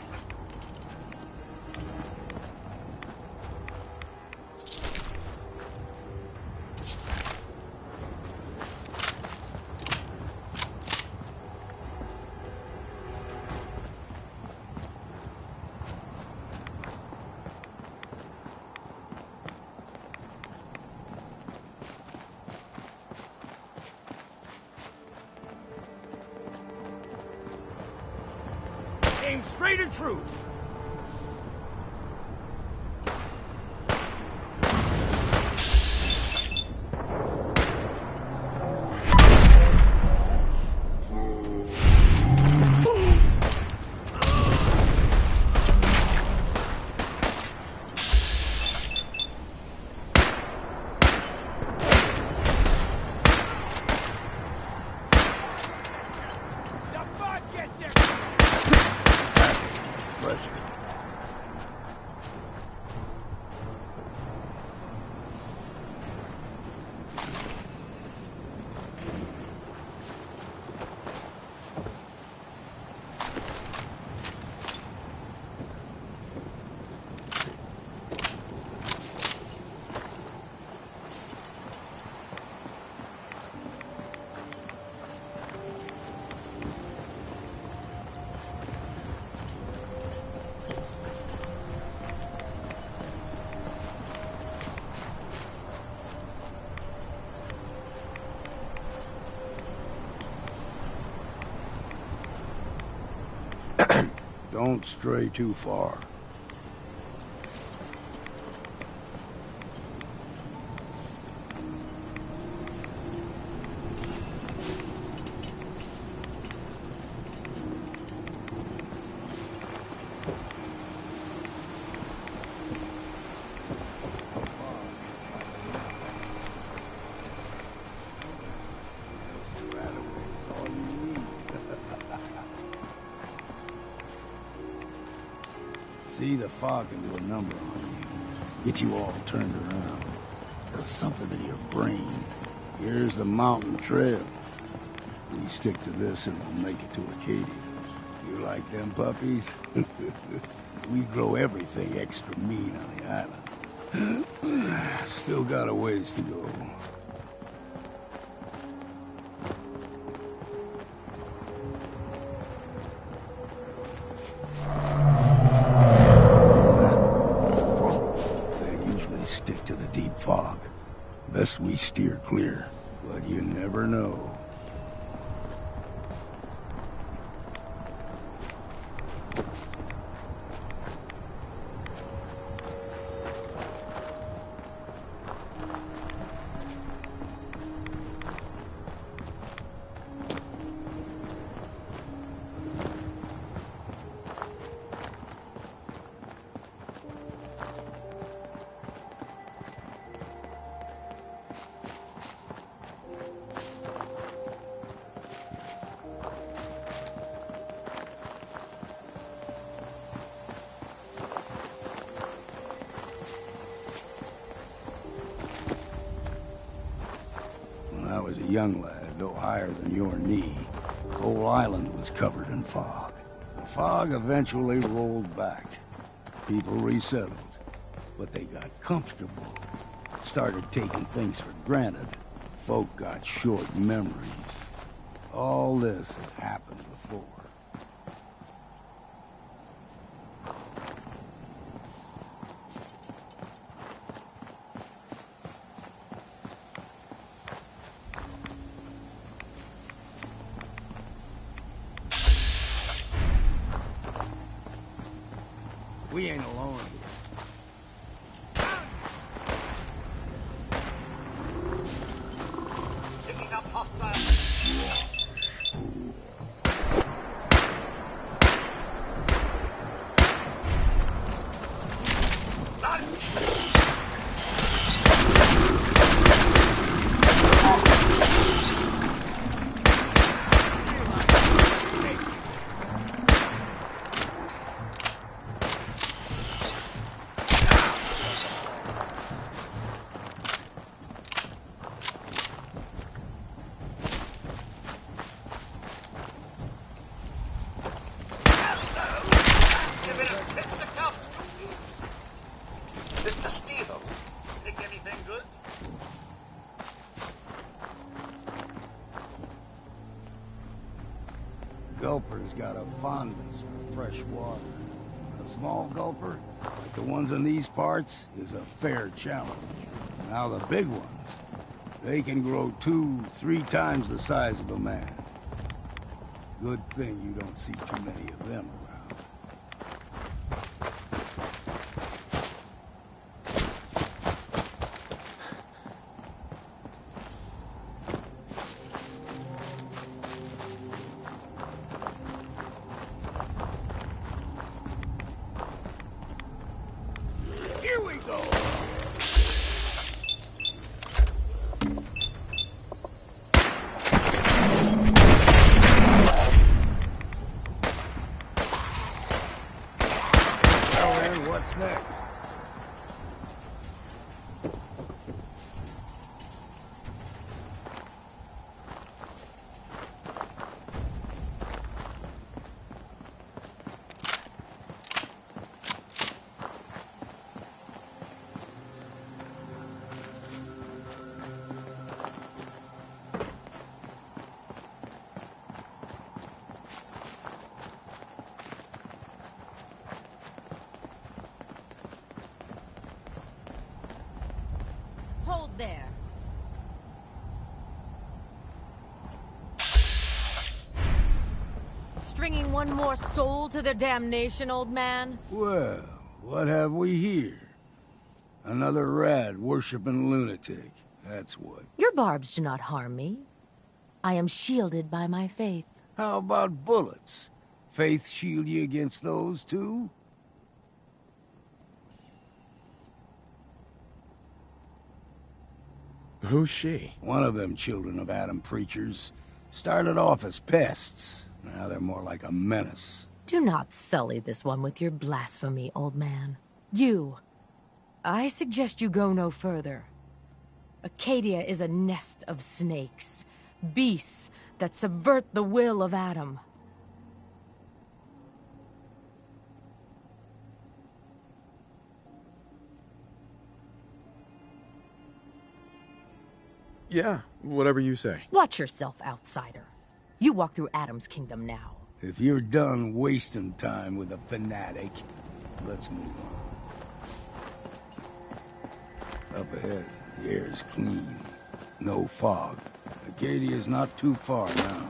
Aim straight and true. Don't stray too far. See, the fog can do a number on you. Get you all turned around. Does something to your brain. Here's the mountain trail. We stick to this and we'll make it to Acadia. You like them puppies? We grow everything extra mean on the island. Still got a ways to go. Stick to the deep fog. Best we steer clear, but you never know. I was a young lad, though higher than your knee. The whole island was covered in fog. The fog eventually rolled back. People resettled, but they got comfortable. Started taking things for granted. Folk got short memories. All this has happened before. We ain't alone here. Picking up hostile. Steve-o, think anything good? Gulper's got a fondness for fresh water. A small gulper, like the ones in these parts, is a fair challenge. Now the big ones, they can grow 2-3 times the size of a man. Good thing you don't see too many of them around. Here we go! Well then, what's next? Hold there. Stringing one more soul to their damnation, old man? Well, what have we here? Another rad-worshipping lunatic, that's what. Your barbs do not harm me. I am shielded by my faith. How about bullets? Faith shield you against those, too? Who's she? One of them children of Adam preachers. Started off as pests. Now they're more like a menace. Do not sully this one with your blasphemy, old man. You. I suggest you go no further. Acadia is a nest of snakes. Beasts that subvert the will of Adam. Yeah, whatever you say. Watch yourself, outsider. You walk through Adam's kingdom now. If you're done wasting time with a fanatic, let's move on. Up ahead, the air's clean. No fog. Acadia's not too far now.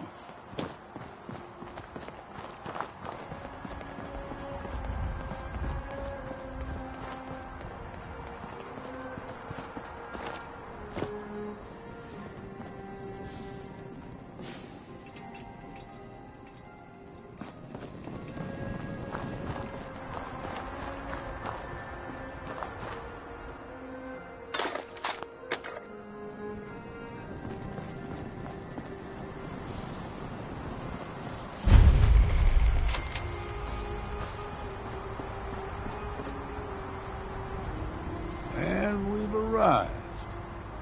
And we've arrived.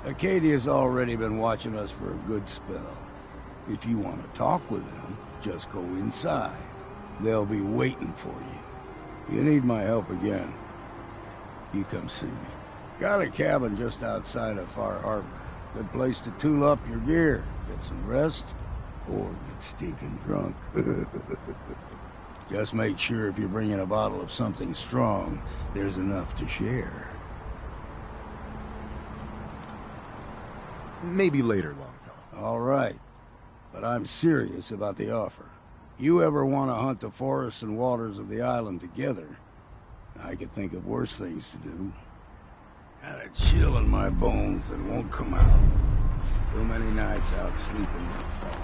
Acadia's already been watching us for a good spell. If you want to talk with them, just go inside. They'll be waiting for you. You need my help again, you come see me. Got a cabin just outside of Far Harbor. Good place to tool up your gear, get some rest, or get stinking drunk. Just make sure if you're bringing a bottle of something strong, there's enough to share. Maybe later, Longfellow. All right. But I'm serious about the offer. You ever want to hunt the forests and waters of the island together, I could think of worse things to do. Got a chill in my bones that won't come out. Too many nights out sleeping in the fog.